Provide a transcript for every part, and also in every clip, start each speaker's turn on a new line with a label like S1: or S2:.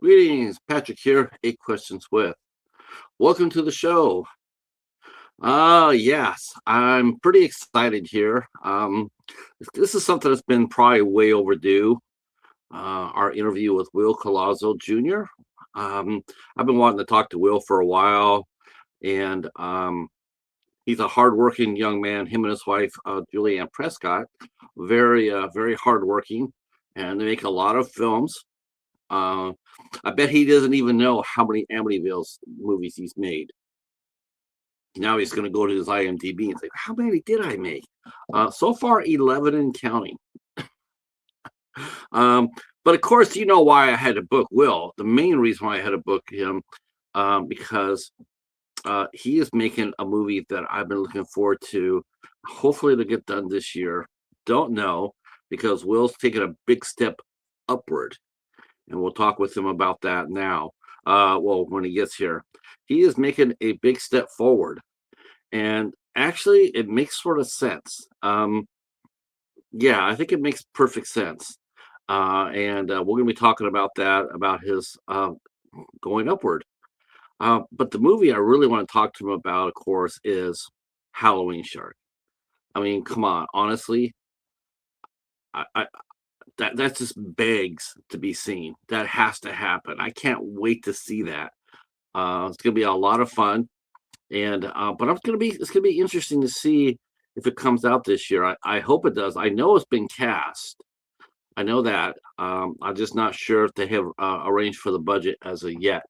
S1: Greetings, Patrick here, 8 Questions With. Welcome to the show. Yes, I'm pretty excited here. This is something that's been probably way overdue. Our interview with Will Collazo Jr. Um, I've been wanting to talk to Will for a while, and he's a hardworking young man. Him and his wife, Julianne Prescott, very hardworking, and they make a lot of films. Uh, I bet he doesn't even know how many Amityville movies he's made. Now he's going to go to his IMDb and say, "How many did I make?" So far, 11 and counting. Um, but of course, you know why I had to book Will. The main reason why I had to book him, because he is making a movie that I've been looking forward to. Hopefully, to get done this year. Don't know because Will's taking a big step upward, and we'll talk with him about that now. Well, when he gets here, he is making a big step forward, and actually, it makes sort of sense. Yeah, I think it makes perfect sense. And we're going to be talking about that, about his going upward. But the movie I really want to talk to him about, of course, is Halloween Shark. I mean, come on, honestly, I that just begs to be seen. That has to happen. I can't wait to see that. It's gonna be a lot of fun, and but it's gonna be interesting to see if it comes out this year. I hope it does. I know it's been cast. I know that. I'm just not sure if they have arranged for the budget as of yet.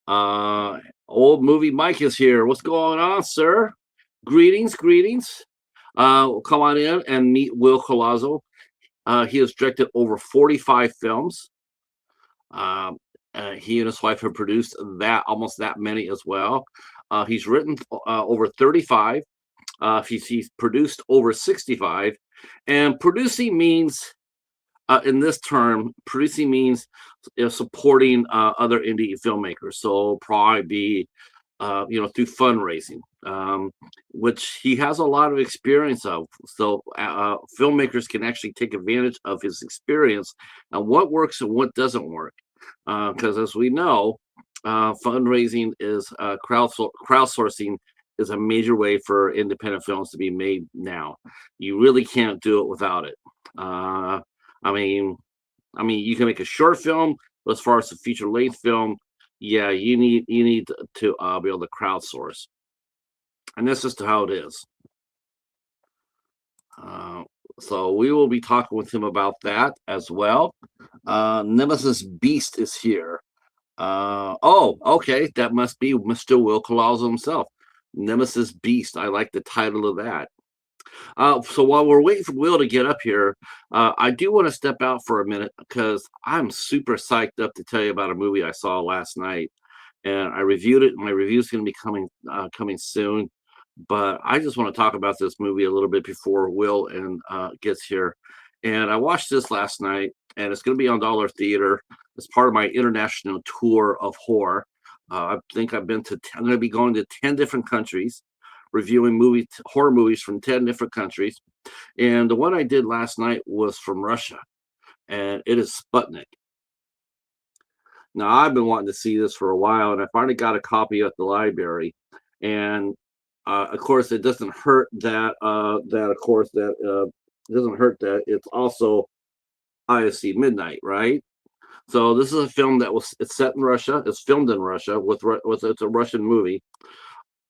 S1: Uh, Old movie Mike is here. What's going on, sir? Greetings. Come on in and meet Will Collazo. He has directed over 45 films. Um, he and his wife have produced that almost that many as well. He's written over 35. He's produced over 65. And producing means, in this term, producing means supporting other indie filmmakers. So probably be, through fundraising, which he has a lot of experience of. So filmmakers can actually take advantage of his experience and what works and what doesn't work. Because as we know, fundraising is crowdsourcing is a major way for independent films to be made now. You really can't do it without it. I mean, you can make a short film, but as far as a feature length film, yeah, you need to be able to crowdsource, and that's just how it is. Uh, so we will be talking with him about that as well. Nemesis Beast is here. Oh, okay, that must be Mr. Will Collazo himself. Nemesis Beast. I like the title of that. So while we're waiting for Will to get up here, I do want to step out for a minute because I'm super psyched up to tell you about a movie I saw last night, and I reviewed it. My review is going to be coming soon, but I just want to talk about this movie a little bit before Will and gets here. And I watched this last night, and it's going to be on Dollar Theater as part of my international tour of horror. I think I'm going to be going to 10 different countries reviewing horror movies from 10 different countries. And the one I did last night was from Russia, and it is Sputnik. Now, I've been wanting to see this for a while, and I finally got a copy at the library. And of course, it doesn't hurt that it doesn't hurt that it's also ISC midnight, right? So this is a film it's set in Russia. It's filmed in Russia it's a Russian movie.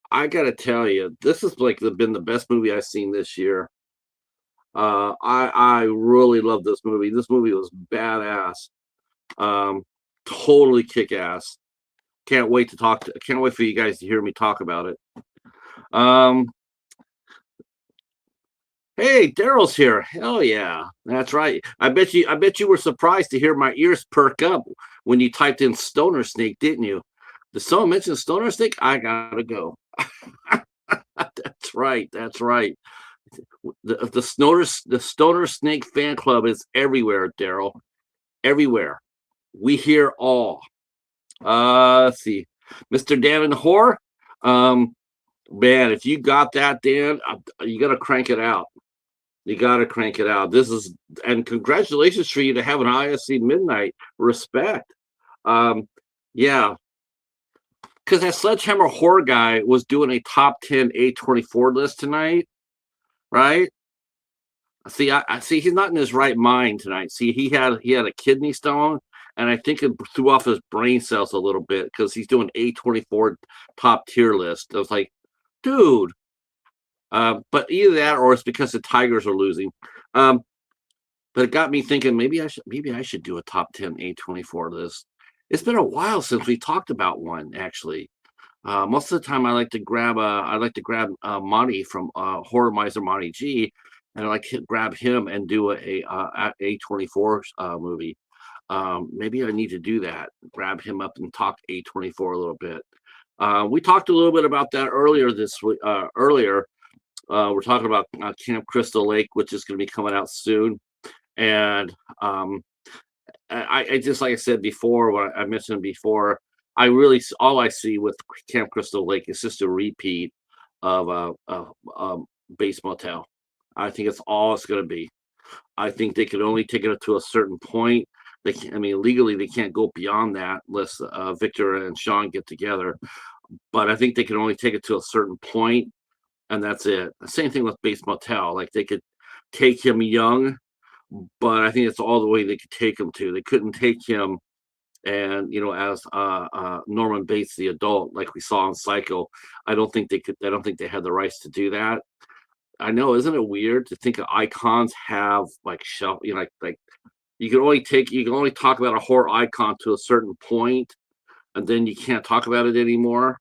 S1: I gotta tell you, this has been the best movie I've seen this year. I really love this movie. This movie was badass, totally kick ass. Can't wait for you guys to hear me talk about it. Hey, Daryl's here. Hell yeah, that's right. I bet you were surprised to hear my ears perk up when you typed in Stoner Snake, didn't you? Did someone mention Stoner Snake? I gotta go. That's right. The Stoner Snake fan club is everywhere, Daryl. Everywhere. We hear all. Let's see. Mr. Dan and Whore. Man, if you got that, Dan, you gotta crank it out. You gotta crank it out. And congratulations for you to have an ISC midnight. Respect. Yeah, because that Sledgehammer horror guy was doing a top 10 A24 list tonight, right? See, I see he's not in his right mind tonight. See, he had a kidney stone, and I think it threw off his brain cells a little bit because he's doing A24 top tier list. I was like, dude. But either that or it's because the Tigers are losing. Um, but it got me thinking maybe I should do a top 10 A24 list. It's been a while since we talked about one, actually. Most of the time, I like to grab Monty from Horror Miser Monty G, and I like to grab him and do a 24 movie. Maybe I need to do that. Grab him up and talk A24 a little bit. We talked a little bit about that earlier this week. We're talking about Camp Crystal Lake, which is going to be coming out soon, and I just like I said before, what I mentioned before, all I see with Camp Crystal Lake is just a repeat of a base motel. I think it's all it's going to be. I think they can only take it to a certain point. I mean, legally they can't go beyond that unless Victor and Sean get together. But I think they can only take it to a certain point, and that's it. The same thing with base motel. Like they could take him young, but I think it's all the way they could take him to. They couldn't take him and as Norman Bates the adult, like we saw in Psycho. I don't think they had the rights to do that. I know, isn't it weird to think of icons have like shelf, like you can only talk about a horror icon to a certain point, and then you can't talk about it anymore.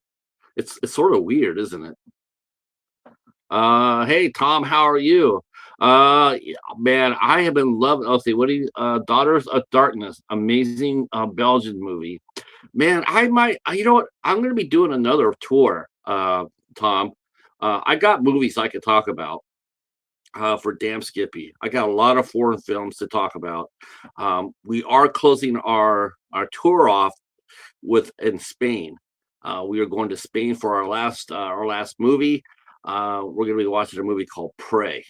S1: It's sort of weird, isn't it? Hey Tom, how are you? Yeah, man, I have been loving. Let's see, what do you? Daughters of Darkness, amazing Belgian movie. Man, I might. You know what? I'm going to be doing another tour, Tom. I got movies I could talk about for damn Skippy. I got a lot of foreign films to talk about. We are closing our tour off with in Spain. We are going to Spain for our last movie. We're going to be watching a movie called Prey,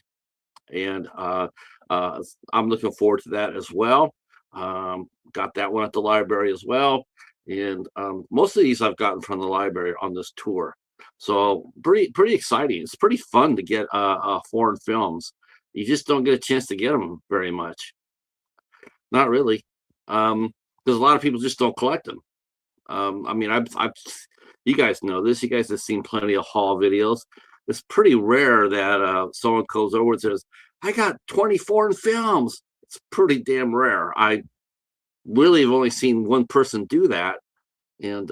S1: and I'm looking forward to that as well. Got that one at the library as well, and most of these I've gotten from the library on this tour. So pretty exciting. It's pretty fun to get foreign films. You just don't get a chance to get them very much. Not really, because a lot of people just don't collect them. I mean, you guys know this. You guys have seen plenty of haul videos. It's pretty rare that someone comes over and says, "I got 20 foreign films." It's pretty damn rare. I really have only seen one person do that, and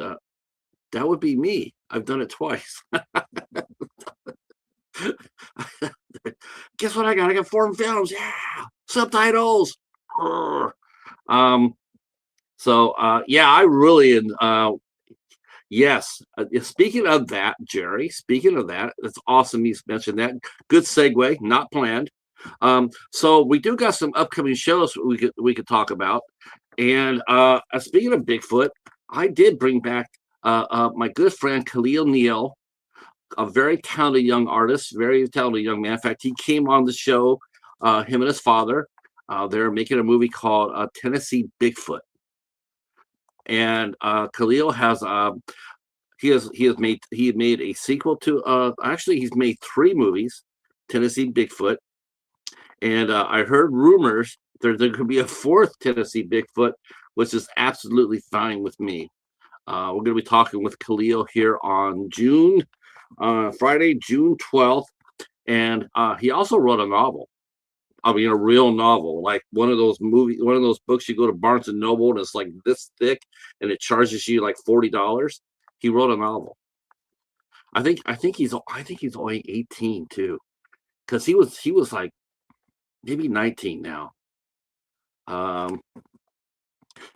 S1: that would be me. I've done it twice. Guess what I got? I got foreign films. Yeah, subtitles. Um. So yeah, I really yes. Speaking of that, Jerry. Speaking of that, it's awesome you mentioned that. Good segue. Not planned. So we do got some upcoming shows we could talk about. And speaking of Bigfoot, I did bring back my good friend Khalil Neal, a very talented young artist, very talented young man. In fact, he came on the show. Him and his father. They're making a movie called Tennessee Bigfoot. And Khalil has he made a sequel to actually he's made three movies, Tennessee Bigfoot, and I heard rumors there could be a fourth Tennessee Bigfoot, which is absolutely fine with me. We're going to be talking with Khalil here on Friday, June 12th, and he also wrote a novel. I mean, a real novel, like one of those books you go to Barnes and Noble and it's like this thick and it charges you like $40. He wrote a novel. I think he's only 18 too, because he was like maybe 19 now.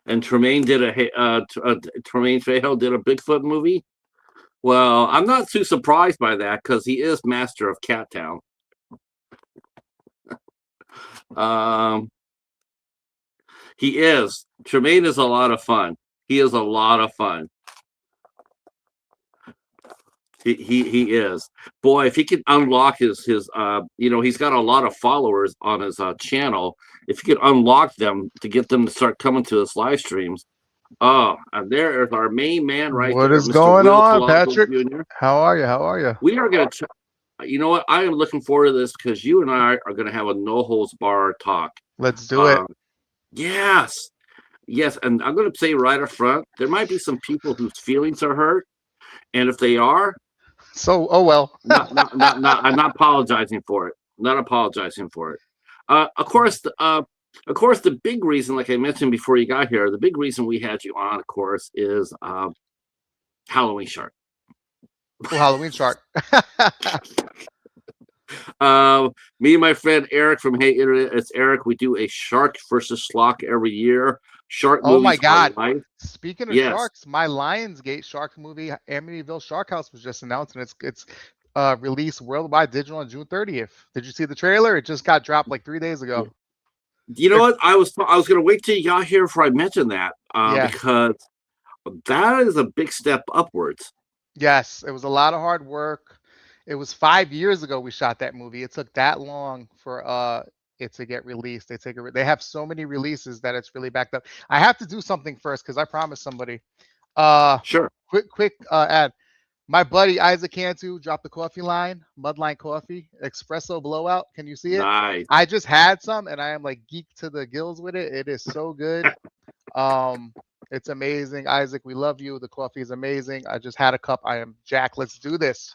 S1: And Tremaine Trejo did a Bigfoot movie. Well, I'm not too surprised by that because he is master of Cat Town. Um, he is. Tremaine is a lot of fun. He is a lot of fun. He is. Boy, if he can unlock his he's got a lot of followers on his channel. If he could unlock them to get them to start coming to his live streams, Oh, and there is our main man right
S2: What
S1: there,
S2: is
S1: Mr.
S2: going
S1: Will
S2: on,
S1: Collazo
S2: Patrick?
S1: Jr.
S2: How are you? How are you?
S1: We are going to, you know what? I am looking forward to this because you and I are going to have a no holds bar talk.
S2: Let's do it.
S1: Um, yes, yes, and I'm going to say right up front, there might be some people whose feelings are hurt, and if they are,
S2: So, oh well.
S1: I'm not apologizing for it. Not apologizing for it. Of course, the big reason, like I mentioned before you got here, the big reason we had you on, of course, is Halloween Shark.
S2: Oh, Halloween Shark.
S1: Me and my friend Eric from Hey Internet, it's Eric. We do a Shark versus Schlock every year. Shark
S2: Oh my
S1: movies are
S2: God.
S1: life.
S2: Speaking of
S1: Yes.
S2: sharks, my Lionsgate shark movie, Amityville Shark House, was just announced, and it's released worldwide digital on June 30th. Did you see the trailer? It just got dropped like 3 days ago.
S1: You know
S2: It's
S1: what? I was going to wait till you got here before I mentioned that
S2: yeah.
S1: because that is a big step upwards.
S2: Yes, it was a lot of hard work. It was 5 years ago we shot that movie. It took that long for it to get released. They have so many releases that it's really backed up. I have to do something first because I promised somebody. Uh,
S1: Sure.
S2: quick ad. My buddy Isaac Cantu dropped the coffee line, Mudline Coffee, Espresso Blowout. Can you see it?
S1: Nice.
S2: I just had some and I am like geeked to the gills with it. It is so good. Um, it's amazing. Isaac, we love you. The coffee is amazing. I just had a cup. I am Jack. Let's do this.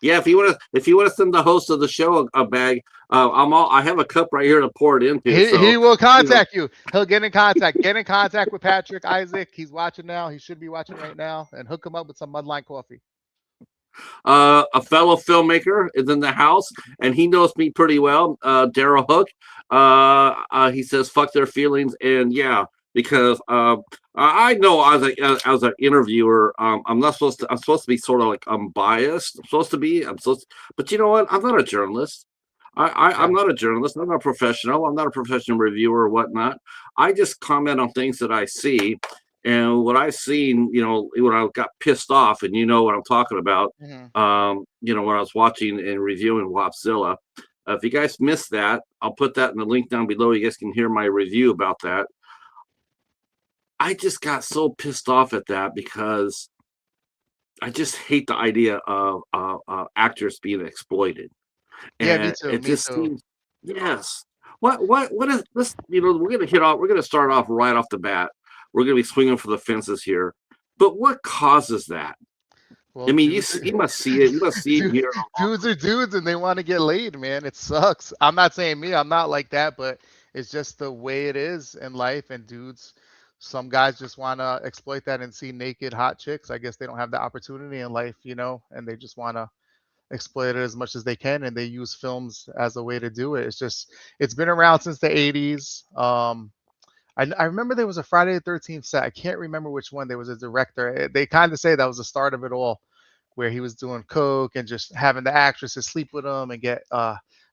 S1: Yeah, if you want to send the host of the show a bag, I have a cup right here to pour it into.
S2: He
S1: So,
S2: will
S1: you know,
S2: contact you. He'll get in contact. Get in contact with Patrick Isaac. He's watching now. He should be watching right now, and hook him up with some Mudline coffee.
S1: a fellow filmmaker is in the house, and he knows me pretty well. Daryl Hook. He says, "Fuck their feelings," and yeah, because I know as an interviewer, I'm not supposed to. I'm supposed to be sort of like unbiased. I'm supposed to be. But you know what? I'm not a journalist. I'm
S2: Yeah.
S1: not a journalist. I'm not a professional. I'm not a professional reviewer or whatnot. I just comment on things that I see. And what I've seen, you know, when I got pissed off, and you know what I'm talking about,
S2: Hmm.
S1: you know, when I was watching and reviewing Wopzilla. If you guys missed that, I'll put that in the link down below. You guys can hear my review about that. I just got so pissed off at that because I just hate the idea of actors being exploited.
S2: Yeah, me
S1: And
S2: too.
S1: it
S2: Me
S1: just
S2: too.
S1: seems, yes. What is this? You know, we're gonna start off right off the bat. We're gonna be swinging for the fences here. But what causes that? I
S2: Well,
S1: mean,
S2: dudes,
S1: you must see it. You must see it
S2: dude,
S1: here.
S2: dudes are dudes, and they want to get laid, man. It sucks. I'm not saying me. I'm not like that, but it's just the way it is in life. And dudes, some guys just want to exploit that and see naked, hot chicks. I guess they don't have the opportunity in life, and they just want to exploit it as much as they can, and they use films as a way to do it. It's been around since the 80s. I remember there was a Friday the 13th set. I can't remember which one. There was a director. They kind of say that was the start of it all, where he was doing coke and just having the actresses sleep with him and get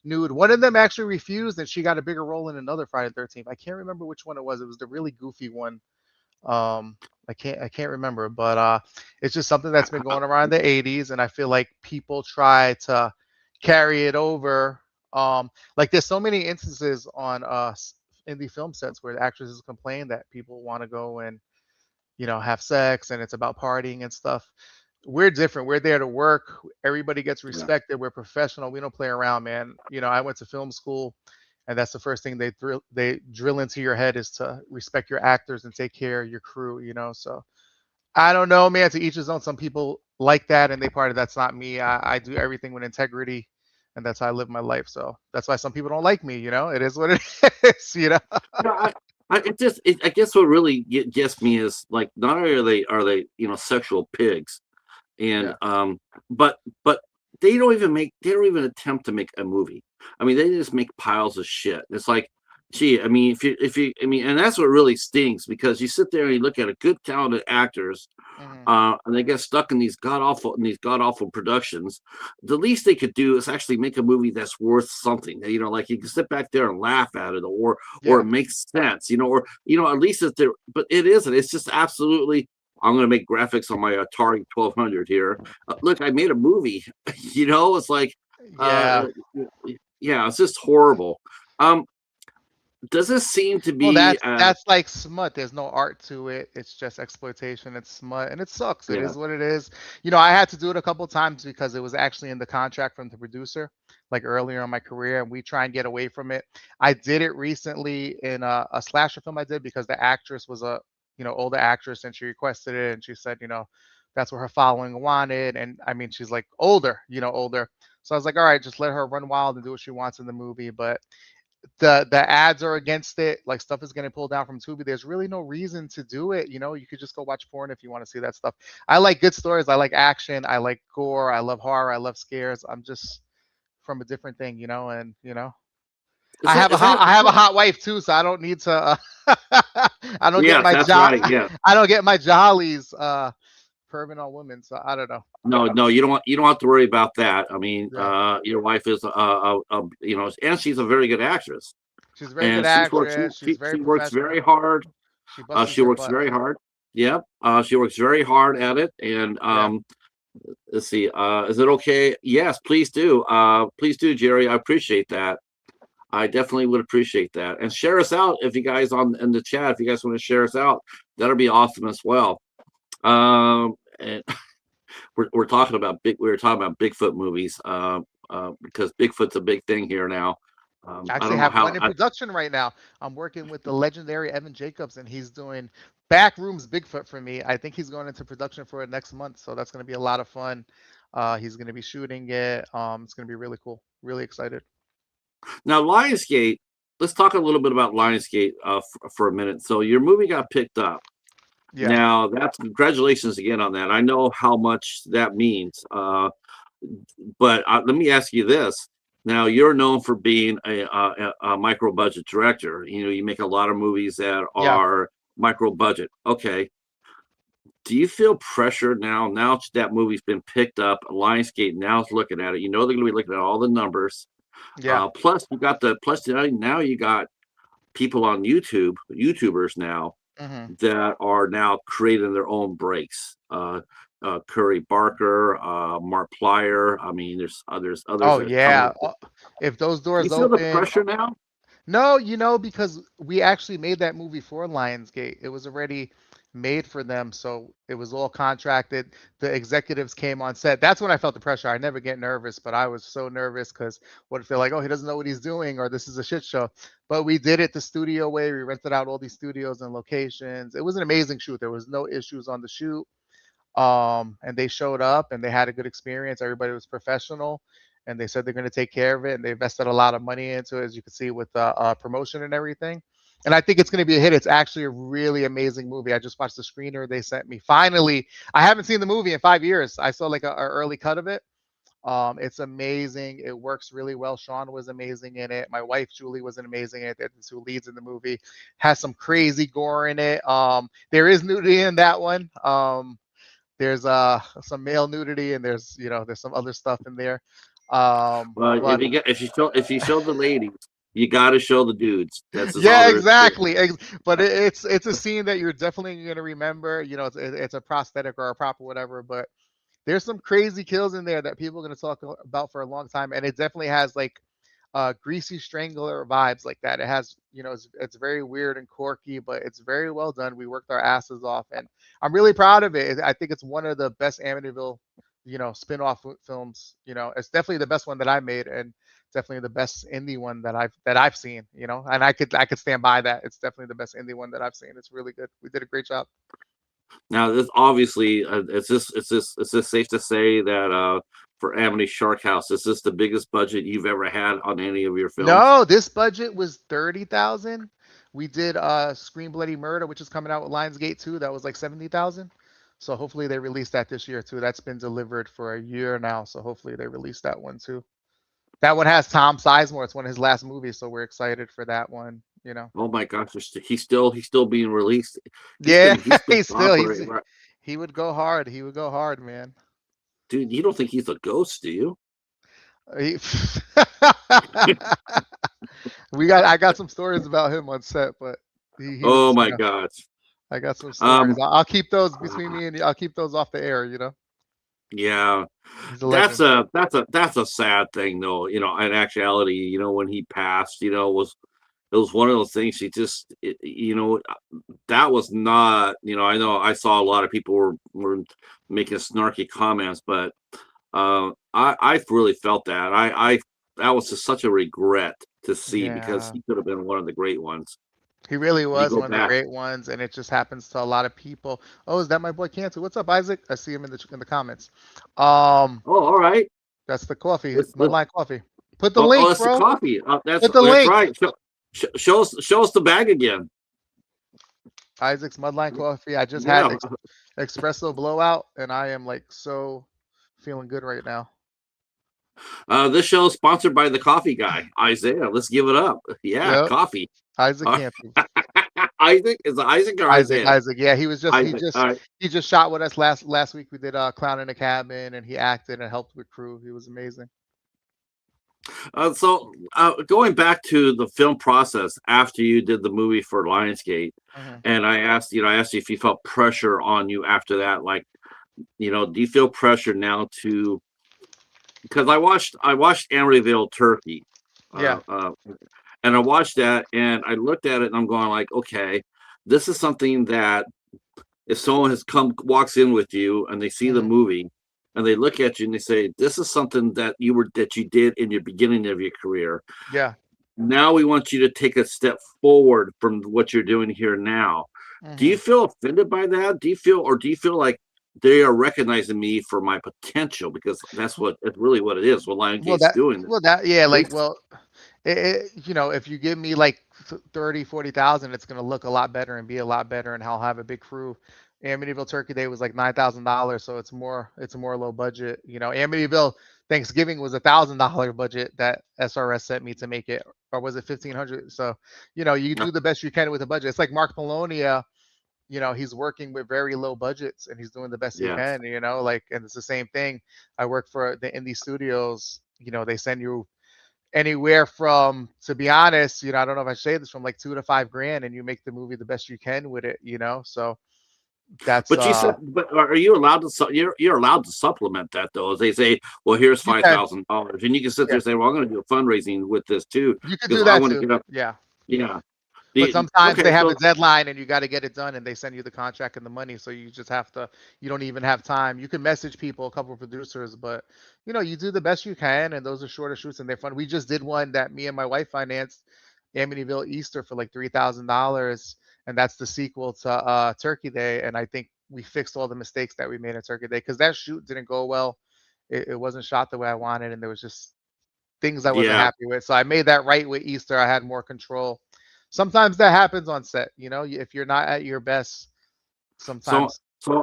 S2: nude. One of them actually refused, and she got a bigger role in another Friday the 13th. I can't remember which one it was. It was the really goofy one. Um, I can't remember, but it's just something that's been going around the 80s, and I feel like people try to carry it over. Like there's so many instances on indie film sets where the actresses complain that people want to go and have sex, and it's about partying and stuff. We're different. We're there to work. Everybody gets
S1: Yeah.
S2: respected. We're professional. We don't play around, man. I went to film school, and that's the first thing they drill into your head is to respect your actors and take care of your crew. So I don't know, man. To each his own. Some people like that, and they part of that's not me. I do everything with integrity, and that's how I live my life. So that's why some people don't like me. It is what it is.
S1: No, I guess what really gets me is like not only are they you know sexual pigs, and
S2: Yeah.
S1: but they don't even attempt to make a movie. I mean, they just make piles of shit. It's like, gee, I mean, if you I mean, and that's what really stings because you sit there and you look at a good talented actors,
S2: Hmm.
S1: and they get stuck in these god awful productions. The least they could do is actually make a movie that's worth something. You know, like you can sit back there and laugh at it, or
S2: Yeah.
S1: it makes sense. Or at least it's there. But it isn't. It's just absolutely. I'm going to make graphics on my Atari 1200 here. Look, I made a movie. It's like, uh,
S2: Yeah.
S1: yeah, it's just horrible. Um, does this seem to
S2: Well,
S1: be
S2: that's like smut. There's no art to it. It's just exploitation. It's smut, and it sucks. It
S1: yeah,
S2: is what it is. You know, I had to do it a couple times because it was actually in the contract from the producer, like earlier in my career, and we try and get away from it. I did it recently in a slasher film I did because the actress was a older actress, and she requested it, and she said that's what her following wanted, and I mean she's like older, older. So I was like, all right, just let her run wild and do what she wants in the movie, but the ads are against it. Like stuff is getting pulled down from Tubi. There's really no reason to do it. You could just go watch porn if you want to see that stuff. I like good stories. I like action. I like gore. I love horror. I love scares. I'm just from a different thing, and
S1: is that
S2: I have a hot wife too, so I don't need to. I don't get
S1: yes,
S2: my
S1: that's right. Yeah.
S2: I don't get my jollies perving on women. So I don't know.
S1: No, no, you don't have to worry about that. I mean,
S2: Yeah,
S1: your wife is and she's a very good actress,
S2: she's a very good
S1: and
S2: actress. She's very
S1: she works very
S2: professional.
S1: hard.
S2: She busts
S1: She
S2: her
S1: works
S2: butt.
S1: very hard. Yep. She works very hard at it. And
S2: Yeah.
S1: let's see. Is it okay? Yes, please do. Please do, Jerry. I appreciate that. I definitely would appreciate that. And share us out if you guys in the chat. If you guys want to share us out, that'll be awesome as well. And we're talking about we were talking about Bigfoot movies. Because Bigfoot's a big thing here now.
S2: I
S1: I
S2: actually
S1: don't know
S2: have
S1: how.
S2: one in production right now. I'm working with the legendary Evan Jacobs, and he's doing Backrooms Bigfoot for me. I think he's going into production for it next month, so that's going to be a lot of fun. He's going to be shooting it. It's going to be really cool. Really excited.
S1: Now, Lionsgate, let's talk a little bit about Lionsgate for a minute. So your movie got picked up.
S2: Yeah.
S1: Now, that's congratulations again on that. I know how much that means. But let me ask you this. Now, you're known for being a micro budget director. You make a lot of movies that
S2: Yeah.
S1: are micro budget. Okay. Do you feel pressure now? Now that movie's been picked up, Lionsgate now is looking at it. They're going to be looking at all the numbers.
S2: Yeah.
S1: Plus now you got people on YouTubers now
S2: Hmm.
S1: that are now creating their own breaks. Curry Barker, Mark Plyer. I mean, there's others
S2: Oh
S1: that are coming.
S2: yeah. If those
S1: You
S2: doors
S1: feel the
S2: open,
S1: pressure now?
S2: no, because we actually made that movie for Lionsgate. It was already made for them, so it was all contracted. The executives came on set. That's when I felt the pressure. I never get nervous, but I was so nervous because what if they're like, oh, he doesn't know what he's doing, or this is a shit show. But we did it the studio way. We rented out all these studios and locations. It was an amazing shoot. There was no issues on the shoot. And they showed up and they had a good experience. Everybody was professional, and they said they're going to take care of it, and they invested a lot of money into it, as you can see with the promotion and everything. And I think it's going to be a hit. It's actually a really amazing movie. I just watched the screener they sent me. Finally, I haven't seen the movie in 5 years. I saw like a early cut of it. It's amazing. It works really well. Sean was amazing in it. My wife Julie was amazing in it. They're the two leads in the movie. Has some crazy gore in it. There is nudity in that one. There's some male nudity, and there's some other stuff in there.
S1: Well,
S2: But
S1: if you show the ladies, you got to show the dudes. That's just all
S2: yeah,
S1: there is to it.
S2: exactly. But it's a scene that you're definitely gonna remember. It's a prosthetic or a prop or whatever. But there's some crazy kills in there that people are gonna talk about for a long time, and it definitely has like greasy strangler vibes like that. It has, it's very weird and quirky, but it's very well done. We worked our asses off, and I'm really proud of it. I think it's one of the best Amityville, spin-off films. It's definitely the best one that I made, and definitely the best indie one that I've seen. And I could stand by that. It's definitely the best indie one that I've seen. It's really good. We did a great job.
S1: Now, this obviously, is this safe to say that for Amity Shark House, is this the biggest budget you've ever had on any of your films?
S2: No, this budget was 30,000. We did Scream Bloody Murder, which is coming out with Lionsgate 2. That was like 70,000. So hopefully they release that this year too. That's been delivered for a year now. So hopefully they release that one too. That one has Tom Sizemore. It's one of his last movies, so we're excited for that one.
S1: Oh my gosh, he's still being released.
S2: Yeah,
S1: He's been
S2: he's still
S1: operating, right?
S2: he would go hard. He would go hard, man.
S1: Dude, you don't think he's a ghost, do you?
S2: He- I got some stories about him on set, but he
S1: Oh
S2: was,
S1: my gosh.
S2: I got some stories.
S1: Um,
S2: I'll keep those between me and you. I'll keep those off the air.
S1: yeah,
S2: He's a legend.
S1: that's a sad thing though. In actuality, when he passed, was it was one of those things. That was not, I know I saw a lot of people were making snarky comments, but I really felt that. That was just such a regret to see because
S2: Yeah.
S1: he could have been one of the great ones.
S2: He really
S1: If you
S2: was
S1: go
S2: one of the
S1: back.
S2: great ones, and it just happens to a lot of people. Oh, is that my boy Cantu? What's up, Isaac? I see him in the comments. Um,
S1: Oh, all right.
S2: that's the coffee,
S1: Let's, let,
S2: Mudline Coffee. Put the
S1: oh,
S2: link,
S1: that's the
S2: bro.
S1: coffee.
S2: Put the
S1: That's
S2: link.
S1: right. Show us the bag again.
S2: Isaac's Mudline Coffee. I just had
S1: Yeah.
S2: espresso blowout, and I am like so feeling good right now.
S1: This show is sponsored by the coffee guy, Isaiah. Let's give it up. Yeah,
S2: Yep,
S1: coffee.
S2: Isaac Cantu.
S1: Isaac, is it Isaac or
S2: Isaac,
S1: Isaiah?
S2: Isaac. Yeah, he was just he
S1: Isaac. All
S2: just
S1: right.
S2: he just shot with us last week. We did Clown in a Cabin, and he acted and helped with crew. He was amazing.
S1: Going back to the film process after you did the movie for Lionsgate,
S2: Hmm.
S1: and I asked you if you felt pressure on you after that. Like, do you feel pressure now to? Because I watched Emeryville Turkey,
S2: Yeah.
S1: uh, uh, and I watched that, and I looked at it, and I'm going like, okay, this is something that if someone walks in with you and they see the
S2: Hmm.
S1: movie and they look at you and they say, this is something that you did in your beginning of your career.
S2: Yeah.
S1: Now we want you to take a step forward from what you're doing here now. Do you
S2: Hmm.
S1: feel offended by that? Do you feel like they are recognizing me for my potential? Because that's really what it is. What
S2: Well,
S1: Liongate's
S2: that,
S1: doing.
S2: well, that, yeah,
S1: They,
S2: like, well, if you give me like 30, 40,000, it's gonna look a lot better and be a lot better, and I'll have a big crew. Amityville Turkey Day was like $9,000, so it's more low budget. Amityville Thanksgiving was $1,000 budget that SRS sent me to make it, or was it 1,500? So, you do the best you can with the budget. It's like Mark Polonia. He's working with very low budgets and he's doing the best he
S1: yes.
S2: can. Like, and it's the same thing. I work for the indie studios. They send you anywhere from, to be honest, I don't know if I say this, from like 2 to 5 grand, and you make the movie the best you can with it. So that's
S1: But you said, but are you allowed to? You're allowed to supplement that though. As they say, well, here's
S2: you
S1: five
S2: can,
S1: thousand dollars, and you can sit there
S2: yeah,
S1: and say, well, I'm going to do a fundraising with this too
S2: you could
S1: because
S2: do
S1: I
S2: that
S1: want to
S2: too.
S1: get up.
S2: Yeah.
S1: Yeah.
S2: But sometimes
S1: Okay.
S2: they have
S1: So
S2: a deadline and you got to get it done, and they send you the contract and the money. So you just have to, you don't even have time. You can message people, a couple of producers, but you do the best you can. And those are shorter shoots and they're fun. We just did one that me and my wife financed, Amityville Easter, for like $3,000. And that's the sequel to Turkey Day. And I think we fixed all the mistakes that we made in Turkey Day because that shoot didn't go well. It wasn't shot the way I wanted. And there was just things I wasn't
S1: yeah.
S2: happy with. So I made that right with Easter. I had more control. Sometimes that happens on set. If you're not at your best,
S1: So
S2: sometimes.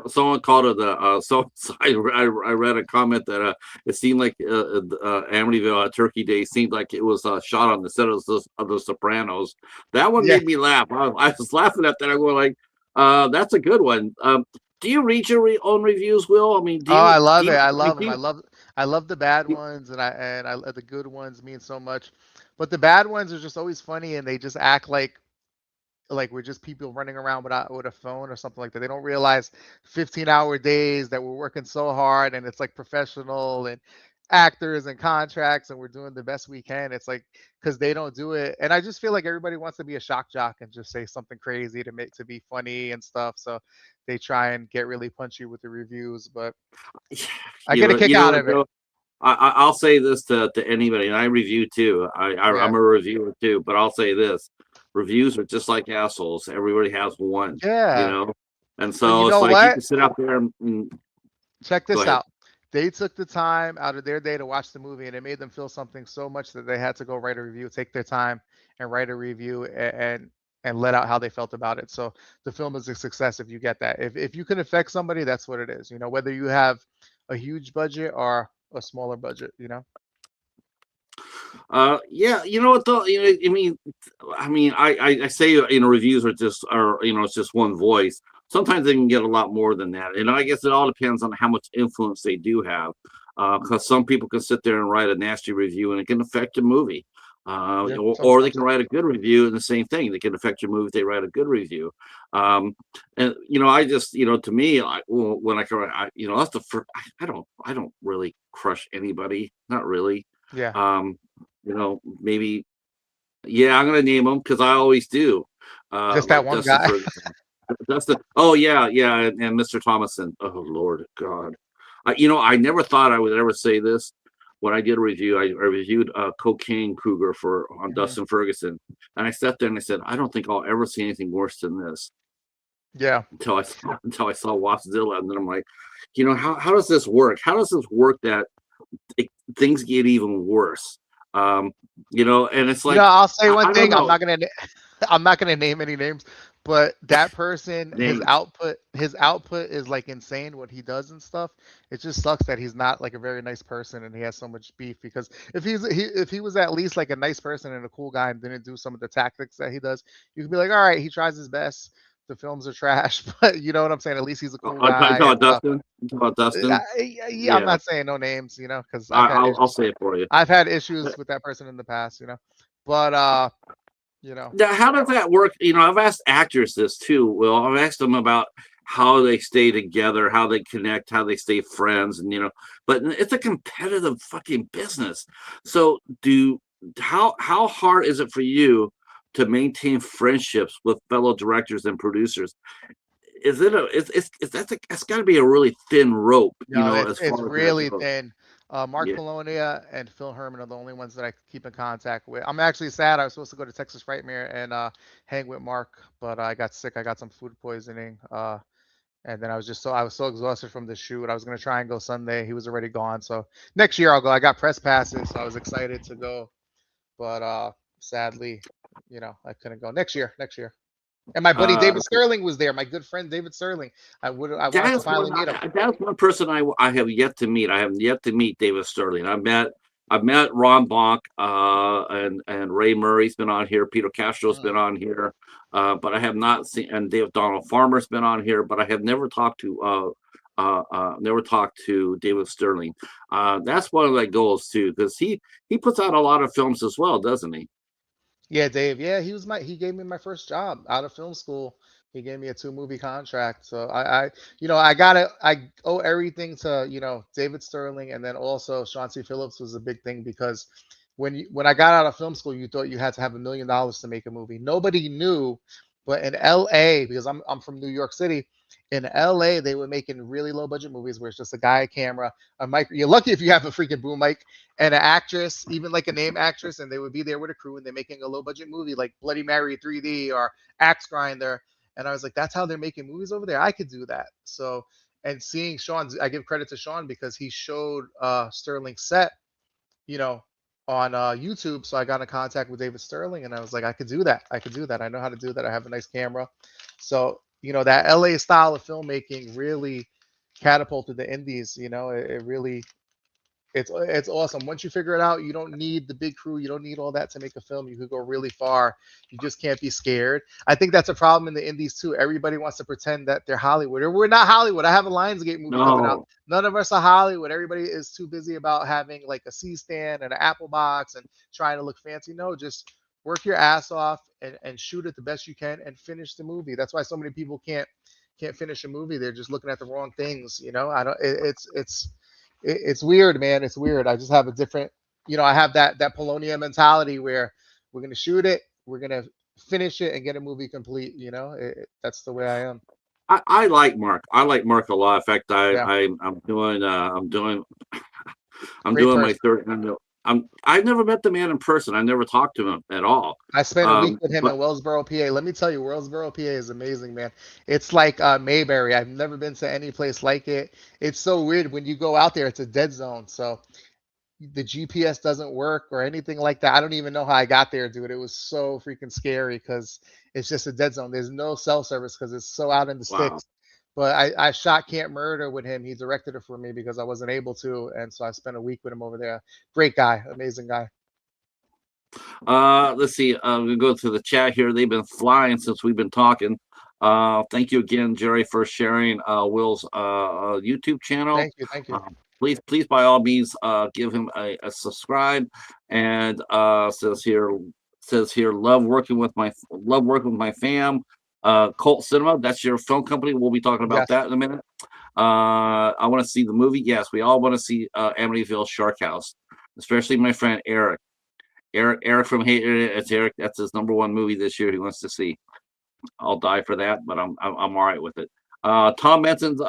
S1: someone called it so I read a comment that it seemed like Amityville Turkey Day seemed like it was shot on the set of the Sopranos. That one
S2: Yeah.
S1: made me laugh. I was laughing at that. I go like, that's a good one. Do you read your own reviews, Will? I mean,
S2: Oh, I love
S1: do
S2: it.
S1: you
S2: I
S1: I mean,
S2: love them. I love the bad ones, and the good ones mean so much. But the bad ones are just always funny, and they just act like we're just people running around with a phone or something like that. They don't realize 15-hour days that we're working so hard, and it's like professional and actors and contracts, and we're doing the best we can. It's like because they don't do it, and I just feel like everybody wants to be a shock jock and just say something crazy to be funny and stuff. So they try and get really punchy with the reviews, but I get a kick
S1: you know
S2: out
S1: what,
S2: of it.
S1: Will? I'll say this to anybody, and I review too.
S2: Yeah,
S1: I'm a reviewer too, but I'll say this: reviews are just like assholes. Everybody has one, you
S2: yeah.
S1: know. And
S2: But you
S1: so it's
S2: know
S1: like you
S2: what?
S1: can sit out there and
S2: Check
S1: go
S2: this
S1: ahead.
S2: out. They took the time out of their day to watch the movie, and it made them feel something so much that they had to go write a review, take their time and write a review, and let out how they felt about it. So the film is a success if you get that. If you can affect somebody, that's what it is. Whether you have a huge budget or a smaller budget.
S1: Yeah, you know what though? I say reviews are it's just one voice. Sometimes they can get a lot more than that, and I guess it all depends on how much influence they do have. Because some people can sit there and write a nasty review, and it can affect your movie.
S2: Yeah,
S1: Or they
S2: sometimes.
S1: can write a good review, and the same thing. They can affect your movie if they write a good review. Um, and I just to me, when I can, that's the first. I don't really crush anybody, not really.
S2: Yeah.
S1: Maybe Yeah, I'm gonna name them because I always do.
S2: Just that
S1: Like
S2: one
S1: Dustin
S2: guy.
S1: Ferguson. Dustin. Oh yeah, yeah, and Mr. Thomason. Oh Lord God. I never thought I would ever say this. When I did a review, I reviewed Cocaine Cougar on
S2: Mhm.
S1: Dustin Ferguson, and I sat there and I said, I don't think I'll ever see anything worse than this
S2: Yeah.
S1: until I saw Watzilla, and then I'm like, how does this work? How does this work that it, things get even worse? Um, and it's like
S2: I'll say one
S1: I don't
S2: thing. I'm
S1: know.
S2: not gonna I'm not gonna name any names, but that person,
S1: Names.
S2: his output is like insane what he does and stuff. It just sucks that he's not like a very nice person and he has so much beef because if he was at least like a nice person and a cool guy and didn't do some of the tactics that he does, you could be like, all right, he tries his best. The films are trash, but you know what I'm saying? At least he's a cool
S1: You talking
S2: guy and
S1: about
S2: stuff.
S1: Dustin? You talking about Dustin?
S2: Yeah, I'm
S1: Yeah,
S2: not saying no names, because
S1: I'll say it for you.
S2: I've had issues with that person in the past. But you know.
S1: Now, how does that work? I've asked actors this too. Well, I've asked them about how they stay together, how they connect, how they stay friends, and but it's a competitive fucking business. So, how hard is it for you to maintain friendships with fellow directors and producers? Is it a it's got to be a really thin rope,
S2: No,
S1: as
S2: it's
S1: far as that
S2: really
S1: goes.
S2: thin. Mark
S1: Yeah.
S2: Polonia and Phil Herman are the only ones that I keep in contact with. I'm actually sad. I was supposed to go to Texas Frightmare and hang with Mark, but I got sick. I got some food poisoning. And then I was so exhausted from the shoot. I was gonna try and go Sunday. He was already gone. So next year I'll go. I got press passes, so I was excited to go. But sadly, I couldn't go. Next year. And my buddy
S1: Uh,
S2: David Sterling was there. My good friend David Sterling. I wanted
S1: That
S2: to
S1: is one.
S2: finally meet him.
S1: That's one person I have yet to meet. I have yet to meet David Sterling. I've met Ron Bonk, and Ray Murray's been on here. Peter Castro's
S2: Mm.
S1: been on here, but I have not seen. And Dave Donald Farmer's been on here, but I have never talked to David Sterling. That's one of my goals too, because he puts out a lot of films as well, doesn't he?
S2: Yeah, Dave. Yeah, he gave me my first job out of film school. He gave me a 2 movie contract. So I owe everything to, David Sterling, and then also Sean C. Phillips was a big thing because when I got out of film school, you thought you had to have $1 million to make a movie. Nobody knew, but in LA, because I'm from New York City, in LA they were making really low budget movies where it's just a guy, a camera, a mic. You're lucky if you have a freaking boom mic and an actress, even like a name actress, and they would be there with a crew and they're making a low budget movie like Bloody Mary 3D or Axe Grinder. And I was like, that's how they're making movies over there. I could do that. So, and seeing Sean's, I give credit to Sean because he showed Sterling's set, you know, on YouTube. So I got in contact with David Sterling and I was like, I could do that. I could do that. I know how to do that. I have a nice camera. So, that LA style of filmmaking really catapulted the indies. It really it's awesome. Once you figure it out, you don't need the big crew. You don't need all that to make a film. You could go really far. You just can't be scared. I think that's a problem in the indies too. Everybody wants to pretend that they're Hollywood. Or we're not Hollywood. I have a Lionsgate movie coming out.
S1: No.
S2: None of us are Hollywood. Everybody is too busy about having like a C stand and an Apple box and trying to look fancy. No, just work your ass off and shoot it the best you can and finish the movie. That's why so many people can't finish a movie. They're just looking at the wrong things. I don't. It's weird, man. It's weird. I just have a different, I have that Polonia mentality where we're gonna shoot it, we're gonna finish it, and get a movie complete. That's the way I am.
S1: I like Mark. I like Mark a lot. In fact,
S2: Yeah,
S1: I'm
S2: great
S1: doing my
S2: person.
S1: third. I've never met the man in person. I never talked to him at all.
S2: I spent a week with him in
S1: But
S2: Wellsboro, PA. Let me tell you, Wellsboro, PA is amazing, man. It's like Mayberry. I've never been to any place like it. It's so weird when you go out there. It's a dead zone. So the GPS doesn't work or anything like that. I don't even know how I got there, dude. It was so freaking scary because it's just a dead zone. There's no cell service because it's so out in the
S1: wow.
S2: sticks. But I shot Can't Murder with him. He directed it for me because I wasn't able to, and so I spent a week with him over there. Great guy, amazing guy.
S1: Let's see. We go to the chat here. They've been flying since we've been talking. Thank you again, Jerry, for sharing Will's YouTube channel.
S2: Thank you, thank you.
S1: Please, by all means, give him a subscribe. And says here, love working with my fam. Cult Cinema, that's your film company. We'll be talking about
S2: Yes,
S1: that in a minute. I want to see the movie. Yes, we all want to see Amityville Shark House, especially my friend Eric. Eric from Hater. It's Eric. That's his number one movie this year. He wants to see. I'll die for that, but I'm all right with it. Tom Benson's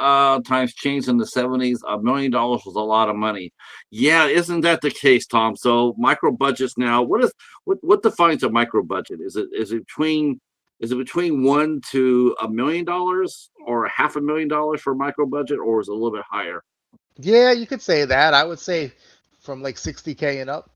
S1: times changed in the '70s. $1 million was a lot of money. Yeah, isn't that the case, Tom? So micro budgets now. What defines a micro budget? Is it between $1 to $1 million or $500,000 for a micro budget, or is it a little bit higher?
S2: Yeah, you could say that. I would say from like 60K and up,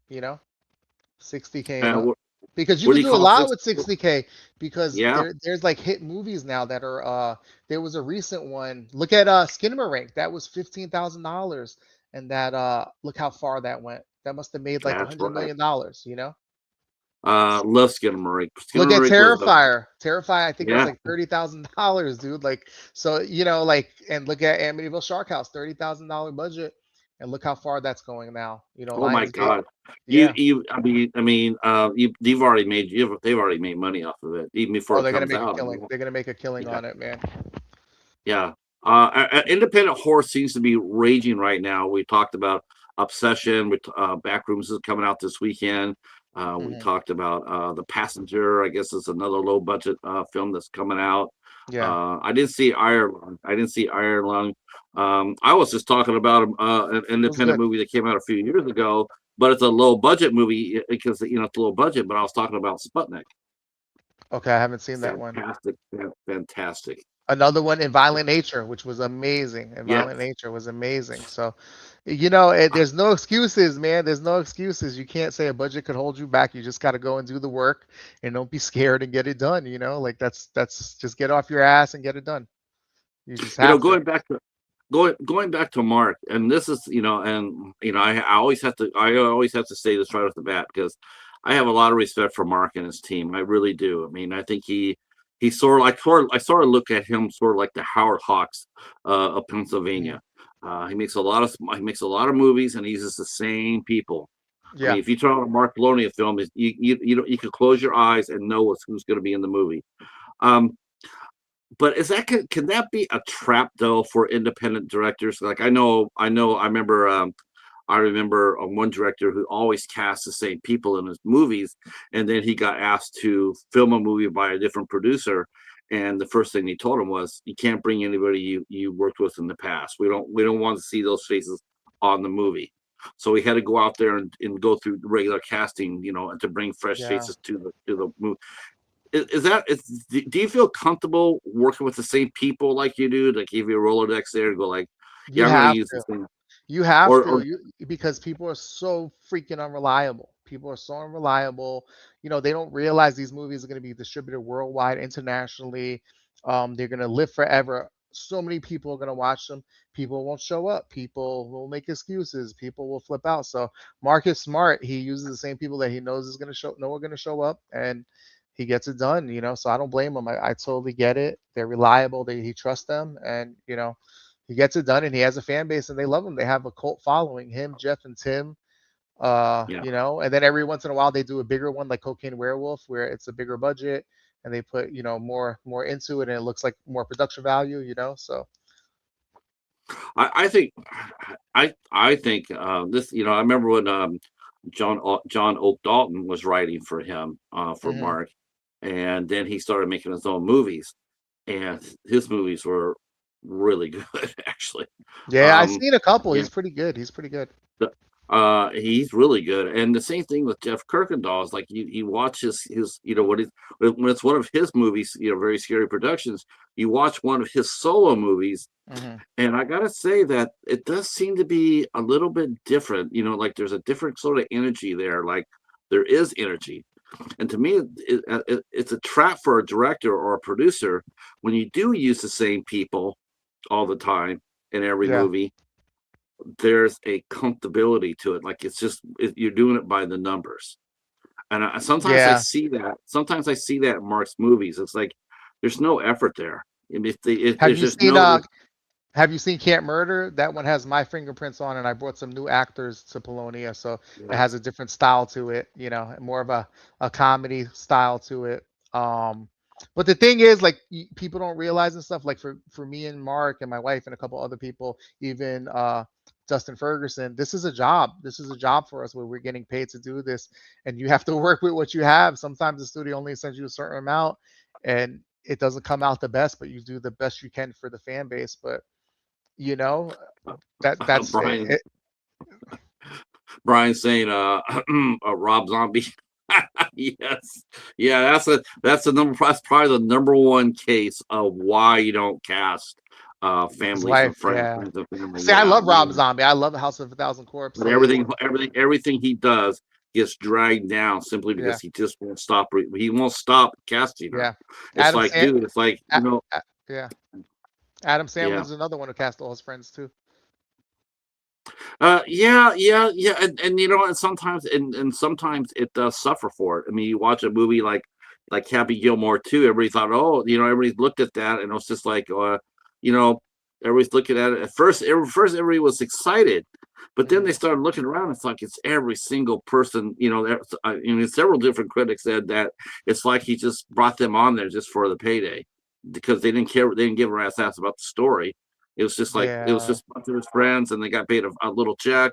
S2: 60K and
S1: Uh,
S2: up.
S1: what,
S2: Because you
S1: what do
S2: could
S1: you
S2: do a
S1: call
S2: lot
S1: this?
S2: with 60K because
S1: Yeah,
S2: there's like hit movies now that are there was a recent one. Look at Skinamarink. That was $15,000 and that look how far that went. That must have made like
S1: that's right.
S2: $100 million.
S1: Love Skinamarink.
S2: Look at
S1: Skinamarink was the
S2: Terrifier. Terrifier, I think it was
S1: yeah.
S2: like $30,000, dude. Like, so like, and look at Amityville Shark House, $30,000 budget, and look how far that's going now.
S1: Oh my
S2: Lionsgate.
S1: God.
S2: Yeah.
S1: They've already made money off of it even before
S2: Oh,
S1: it
S2: they're gonna
S1: comes
S2: make a
S1: out.
S2: killing. They're gonna make a killing
S1: Yeah,
S2: on it, man.
S1: yeah. Independent horror seems to be raging right now. We talked about Obsession with Backrooms is coming out this weekend. We
S2: Hmm.
S1: talked about The Passenger. I guess it's another low budget film that's coming out.
S2: Yeah,
S1: I didn't see Ireland. I didn't see Ireland. I was just talking about an
S2: it was
S1: independent
S2: good.
S1: movie that came out a few years ago, but it's a low budget movie because it's low budget. But I was talking about Sputnik.
S2: Okay, I haven't seen that one.
S1: Fantastic, fantastic.
S2: Another one in Violent Nature, which was amazing. And
S1: Yeah,
S2: Violent Nature was amazing. So, there's no excuses, man. There's no excuses. You can't say a budget could hold you back. You just got to go and do the work and don't be scared and get it done. Like that's just get off your ass and get it done. You just
S1: you know,
S2: have to.
S1: going back to Mark, and this is I always have to say this right off the bat because I have a lot of respect for Mark and his team. I really do. I mean, I think he's sort of look at him sort of like the Howard Hawks of
S2: Mhm.
S1: Pennsylvania. He makes a lot of movies and he uses the same people. I
S2: Yeah,
S1: mean, if you throw out a Mark Bologna film, you could close your eyes and know who's going to be in the movie. Um, but can that be a trap though for independent directors? Like I remember one director who always cast the same people in his movies, and then he got asked to film a movie by a different producer, and the first thing he told him was, "You can't bring anybody you worked with in the past. We don't want to see those faces on the movie." So we had to go out there and go through regular casting, and to bring fresh
S2: yeah.
S1: faces to the movie. Do you feel comfortable working with the same people like you do? Like give you a Rolodex there and go like,
S2: You
S1: yeah, I'm going to
S2: have
S1: use
S2: to.
S1: this thing,
S2: You have to,
S1: or
S2: because people are so freaking unreliable. People are so unreliable. They don't realize these movies are going to be distributed worldwide, internationally. They're going to live forever. So many people are going to watch them. People won't show up. People will make excuses. People will flip out. So Mark is smart. He uses the same people that he knows is going to know are going to show up, and he gets it done. So I don't blame him. I totally get it. They're reliable. He trusts them, and he gets it done and he has a fan base and they love him. They have a cult following, him, Jeff, and Tim.
S1: yeah.
S2: And then every once in a while they do a bigger one like Cocaine Werewolf where it's a bigger budget and they put, more into it and it looks like more production value. So
S1: I think this. I remember when John Oak Dalton was writing for him for
S2: mhm.
S1: Mark, and then he started making his own movies, and his movies were really good actually.
S2: Yeah, I've
S1: Um,
S2: seen a couple.
S1: yeah.
S2: He's pretty good. He's pretty good.
S1: He's really good, and the same thing with Jeff Kirkendall is like you watch his when it's one of his movies, very scary productions. You watch one of his solo movies,
S2: Hmm.
S1: and I gotta say that it does seem to be a little bit different. Like there's a different sort of energy there. Like there is energy, and to me, it's a trap for a director or a producer when you do use the same people all the time in every
S2: Yeah.
S1: movie. There's a comfortability to it. Like you're doing it by the numbers. And sometimes I
S2: Yeah.
S1: see that. Sometimes I see that in Mark's movies. It's like there's no effort there. If
S2: Have
S1: there's
S2: you
S1: just
S2: seen
S1: no.
S2: Have you seen Can't Murder? That one has my fingerprints on, and I brought some new actors to Polonia, so it
S1: Yeah,
S2: has a different style to it, more of a comedy style to it. But the thing is, like, people don't realize and stuff. Like for me and Mark and my wife and a couple other people, even Dustin Ferguson, this is a job. This is a job for us where we're getting paid to do this, and you have to work with what you have. Sometimes the studio only sends you a certain amount, and it doesn't come out the best, but you do the best you can for the fan base. But you know, that's
S1: Brian
S2: it.
S1: Brian saying Rob Zombie. Yes. Yeah, that's probably the number one case of why you don't cast
S2: His
S1: families and
S2: wife,
S1: friends,
S2: yeah.
S1: friends and family.
S2: See, I
S1: Yeah.
S2: love Rob Zombie. I love House of a Thousand
S1: But
S2: Corpses. And
S1: everything he does gets dragged down simply
S2: yeah,
S1: because he just won't stop. He won't stop casting her.
S2: yeah.
S1: It's
S2: Adam
S1: like,
S2: Sand,
S1: dude, it's like,
S2: yeah. Adam
S1: yeah.
S2: Sandler's another one who cast all his friends too.
S1: Yeah, and and sometimes it does suffer for it. I mean, you watch a movie like Happy Gilmore 2, everybody thought, oh, everybody looked at that and it was just like, you know, everybody's looking at it. At first, everybody was excited, but then they
S2: Hmm.
S1: started looking around. It's like it's every single person. Several different critics said that it's like he just brought them on there just for the payday because they didn't care. They didn't give a rat's ass about the story. It was
S2: Yeah,
S1: just a bunch of his friends, and they got paid a little check,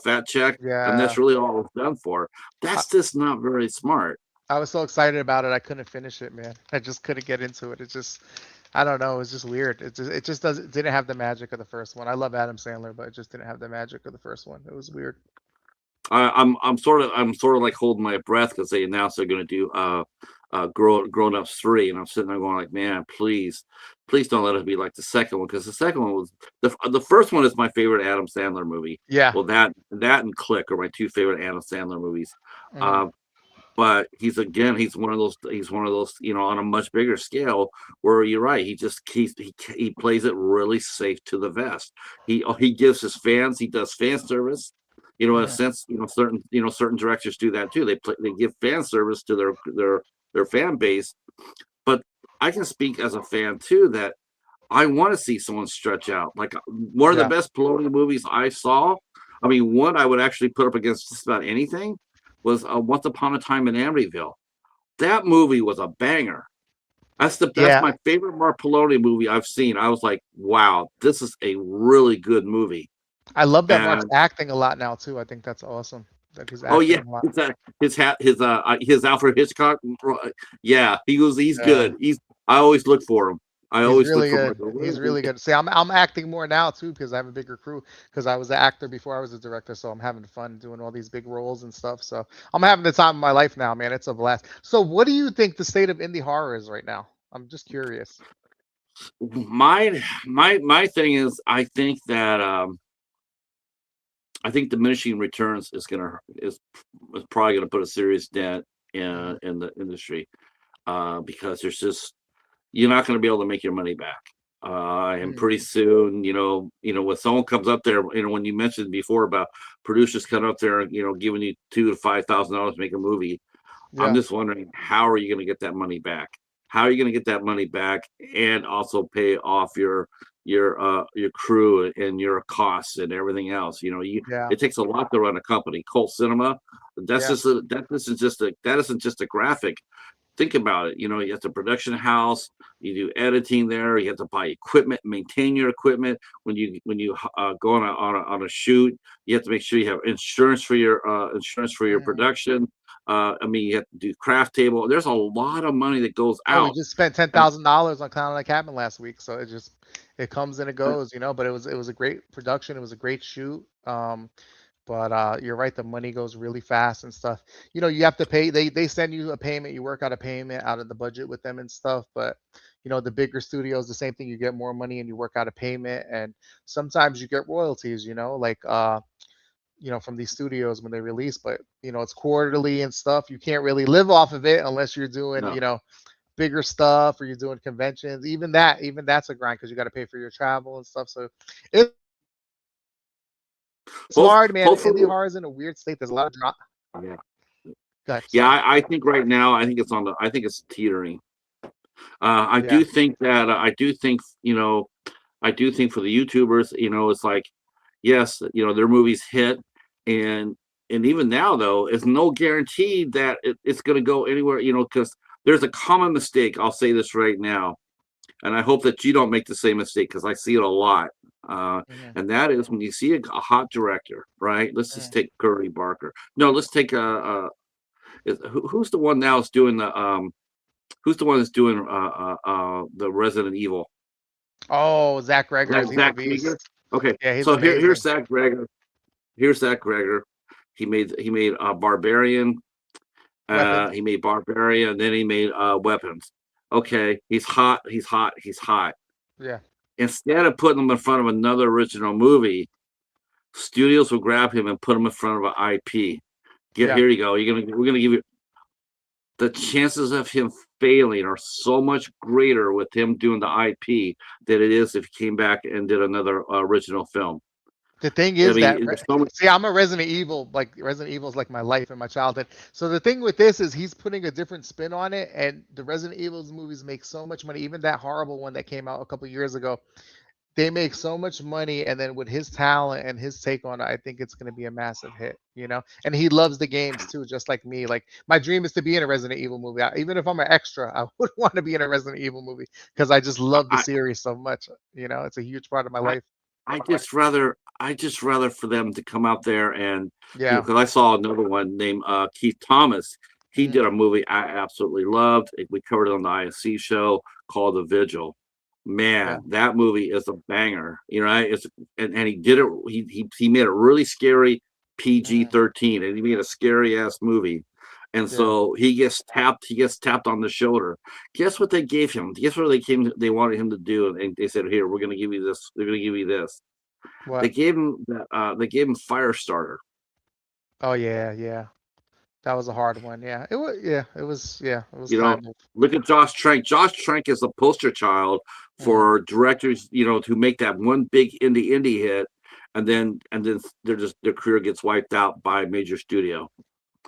S1: fat check, and that's
S2: yeah.
S1: really all it was done for.
S2: I,
S1: That's just not very smart.
S2: I was so excited about it, I couldn't finish it, man. I just couldn't get into it. It just, I don't know. It was just weird. It just doesn't didn't have the magic of the first one. I love Adam Sandler, but it just didn't have the magic of the first one. It was weird.
S1: I'm sort of like holding my breath because they announced they're going to do Grown Ups 3, and I'm sitting there going like, man, please don't let it be like the second one because the second one was the first one is my favorite Adam Sandler movie.
S2: Yeah.
S1: Well, that and Click are my two favorite Adam Sandler movies.
S2: Hmm.
S1: Uh, but he's one of those on a much bigger scale where you're right, he plays it really safe to the vest. He gives his fans, he does fan service, in a
S2: Hmm.
S1: sense. Certain directors do that too. They give fan service to their fan base. But I can speak as a fan too that I want to see someone stretch out. Like one of the
S2: Yeah.
S1: best Peloti movies I saw, I mean, one I would actually put up against just about anything was Once Upon a Time in Amityville. That movie was a banger. That's
S2: Yeah.
S1: my favorite Mark Peloti movie I've seen. I was like, wow, this is a really good movie.
S2: I love that Mark's
S1: And
S2: acting a lot now too. I think that's awesome that he's
S1: oh
S2: acting
S1: yeah,
S2: a lot.
S1: his Alfred Hitchcock. Yeah, he's
S2: Yeah.
S1: good. I always look for him. I
S2: He's
S1: always look
S2: really
S1: for him. I
S2: good.
S1: go,
S2: He's really good. See, I'm acting more now too because I have a bigger crew because I was an actor before I was a director, so I'm having fun doing all these big roles and stuff. So I'm having the time of my life now, man. It's a blast. So what do you think the state of indie horror is right now? I'm just curious.
S1: My thing is, I think diminishing returns is probably gonna put a serious dent
S2: Hmm.
S1: in the industry because there's just you're not going to be able to make your money back. And pretty
S2: Hmm.
S1: soon, when someone comes up there, when you mentioned before about producers coming up there and giving you $2,000 to $5,000 to make a movie, I'm
S2: Yeah.
S1: just wondering how are you going to get that money back? How are you going to get that money back and also pay off your crew and your costs and everything else?
S2: Yeah.
S1: It takes a lot to run a company. Cult Cinema,
S2: Yeah.
S1: that isn't just a graphic. Think about it. You have the production house, you do editing there, you have to buy equipment, maintain your equipment. When you go on a shoot, you have to make sure you have insurance for your
S2: Hmm.
S1: production. I mean, you have to do craft table. There's a lot of money that goes
S2: Oh, we
S1: out.
S2: just spent
S1: And
S2: $10,000 on Clown Like Cabin last week, so it comes and it goes, you know. But it was a great production. It was a great shoot. But you're right, the money goes really fast and stuff. You have to pay. They send you a payment. You work out a payment out of the budget with them and stuff. But the bigger studios, the same thing. You get more money and you work out a payment, and sometimes you get royalties. Like from these studios when they release. But it's quarterly and stuff. You can't really live off of it unless you're doing
S1: no,
S2: bigger stuff or you're doing conventions. Even that's a grind because you got to pay for your travel and stuff. So it's hard, man. Indie
S1: hopefully,
S2: horror is in a weird state. There's a lot of drama.
S1: yeah,
S2: God,
S1: yeah.
S2: sorry.
S1: I think right now, I think it's teetering. I
S2: Yeah.
S1: do think that I do think for the YouTubers, it's like, yes, their movies hit, and even now though, it's no guarantee that it's going to go anywhere, because there's a common mistake. I'll say this right now. and I hope that you don't make the same mistake because I see it a lot.
S2: Mhm,
S1: And that is when you see a hot director, right? Let's just
S2: mhm.
S1: take Curry Barker. No, let's take who's the one now is doing the who's the one that's doing the Resident Evil?
S2: Oh, Zach Eggers, he's a
S1: Zach Krieger.
S2: beast.
S1: Okay,
S2: Yeah, he's
S1: so here's
S2: amazing.
S1: Zach Greger. Here's Zach Greger. He made Barbarian.
S2: Weapons.
S1: He made Barbarian, and then he made Weapons. Okay, he's hot. He's hot. He's hot.
S2: Yeah.
S1: Instead of putting him in front of another original movie, studios will grab him and put him in front of an IP. Get
S2: Yeah.
S1: here you go. We're gonna give you the chances of him failing are so much greater with him doing the IP than it is if he came back and did another original film.
S2: The thing
S1: I
S2: is that
S1: mean, there's so much.
S2: see, I'm a Resident Evil, like Resident Evil is like my life and my childhood. So the thing with this is he's putting a different spin on it, and the Resident Evil's movies make so much money. Even that horrible one that came out a couple years ago, they make so much money. And then with his talent and his take on it, I think it's going to be a massive hit, you know. And he loves the games too, just like me. Like my dream is to be in a Resident Evil movie. Even if I'm an extra, I would want to be in a Resident Evil movie because I just love the
S1: I,
S2: series so much. You know, it's a huge part of my
S1: I
S2: life.
S1: I just rather for them to come out there and
S2: Yeah.
S1: because I saw another one named Keith Thomas. He
S2: Mhm.
S1: did a movie I absolutely loved. We covered it on the ISC show called The Vigil.
S2: Yeah.
S1: Man, that movie is a banger. It's and he did it. He made a really scary PG
S2: Mhm.
S1: 13, and he made a scary ass movie. And
S2: Yeah.
S1: so he gets tapped. He gets tapped on the shoulder. Guess what they gave him? Guess what they wanted him to do? And they said, "Here, we're going to give you this. They're going to give you this." They
S2: What?
S1: gave him that. They gave him Firestarter.
S2: Oh yeah, yeah. That was a hard one. Yeah. It was yeah, it was yeah, it was
S1: You know,
S2: kind of
S1: look at Josh Trank. Josh Trank is the poster child
S2: mhm.
S1: for directors. To make that one big indie hit, and then their career gets wiped out by a major studio.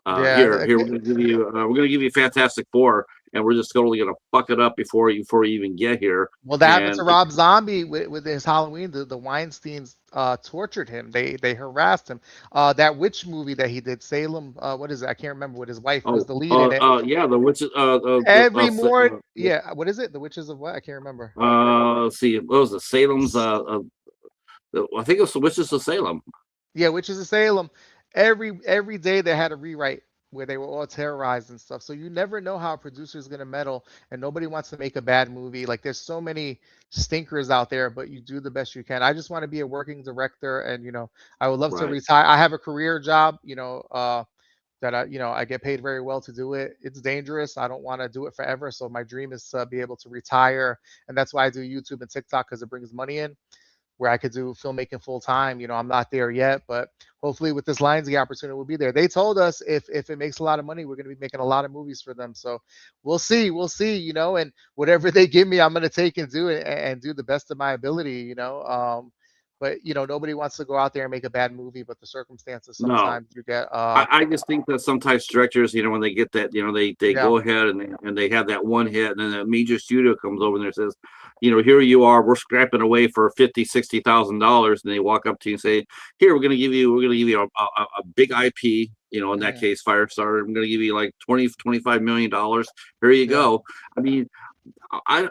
S2: Yeah,
S1: Here we're gonna give you Fantastic Four, and we're just totally gonna fuck it up before you even get here.
S2: well, that happened
S1: And
S2: to Rob Zombie with his Halloween. The Weinsteins tortured him. They harassed him. That witch movie that he did, Salem, what is it? I can't remember what his wife was
S1: oh,
S2: the lead in it.
S1: yeah, the witches.
S2: Every more yeah, what is it? The Witches of what? I can't remember.
S1: Let's see, what was it? Salem's. I think it was the Witches of Salem.
S2: Yeah, Witches of Salem. Every day they had a rewrite where they were all terrorized and stuff. So you never know how a producer is gonna meddle, and nobody wants to make a bad movie. Like there's so many stinkers out there, but you do the best you can. I just want to be a working director, and I would love to
S1: Right.
S2: retire. I have a career job, that I get paid very well to do it. It's dangerous. I don't want to do it forever. So my dream is to be able to retire, and that's why I do YouTube and TikTok because it brings money in where I could do filmmaking full time. I'm not there yet, but hopefully with this Lionsgate opportunity, we'll be there. They told us if it makes a lot of money, we're going to be making a lot of movies for them. So we'll see, and whatever they give me, I'm going to take and do it and do the best of my ability. But nobody wants to go out there and make a bad movie, but the circumstances
S1: No,
S2: sometimes you get
S1: I just think that sometimes directors, when they get that, they
S2: yeah,
S1: go ahead and they have that one hit, and then a major studio comes over there and says, here you are, we're scrapping away for 50, $60,000, and they walk up to you and say, here, we're gonna give you a big IP, in that
S2: mhm,
S1: case, Firestarter. I'm gonna give you like 20, $25 million. Here you
S2: yeah,
S1: go. I mean, I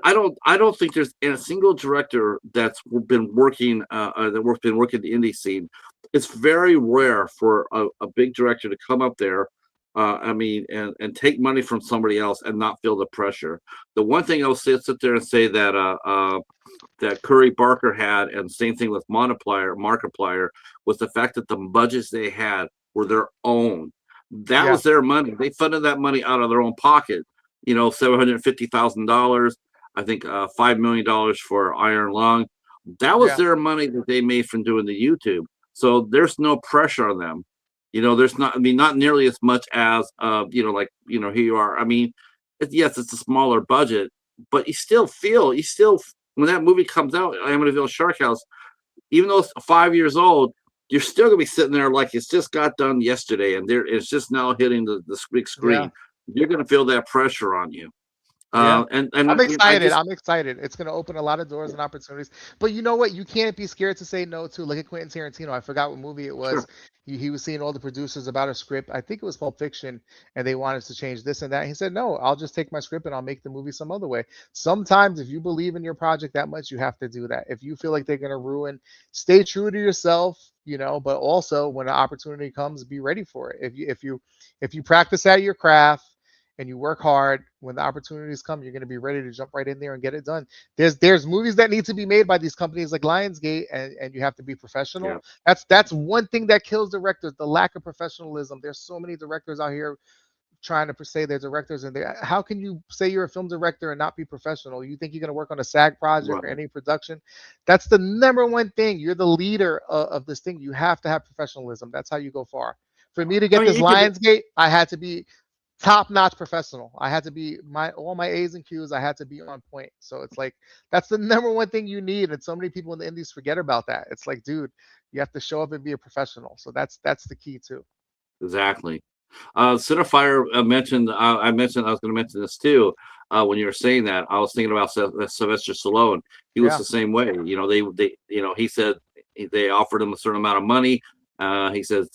S1: don't think there's a single director that's been working been working the indie scene. It's very rare for a big director to come up there. I mean, and take money from somebody else and not feel the pressure. The one thing I'll sit there and say that Curry Barker had, and same thing with Markiplier, was the fact that the budgets they had were their own. That
S2: yeah,
S1: was their money. They funded that money out of their own pocket. $750,000. I think $5 million for Iron Lung. That was
S2: yeah,
S1: their money that they made from doing the YouTube. So there's no pressure on them. There's not. I mean, not nearly as much as here you are. I mean, yes, it's a smaller budget, but you still when that movie comes out, Amityville Shark House, even though it's 5 years old, you're still gonna be sitting there like it's just got done yesterday, and it's just now hitting the big
S2: yeah.
S1: screen. You're gonna feel that pressure on you.
S2: Yeah.
S1: And
S2: I'm
S1: I
S2: excited.
S1: just
S2: I'm excited. It's going to open a lot of doors and opportunities. But you know what? You can't be scared to say no to. Look at Quentin Tarantino. I forgot what movie it was.
S1: sure,
S2: He was seeing all the producers about a script. I think it was Pulp Fiction, and they wanted to change this and that. He said, "No, I'll just take my script and I'll make the movie some other way." Sometimes, if you believe in your project that much, you have to do that. If you feel like they're going to ruin, stay true to yourself. But also when an opportunity comes, be ready for it. If you practice at your craft and you work hard, when the opportunities come, you're going to be ready to jump right in there and get it done. There's movies that need to be made by these companies like Lionsgate, and you have to be
S1: yeah,
S2: professional. That's one thing that kills directors, the lack of professionalism. There's so many directors out here trying to say they're directors, and how can you say you're a film director and not be professional? You think you're going to work on a SAG project or
S1: right.
S2: any production? That's the number one thing. You're the leader of this thing. You have to have professionalism. That's how you go far. For me to
S1: I
S2: get
S1: mean,
S2: this
S1: you could.
S2: Lionsgate, I had to be top-notch professional. I had to be all my A's and Q's. I had to be on point. So it's like that's the number one thing you need, and so many people in the indies forget about that. It's like, dude, you have to show up and be a professional. So that's the key too.
S1: Exactly. Cinefire mentioned. I mentioned I was going to mention this too. When you were saying that, I was thinking about Sylvester Stallone. He was
S2: Yeah,
S1: the same way. He said they offered him a certain amount of money. He says,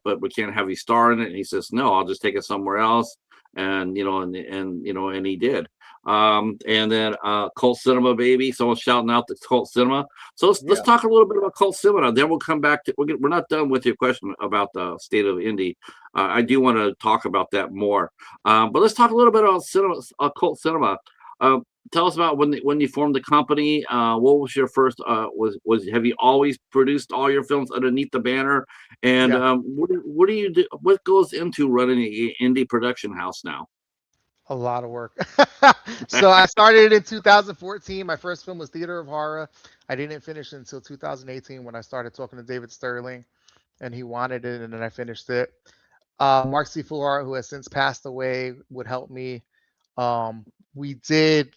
S1: but we can't have you star in it. And he says, no, I'll just take it somewhere else. And he did. And then cult cinema, baby. Someone's shouting out the cult cinema. So let's
S2: yeah,
S1: talk a little bit about cult cinema. Then we'll come back to. We're not done with your question about the state of indie. I do want to talk about that more. But let's talk a little bit about cinema, cult cinema. Uh, Tell us about when you formed the company. What was your first? Was have you always produced all your films underneath the banner? And
S2: yeah.
S1: what do you do? What goes into running an indie production house now?
S2: A lot of work. So I started in 2014. My first film was Theater of Horror. I didn't finish until 2018 when I started talking to David Sterling, and he wanted it, and then I finished it. Mark C. Fuhart, who has since passed away, would help me. We did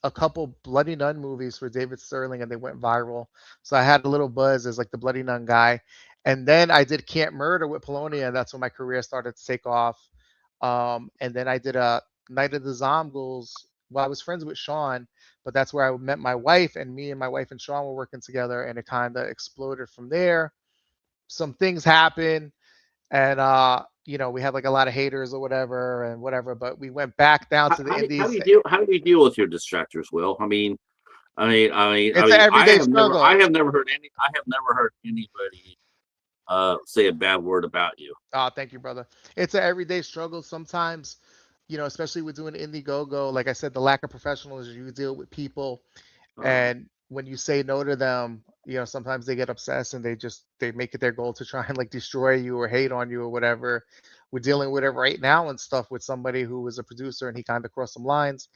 S2: a couple Bloody Nun movies for David Sterling, and they went viral. So I had a little buzz as like the Bloody Nun guy. And then I did Camp Murder with Polonia, and that's when my career started to take off. And then I did a Night of the Zombies. Well, I was friends with Sean, but that's where I met my wife, and me and my wife and Sean were working together, and it kind of exploded from there. Some things happened, and we had like a lot of haters or whatever and whatever, but we went back down to the
S1: How do
S2: indies.
S1: you deal? How do you deal with your distractors, Will?
S2: It's an everyday
S1: I
S2: struggle.
S1: have never heard anybody say a bad word about you.
S2: Oh, thank you, brother. It's an everyday struggle sometimes, especially with doing Indiegogo. Like I said, the lack of professionalism. You deal with people,
S1: Uh,
S2: and when you say no to them, sometimes they get obsessed and they make it their goal to try and like destroy you or hate on you or whatever. We're dealing with it right now and stuff with somebody who was a producer, and he kind of crossed some lines,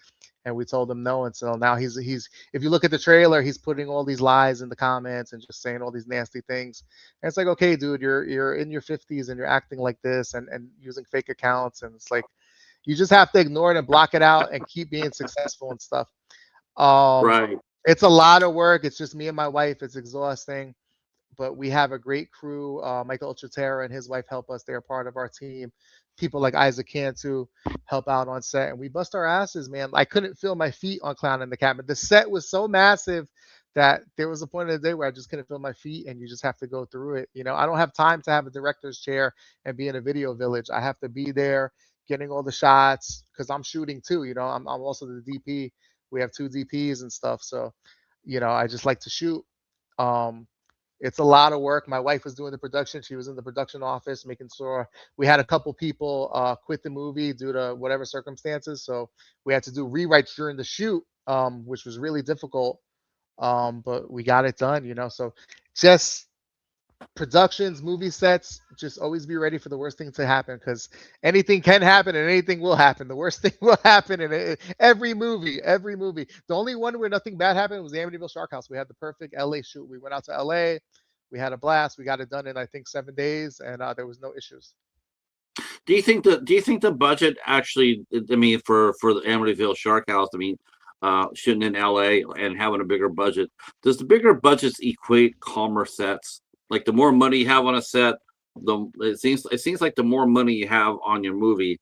S2: and we told him no. And so now he's if you look at the trailer, he's putting all these lies in the comments and just saying all these nasty things. And it's like, okay, dude, you're in your 50s and you're acting like this and using fake accounts, and it's like you just have to ignore it and block it out and keep being successful and stuff. Um,
S1: right.
S2: it's a lot of work. It's just me and my wife. It's exhausting, but we have a great crew. Michael Ultratera and his wife help us. They're part of our team. People like Isaac Cantu help out on set, and we bust our asses, man. I couldn't feel my feet on Clown in the Cabin. The set was so massive that there was a point in the day where I just couldn't feel my feet, and you just have to go through it. I don't have time to have a director's chair and be in a video village. I have to be there getting all the shots because I'm shooting too. I'm also the DP. We have two DPs and stuff, so I just like to shoot. Um, it's a lot of work. My wife was doing the production. She was in the production office, making sure we had a couple people quit the movie due to whatever circumstances. So we had to do rewrites during the shoot, which was really difficult. But we got it done. So just productions, movie sets, just always be ready for the worst thing to happen because anything can happen and anything will happen. The worst thing will happen in every movie, every movie. The only one where nothing bad happened was the Amityville Shark House. We had the perfect LA shoot. We went out to LA. We had a blast. We got it done in, I think, 7 days, and there was no issues.
S1: Do you think the budget actually? I mean, for the Amityville Shark House. I mean, shooting in L.A. and having a bigger budget. Does the bigger budgets equate calmer sets? Like the more money you have on a set, it seems like the more money you have on your movie,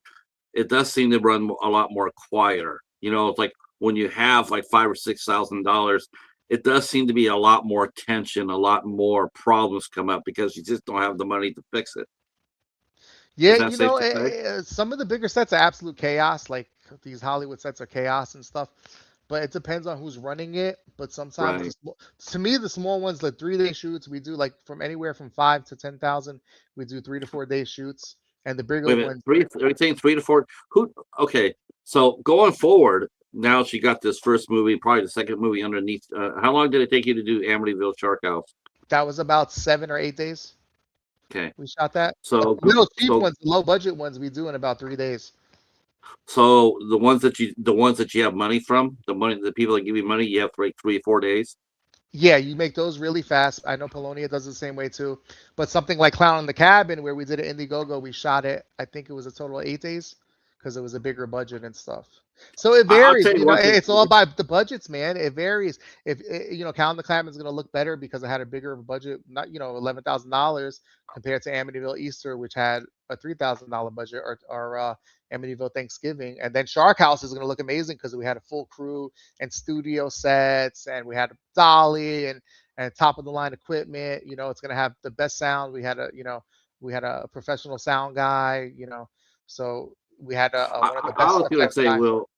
S1: it does seem to run a lot more quieter. It's like when you have like $5,000 or $6,000, it does seem to be a lot more tension, a lot more problems come up because you just don't have the money to fix it.
S2: Yeah,
S1: Is that safe to say?
S2: some of the bigger sets are absolute chaos. Like these Hollywood sets are chaos and stuff. But it depends on who's running it. But sometimes,
S1: Right.
S2: to me, the small ones, the 3 day shoots, we do like from anywhere from 5 to 10,000. We do 3 to 4 day shoots, and the bigger
S1: Wait a minute.
S2: ones,
S1: Three, are you saying 3 to 4? Who? Okay. So going forward, now she got this first movie, probably the second movie underneath. How long did it take you to do Amityville Shark House?
S2: that was about 7 or 8 days.
S1: Okay.
S2: We shot that.
S1: So,
S2: The little cheap
S1: so,
S2: ones, the low budget ones, we do in about 3 days.
S1: so the ones that you have money from, the people that give you money, you have to wait 3 or 4 days.
S2: Yeah, you make those really fast. I know Polonia does the same way too. But something like Clown in the Cabin, where we did it Indiegogo, we shot it. I think it was a total of 8 days because it was a bigger budget and stuff. So it
S1: I'll
S2: varies.
S1: tell you one thing.
S2: It's all about the budgets, man. It varies. If Clown in the Cabin is going to look better because I had a bigger budget, not $11,000 compared to Amityville Easter, which had a $3,000 budget, or Amityville Thanksgiving, and then Shark House is going to look amazing because we had a full crew and studio sets, and we had a dolly and top of the line equipment. It's gonna have the best sound. We had a professional sound guy. So we had one of the
S1: I
S2: best
S1: was going to
S2: effects
S1: say,
S2: guys.
S1: Will,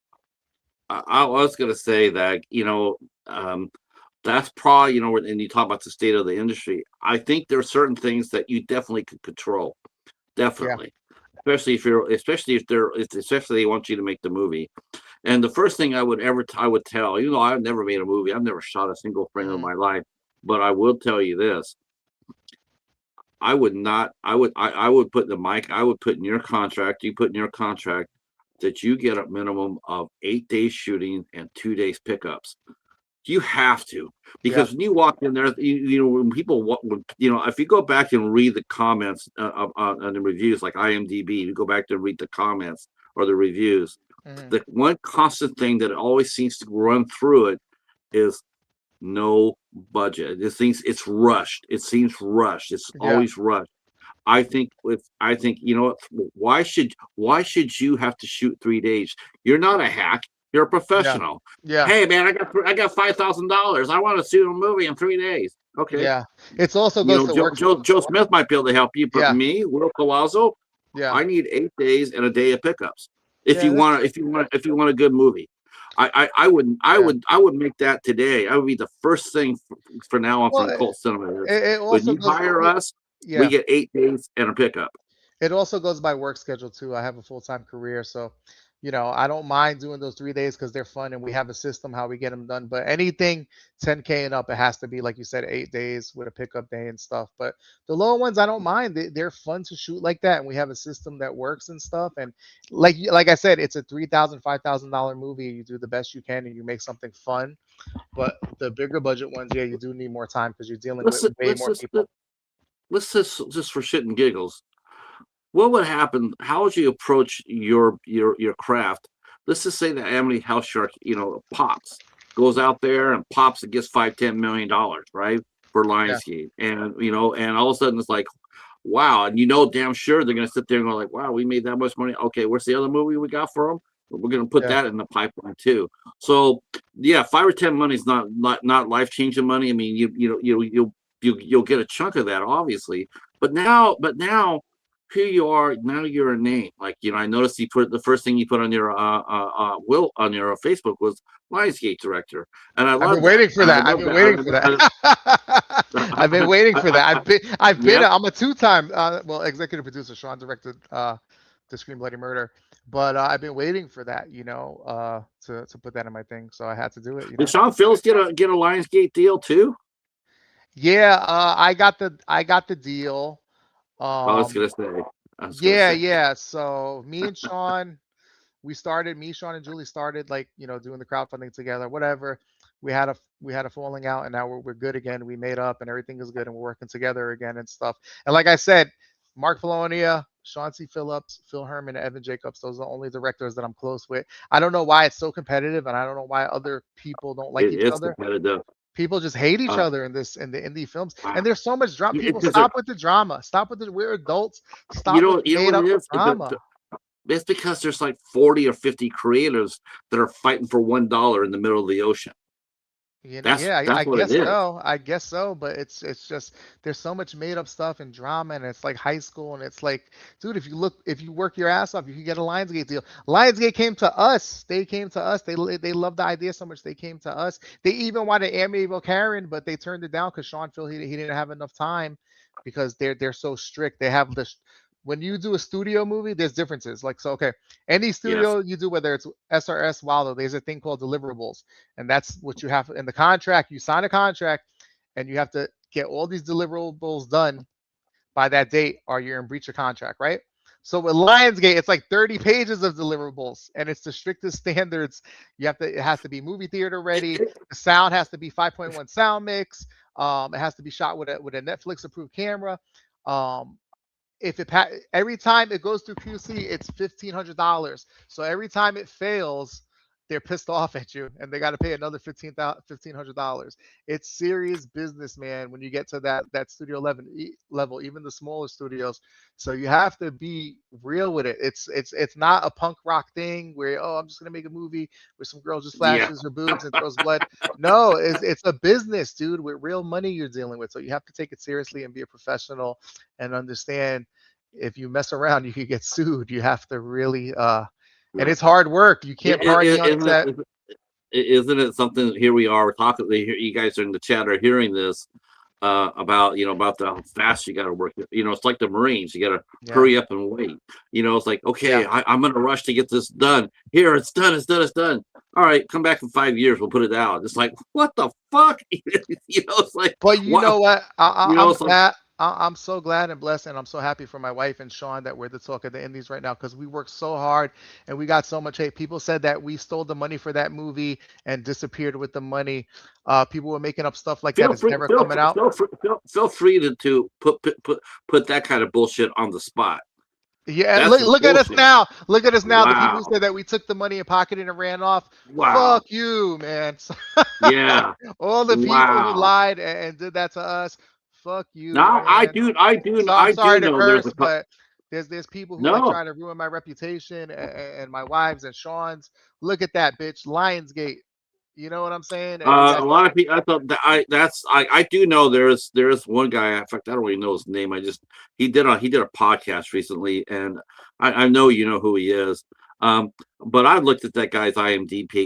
S1: I was going to say that, that's probably, when you talk about the state of the industry, I think there are certain things that you definitely could control.
S2: Yeah.
S1: Definitely. Especially they want you to make the movie. And the first thing I would tell, I've never made a movie, I've never shot a single frame of
S2: Hmm.
S1: my life, but I will tell you this. I would not, I would put I would put in your contract, you put in your contract that you get a minimum of 8 days shooting and 2 days pickups. You have to,
S2: Yeah.
S1: because when you walk in there, when people if you go back and read the comments on the reviews, like IMDb, you go back to read the comments or the reviews.
S2: Hmm.
S1: The one constant thing that always seems to run through it is no budget. It's rushed. It seems rushed. It's
S2: Yeah.
S1: always rushed. I think why should you have to shoot 3 days? You're not a hack. You're a
S2: Yeah.
S1: professional.
S2: Yeah.
S1: Hey man, I got $5,000. I want to shoot a movie in 3 days. Okay.
S2: Yeah. It's also goes to work.
S1: Joe Smith might be able to help you, but
S2: Yeah.
S1: me, Will Collazo,
S2: Yeah.
S1: I need 8 days and a day of pickups. If
S2: Yeah.
S1: you want to, if you want a good movie, I wouldn't,
S2: Yeah.
S1: I would make that today. I would be the first thing for now on
S2: Well,
S1: from Cult Cinema is
S2: it
S1: when
S2: also
S1: you
S2: goes.
S1: hire us, we
S2: Yeah.
S1: get 8 days and a pickup.
S2: It also goes by work schedule too. I have a full-time career, so I don't mind doing those 3 days because they're fun and we have a system how we get them done. But anything 10K and up, it has to be like you said, 8 days with a pickup day and stuff. But the lower ones, I don't mind. They're fun to shoot like that, and we have a system that works and stuff. And like I said, it's a $3,000, $5,000 movie. You do the best you can and you make something fun. But the bigger budget ones, yeah, you do need more time because you're dealing with
S1: Let's
S2: way
S1: let's
S2: more
S1: just
S2: people.
S1: let's just for shit and giggles. What would happen? How would you approach your craft? Let's just say that Amity House Shark, pops, goes out there and pops and gets $5-10 million, right, for
S2: Yeah,
S1: Lionsgate, and all of a sudden it's like, wow, and damn sure they're gonna sit there and go like, wow, we made that much money. Okay, what's the other movie we got for them? We're gonna put
S2: yeah,
S1: that in the pipeline too. So yeah, 5 or 10 money is not life changing money. I mean, you'll get a chunk of that, obviously, but now here you are. Now you're a name. Like, I noticed you put the first thing you put on your will on your Facebook was Lionsgate director, and I
S2: I've been
S1: love that.
S2: waiting for
S1: And I
S2: that. I've
S1: love
S2: been waiting for that. I've been waiting for that. I've been.
S1: yeah.
S2: I'm a two-time, executive producer. Sean directed the Scream Bloody Murder, but I've been waiting for that. To put that in my thing, so I had to do it.
S1: Did Sean Phillips get a Lionsgate deal too?
S2: Yeah, I got the deal.
S1: I was
S2: Um,
S1: gonna say. I was gonna
S2: yeah,
S1: say.
S2: yeah. So me and Sean, me, Sean, and Julie started like doing the crowdfunding together, whatever. We had a falling out, and now we're good again. We made up, and everything is good, and we're working together again and stuff. And like I said, Mark Polonia, Sean C. Phillips, Phil Herman, and Evan Jacobs. Those are the only directors that I'm close with. I don't know why it's so competitive, and I don't know why other people don't like
S1: It
S2: each
S1: is
S2: other.
S1: competitive.
S2: People just hate each
S1: Uh,
S2: other in the indie films,
S1: uh,
S2: and there's so much drama. People
S1: because they're,
S2: stop with the drama. Stop with the we're adults. Stop with the
S1: you know
S2: made
S1: what
S2: up
S1: it is.
S2: drama.
S1: It's because there's like 40 or 50 creatives that are fighting for $1 in the middle of the ocean.
S2: You know,
S1: That's
S2: yeah, I
S1: that's what it
S2: guess
S1: is.
S2: so. I guess so, but it's just there's so much made up stuff and drama, and it's like high school, and it's like, dude, if you work your ass off, you can get a Lionsgate deal. Lionsgate came to us. They came to us. They loved the idea so much they came to us. They even wanted Amiable Karen, but they turned it down because Sean Phil he didn't have enough time because they're so strict. They have this when you do a studio movie, there's differences. Like so, okay, any
S1: Yes.
S2: studio you do, whether it's SRS, Waldo, there's a thing called deliverables, and that's what you have in the contract. You sign a contract, and you have to get all these deliverables done by that date, or you're in breach of contract, right? So with Lionsgate, it's like 30 pages of deliverables, and it's the strictest standards. You have to, it has to be movie theater
S1: It,
S2: ready.
S1: it,
S2: The sound has to be 5.1 sound mix. It has to be shot with a Netflix approved camera. Um, if it every time it goes through QC, it's $1,500. So every time it fails, they're pissed off at you, and they got to pay another $1,500. It's serious business, man. When you get to that studio level, even the smaller studios. So you have to be real with it. It's not a punk rock thing where, oh, I'm just gonna make a movie where some girl just
S1: yeah.
S2: flashes her boobs and throws blood. No, it's a business, dude, with real money you're dealing with. So you have to take it seriously and be a professional and understand if you mess around, you could get sued. You have to really, and
S1: Right.
S2: it's hard work. You can't party on
S1: Isn't
S2: set.
S1: isn't it something? Here we are. We're talking. You guys are in the chat are hearing this about about the how fast you got to work. It's like the Marines. You got to
S2: Yeah,
S1: hurry up and wait. It's like,
S2: yeah.
S1: okay, I'm in a rush to get this done. Here, it's done. It's done. It's done. All right, come back in 5 years. We'll put it out. It's like, what the fuck? It's like,
S2: But you
S1: what?
S2: know what? I'm
S1: It's like,
S2: glad. I'm so glad and blessed, and I'm so happy for my wife and Sean that we're the talk of the Indies right now because we worked so hard and we got so much hate. People said that we stole the money for that movie and disappeared with the money. People were making up stuff like that.
S1: feel
S2: It's
S1: free,
S2: never coming out.
S1: feel free to put that kind of bullshit on the spot.
S2: Yeah,
S1: That's
S2: look at us
S1: bullshit.
S2: now. Look at us now. The people who
S1: Wow.
S2: said that we took the money and pocketed and ran off.
S1: Wow.
S2: Fuck you, man.
S1: Yeah.
S2: All the people who
S1: Wow.
S2: lied and did that to us. Fuck you,
S1: Now
S2: man. So I'm
S1: I do
S2: sorry to
S1: know there's
S2: curse, but there's people who like
S1: no.
S2: try to ruin my reputation and my wives and Sean's. Look at that bitch, Lionsgate. You know what I'm saying? And you
S1: A
S2: guys,
S1: lot of people. I thought that I do know there's one guy. In fact, I don't really know his name. I just he did a podcast recently, and I know you know who he is. But I looked at that guy's
S2: that
S1: IMDb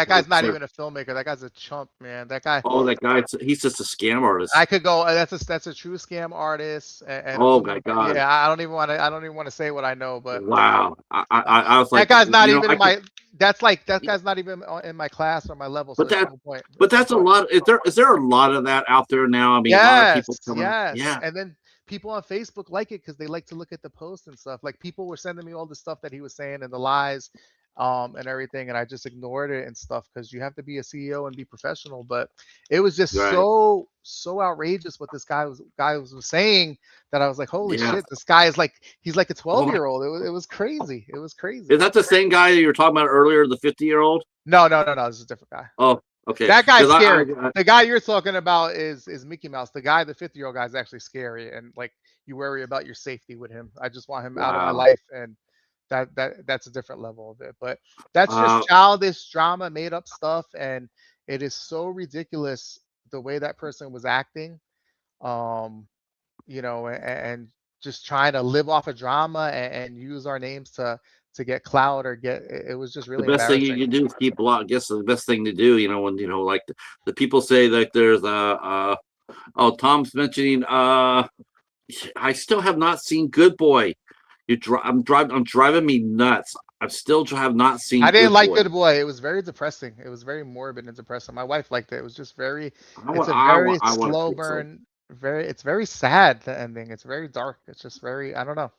S2: guy's
S1: page.
S2: not even a filmmaker. That guy's a chump, man. That guy.
S1: Oh, that guy, he's just a scam artist.
S2: I could go. That's a true scam artist and
S1: Oh my God.
S2: yeah. I don't even want to say what I know, but
S1: Wow. I was
S2: that
S1: like,
S2: guy's not even
S1: I
S2: in
S1: could,
S2: my. That's like that guy's not even in my class or my level. So
S1: but
S2: there's
S1: that,
S2: no point.
S1: but
S2: There's no
S1: that's a
S2: point.
S1: lot. Is there a lot of that out there now? I mean, a lot of
S2: Yes,
S1: people coming.
S2: yes.
S1: Yeah.
S2: And then people on Facebook like it because they like to look at the posts and stuff. Like people were sending me all the stuff that he was saying and the lies, and everything, and I just ignored it and stuff because you have to be a CEO and be professional. But it was just
S1: Right.
S2: so outrageous what this guy was saying that I was like, holy
S1: Yeah.
S2: shit, this guy is like he's like a
S1: Oh,
S2: 12-year-old. It was crazy. It was crazy.
S1: is that the same guy that you were talking about earlier, the 50-year-old?
S2: No. This is a different guy.
S1: Oh, okay.
S2: That guy's
S1: Because
S2: scary. The guy you're talking about is Mickey Mouse. The guy, the 50-year-old guy, is actually scary, and like you worry about your safety with him. I just want him out of my
S1: wow.
S2: life, and that's a different level of it. But that's just
S1: Uh,
S2: childish drama, made up stuff, and it is so ridiculous the way that person was acting. Um, and just trying to live off of drama and use our names to get clout or get. It was just
S1: the
S2: really
S1: best thing you
S2: embarrassing.
S1: can do is keep a lot. I guess the best thing to do, when like the people say that there's oh, Tom's mentioning I still have not seen Good Boy. I'm driving me nuts. I still have not
S2: I
S1: seen
S2: didn't
S1: Good
S2: like
S1: Boy.
S2: Good Boy. It was very depressing. It was very morbid and depressing. My wife liked it. It was just very. It's a very
S1: I want to
S2: slow
S1: see it. So
S2: burn. It's very sad. The ending. It's very dark. It's just very. I don't know.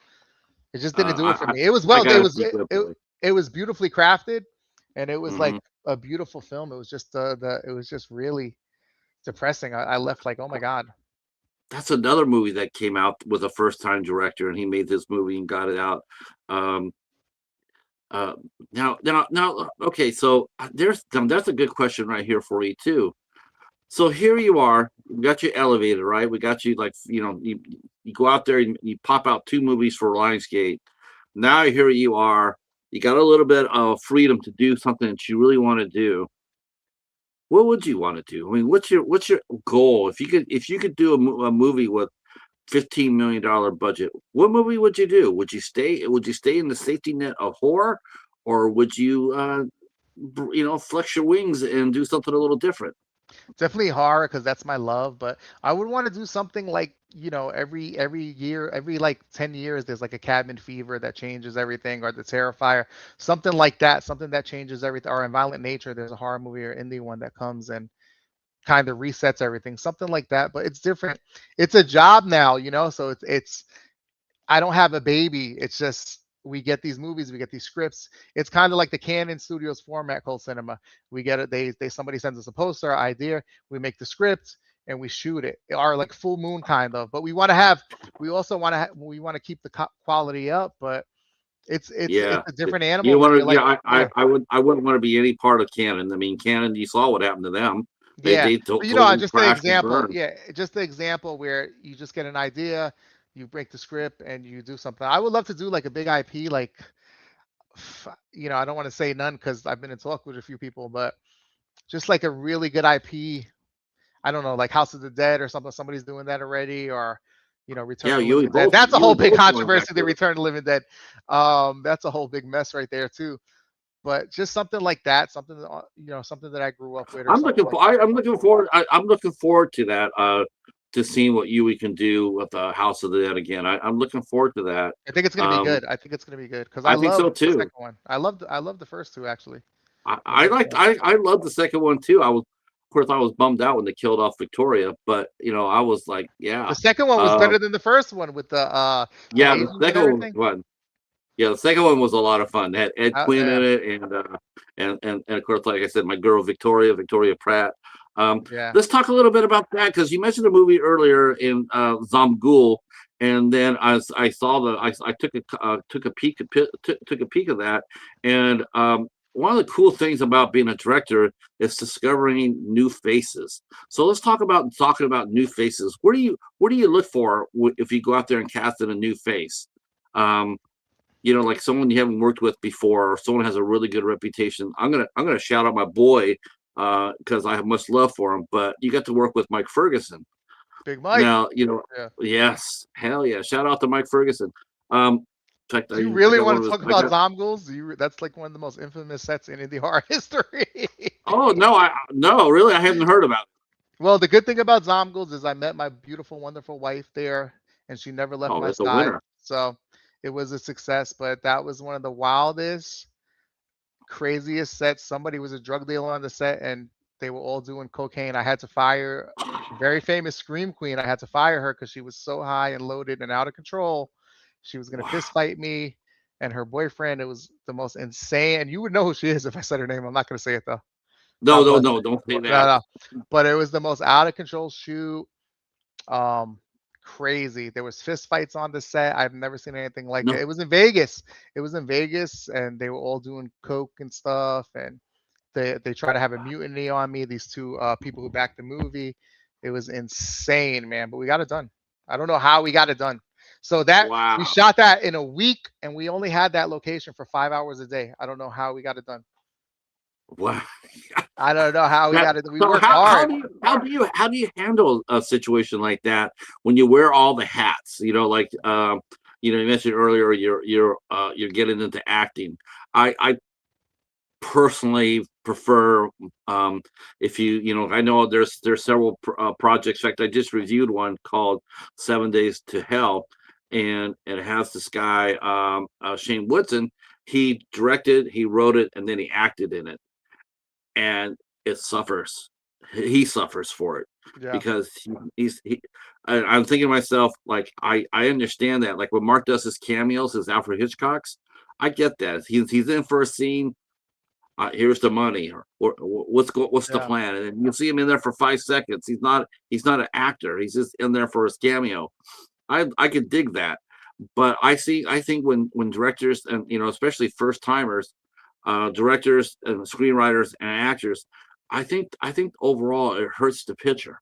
S2: It just didn't do it for
S1: I
S2: me. It was
S1: I
S2: well. It
S1: gotta
S2: was
S1: see Good Boy.
S2: it was beautifully crafted, and it was like
S1: Hmm.
S2: a beautiful film. It was just the it was just really depressing. I left like, oh my god.
S1: That's another movie that came out with a first time director, and he made this movie and got it out. Um, uh, now, okay, so that's a good question right here for you too. So here you are, we got you elevated, right? We got you like you go out there and you pop out two movies for Lionsgate. Now here you are. You got a little bit of freedom to do something that you really want to do. What would you want to do? I mean, what's your goal? If you could do a movie with $15 million budget, what movie would you do? Would you stay in the safety net of horror, or would you flex your wings and do something a little different?
S2: Definitely horror because that's my love, but I would want to do something like, every year, every like 10 years, there's like a cabin fever that changes everything, or the Terrifier, something like that, something that changes everything, or in Violent Nature, there's a horror movie or indie one that comes and kind of resets everything, something like that. But it's different. It's a job now, so it's I don't have a baby. It's just we get these movies, we get these scripts. It's kind of like the Canon Studios format called cinema. We get it. They somebody sends us a poster idea. We make the script and we shoot it. Our like Full Moon kind of. But we also want to we want to keep the quality up. But it's
S1: Yeah,
S2: a different
S1: you
S2: animal
S1: don't
S2: when
S1: want
S2: you're
S1: to. Yeah,
S2: like,
S1: I
S2: yeah.
S1: I wouldn't want to be any part of Canon. I mean, Canon. You saw what happened to them. They
S2: Yeah,
S1: they
S2: but
S1: totally
S2: just the
S1: crashed and
S2: example.
S1: burned.
S2: Yeah, just the example where you just get an idea, you break the script, and you do something. I would love to do like a big IP, like I don't want to say none because I've been in talk with a few people, but just like a really good IP. I don't know, like House of the Dead or something. Somebody's doing that already, or Return
S1: Yeah,
S2: of the
S1: you
S2: Living
S1: and
S2: Dead.
S1: both.
S2: That's a
S1: You
S2: whole
S1: and
S2: big
S1: both going back
S2: controversy. The
S1: to it.
S2: Return of the Living Dead. That's a whole big mess right there too. But just something like that, something something that I grew up with, or
S1: I'm
S2: something
S1: looking
S2: like
S1: for.
S2: that.
S1: I'm looking forward. I'm looking forward to that. To seeing what we can do with the House of the Dead again. I'm looking forward to that.
S2: I think it's gonna be
S1: Um,
S2: good. I think it's gonna be good because I
S1: I think
S2: love
S1: so
S2: the
S1: too.
S2: second one. I love the first two actually.
S1: I,
S2: They're
S1: I
S2: both
S1: liked.
S2: good.
S1: I loved the second one too. Of course, I was bummed out when they killed off Victoria, but I was like,
S2: The
S1: yeah,
S2: second one was
S1: uh,
S2: better than the first one with the
S1: yeah. The
S2: Asians and
S1: second one was
S2: everything.
S1: fun. Yeah, the second one was a lot of fun. It had Ed Quinn
S2: Yeah,
S1: in it, and of course, like I said, my girl Victoria Pratt.
S2: yeah.
S1: Let's talk a little bit about that because you mentioned the movie earlier in Zomgul, and then I saw I took a peek of that, and one of the cool things about being a director is discovering new faces. So let's talking about new faces. Where do you look for if you go out there and cast in a new face? Um, like someone you haven't worked with before, or someone has a really good reputation. I'm gonna shout out my boy because I have much love for him. But you got to work with Mike Ferguson.
S2: Big Mike.
S1: Now,
S2: Yeah.
S1: yes, hell yeah, shout out to Mike Ferguson. In fact,
S2: Do you
S1: I
S2: really
S1: got one
S2: want
S1: of
S2: to
S1: his.
S2: talk
S1: I
S2: about
S1: got.
S2: Zomgoals? That's like one of the most infamous sets in indie horror history.
S1: Oh no, I no, really, I haven't heard about it.
S2: Well, the good thing about Zomgoals is I met my beautiful, wonderful wife there, and she never left
S1: Oh,
S2: my
S1: that's a
S2: side.
S1: winner.
S2: So it was a success. But that was one of the wildest, craziest sets. Somebody was a drug dealer on the set, and they were all doing cocaine. I had to fire a very famous scream queen. I had to fire her because she was so high and loaded and out of control. She was gonna fist
S1: Wow.
S2: fight me and her boyfriend. It was the most insane. And you would know who she is if I said her name. I'm not gonna say it though.
S1: No,
S2: God
S1: no,
S2: bless
S1: no,
S2: her.
S1: don't say
S2: But no,
S1: that.
S2: no. But it was the most out of control shoot. Um, Crazy. There was fist fights on the set. I've never seen anything like it.
S1: No.
S2: It was in Vegas. It was in Vegas, and they were all doing coke and stuff. And they try to have a mutiny on me. These two people who backed the movie. It was insane, man. But we got it done. I don't know how we got it done. So that we
S1: Wow.
S2: shot that in a week, and we only had that location for 5 hours a day. I don't know how we got it done.
S1: Wow.
S2: I don't know how we
S1: That,
S2: got it. We
S1: so
S2: worked
S1: how
S2: hard.
S1: do you handle a situation like that when you wear all the hats? Like you mentioned earlier you're getting into acting. I personally prefer if I know there's several projects. In fact, I just reviewed one called 7 Days to Hell, and it has this guy Shane Woodson. He directed, he wrote it, and then he acted in it, and it suffers. He suffers for it
S2: Yeah,
S1: because I'm thinking to myself, like, I understand that. Like when Mark does his cameos, his Alfred Hitchcocks, I get that. He's in for a scene. Here's the money, or what's the
S2: yeah.
S1: plan? And then you see him in there for 5 seconds. He's not an actor. He's just in there for his cameo. I could dig that, but I think when directors, and especially first timers, directors and screenwriters and actors, I think overall it hurts the picture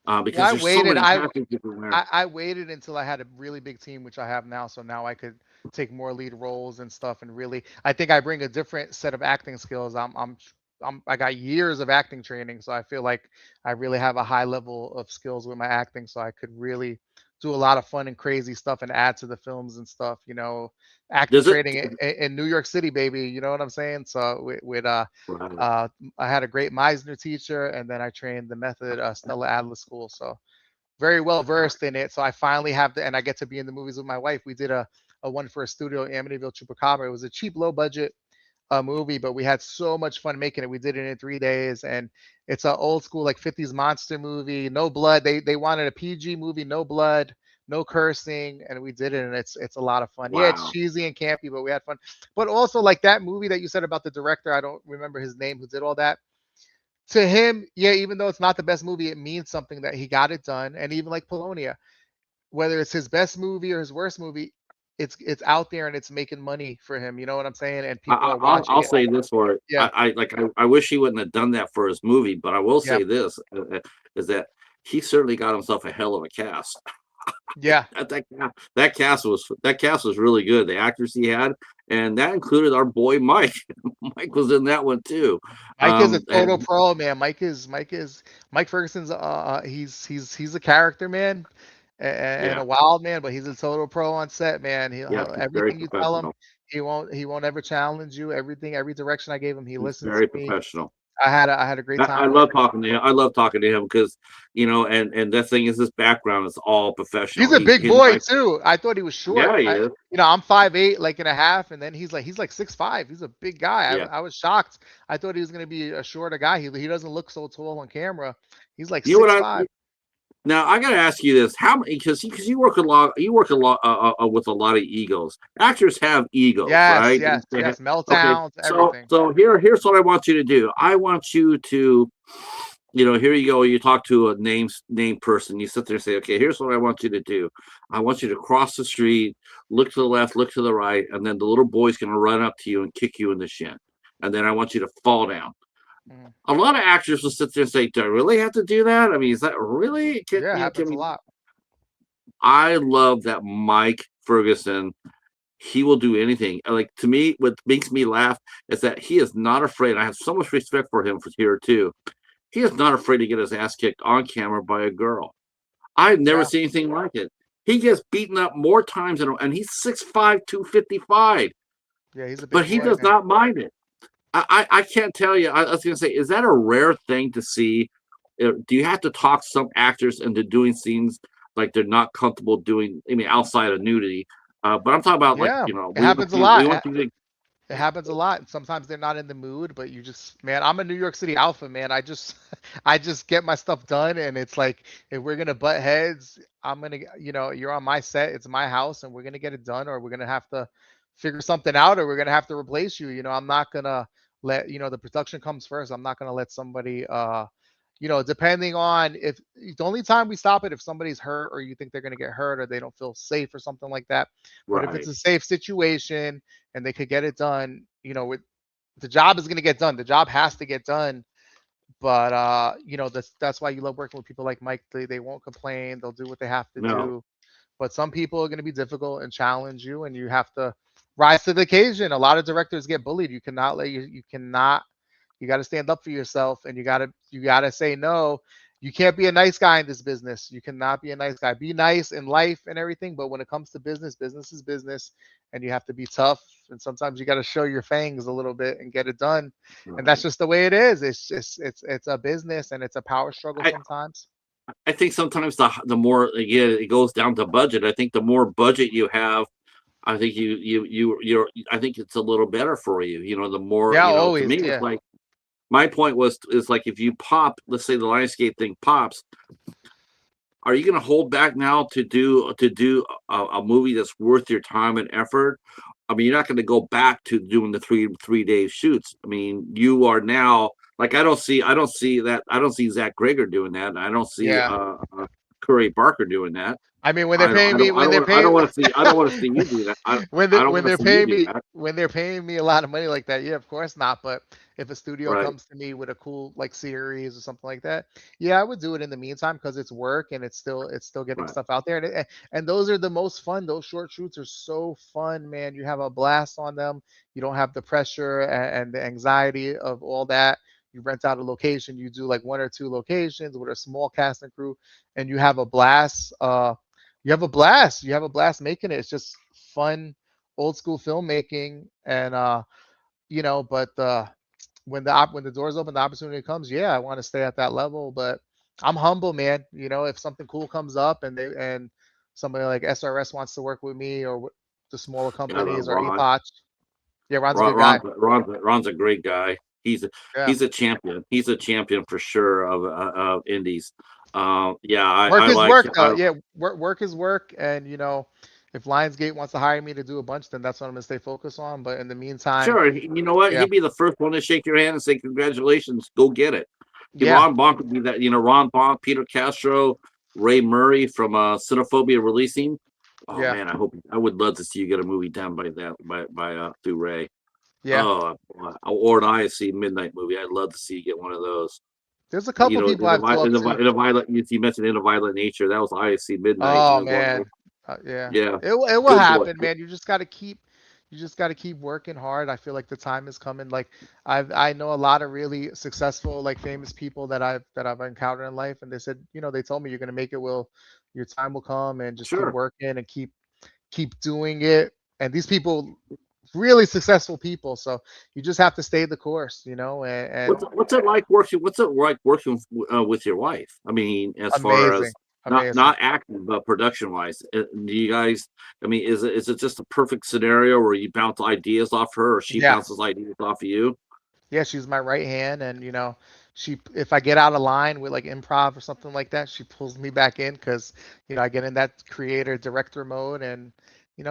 S2: Well,
S1: because there's so many hats you can wear.
S2: I waited until I had a really big team, which I have now. So now I could take more lead roles and stuff. And really, I think I bring a different set of acting skills. I got years of acting training, so I feel like I really have a high level of skills with my acting, so I could really do a lot of fun and crazy stuff and add to the films and stuff. Acting
S1: Does it?
S2: training in New York City, baby. You know what I'm saying? So with
S1: Right.
S2: uh, I had a great Meisner teacher, and then I trained the method Stella Adler School. So very well versed in it. So I finally have and I get to be in the movies with my wife. We did a one for a studio, Amityville Chupacabra. It was a cheap, low budget movie, but we had so much fun making it. We did it in 3 days, and it's an old school like 50s monster movie, no blood. They wanted a PG movie, no blood, no cursing, and we did it, and it's a lot of fun. Yeah, it's
S1: Wow.
S2: cheesy and campy, but we had fun. But also like that movie that you said about the director, I don't remember his name, who did all that. To him, yeah, even though it's not the best movie, it means something that he got it done. And even like Polonia, whether it's his best movie or his worst movie, it's out there and it's making money for him. You know what I'm saying? And people are watching
S1: I'll
S2: it.
S1: say this for it.
S2: Yeah,
S1: I wish he wouldn't have done that for his movie, but I will
S2: yeah,
S1: say this is that he certainly got himself a hell of a cast.
S2: yeah.
S1: That cast was really good. The actors he had, and that included our boy Mike. Mike was in that one too.
S2: Mike is a total
S1: And
S2: pro, man. Mike Ferguson's he's a character, man, and
S1: yeah,
S2: a wild man, but he's a total pro on set, man.
S1: yeah,
S2: He'll
S1: he's very
S2: everything you tell him,
S1: professional.
S2: he won't ever challenge you. Every direction I gave him, he
S1: He's
S2: listens
S1: very
S2: to me.
S1: professional.
S2: I had a great
S1: I
S2: time with
S1: love
S2: him.
S1: talking to him. I love talking to him because and the thing is, his background is all
S2: He's
S1: professional.
S2: a big
S1: He
S2: boy
S1: like
S2: too. I thought he was short.
S1: yeah, he is.
S2: I'm 5'8", like and a half, and then he's like 6'5". He's a big guy.
S1: Yeah.
S2: I was shocked. I thought he was gonna be a shorter guy. He doesn't look so tall on camera. He's like
S1: You know what
S2: six
S1: I
S2: five.
S1: now I got to ask you this: how many? Because you work a lot with a lot of egos. Actors have egos,
S2: Yes,
S1: right?
S2: yes, yes.
S1: Okay,
S2: Meltdowns, everything.
S1: here's what I want you to do. I want you to, here you go. You talk to a named person. You sit there and say, okay, here's what I want you to do. I want you to cross the street, look to the left, look to the right, and then the little boy's going to run up to you and kick you in the shin, and then I want you to fall down.
S2: Mhm.
S1: A lot of actors will sit there and say, "Do I really have to do that? I mean, is that really?
S2: Yeah, it
S1: Can
S2: happens a
S1: we?"
S2: lot.
S1: I love that Mike Ferguson. He will do anything. Like to me, what makes me laugh is that he is not afraid. I have so much respect for him for here too. He is not afraid to get his ass kicked on camera by a girl. I've never
S2: Yeah,
S1: seen anything like it. He gets beaten up more times and he's 6'5", 255,
S2: yeah. He's a
S1: but
S2: big
S1: he
S2: boy,
S1: does
S2: man.
S1: not mind it. I can't tell you. I was going to say, is that a rare thing to see? Do you have to talk some actors into doing scenes like they're not comfortable doing? I mean, outside of nudity, but I'm talking about like
S2: Yeah, it
S1: we
S2: happens a
S1: we
S2: lot.
S1: went through the
S2: It happens a lot. Sometimes they're not in the mood, but you just, man, I'm a New York City alpha, man. I just get my stuff done, and it's like if we're gonna butt heads, I'm gonna, you're on my set, it's my house, and we're gonna get it done, or we're gonna have to figure something out, or we're gonna have to replace you. I'm not gonna let, the production comes first. I'm not gonna let somebody, depending on if the only time we stop it if somebody's hurt or you think they're gonna get hurt or they don't feel safe or something like that. But if it's
S1: right.
S2: a safe situation and they could get it done, with the job is going to get done. The job has to get done. But that's why you love working with people like Mike. They won't complain. They'll do what they have to
S1: No,
S2: do. But some people are going to be difficult and challenge you, and you have to rise to the occasion. A lot of directors get bullied. You cannot let you cannot. You got to stand up for yourself, and you got to say no. You can't be a nice guy in this business. You cannot be a nice guy. Be nice in life and everything, but when it comes to business, business is business, and you have to be tough. And sometimes you got to show your fangs a little bit and get it done. And that's
S1: right.
S2: just the way it is. It's just it's a business and it's a power struggle
S1: I
S2: sometimes.
S1: I think sometimes the more again it goes down to budget. I think the more budget you have, I think I think it's a little better for you. The more
S2: Yeah,
S1: to
S2: always.
S1: me it's
S2: Yeah.
S1: like my point was is like if you pop, let's say the Lionsgate thing pops, are you going to hold back now to do a movie that's worth your time and effort? I mean, you're not going to go back to doing the three day shoots. I mean, you are now like I don't see Zach Greger doing that. I don't see
S2: Yeah.
S1: Curry Barker doing that.
S2: I mean, when they're paying me, when they're
S1: I don't
S2: paying,
S1: want to see. I don't want to see you do that. I don't
S2: when
S1: want to
S2: they're
S1: see you
S2: paying
S1: do
S2: me,
S1: that.
S2: when they're paying me a lot of money like that, yeah, of course not. But if a studio
S1: Right.
S2: comes to me with a cool like series or something like that, yeah, I would do it in the meantime because it's work and it's still getting
S1: Right.
S2: stuff out there. And those are the most fun. Those short shoots are so fun, man. You have a blast on them. You don't have the pressure and the anxiety of all that. You rent out a location. You do like one or two locations with a small cast and crew, and you have a blast. You have a blast making it. It's just fun, old school filmmaking, and but when the doors open, the opportunity comes. Yeah, I want to stay at that level, but I'm humble, man. If something cool comes up and somebody like SRS wants to work with me or the smaller
S1: Yeah,
S2: companies or
S1: Ron.
S2: Epoch, yeah, Ron's a good guy.
S1: Ron's a great guy.
S2: Yeah,
S1: He's a champion. He's a champion for sure of indies. Yeah,
S2: work
S1: I
S2: is
S1: like.
S2: work though. Yeah, work is work, and if Lionsgate wants to hire me to do a bunch, then that's what I'm gonna stay focused on. But in the meantime,
S1: Sure. You know what?
S2: yeah,
S1: He'd be the first one to shake your hand and say, "Congratulations, go get it."
S2: yeah,
S1: Ron Bonk would be that. Ron Bonk, Peter Castro, Ray Murray from Cinephobia releasing. Oh
S2: yeah,
S1: man, I would love to see you get a movie done by that by through Ray.
S2: yeah.
S1: Oh, or an ISC Midnight movie. I'd love to see you get one of those.
S2: There's a couple people I've talked to.
S1: In a violent. You mentioned In a Violent Nature. That was ISC Midnight.
S2: Oh
S1: Going,
S2: man, yeah,
S1: yeah,
S2: it will
S1: good boy.
S2: happen, man. You just got to keep working hard. I feel like the time is coming. Like I know a lot of really successful, like famous people that I've encountered in life, and they said, they told me you're gonna make it. Will Your time will come, and just keep
S1: Sure.
S2: working and keep doing it. And these people, really successful people, so you just have to stay the course, and
S1: What's it like working? What's it like working with your wife? I mean, as far
S2: amazing,
S1: as
S2: amazing.
S1: not acting, but production wise, do you guys? I mean, is it just a perfect scenario where you bounce ideas off her, or she
S2: Yeah.
S1: bounces ideas off of you?
S2: Yeah, she's my right hand, and she if I get out of line with like improv or something like that, she pulls me back in because I get in that creator director mode, and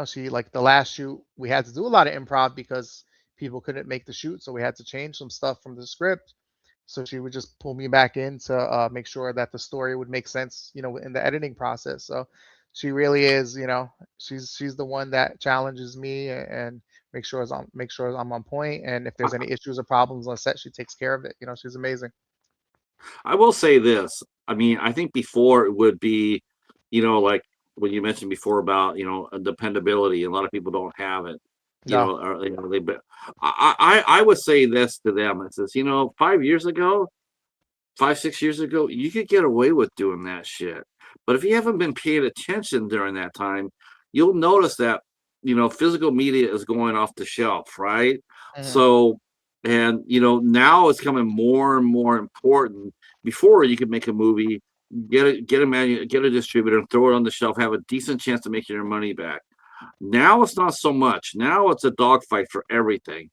S2: she like the last shoot we had to do a lot of improv because people couldn't make the shoot, so we had to change some stuff from the script. So she would just pull me back in to make sure that the story would make sense, in the editing process. So she really is, she's the one that challenges me and make sure I'm on point. And if there's any issues or problems on set, she takes care of it. She's amazing.
S1: I will say this. I mean, I think before it would be, like when you mentioned before about, dependability. A lot of people don't have it.
S2: No.
S1: Or, but I would say this to them. It says, 5 years ago, 5, 6 years ago, you could get away with doing that shit. But if you haven't been paying attention during that time, you'll notice that, physical media is going off the shelf, right?
S2: Mhm.
S1: So, and, now it's coming more and more important. Before you could make a movie, get a distributor, and throw it on the shelf, have a decent chance to making your money back. Now it's not so much. Now it's a dogfight for everything.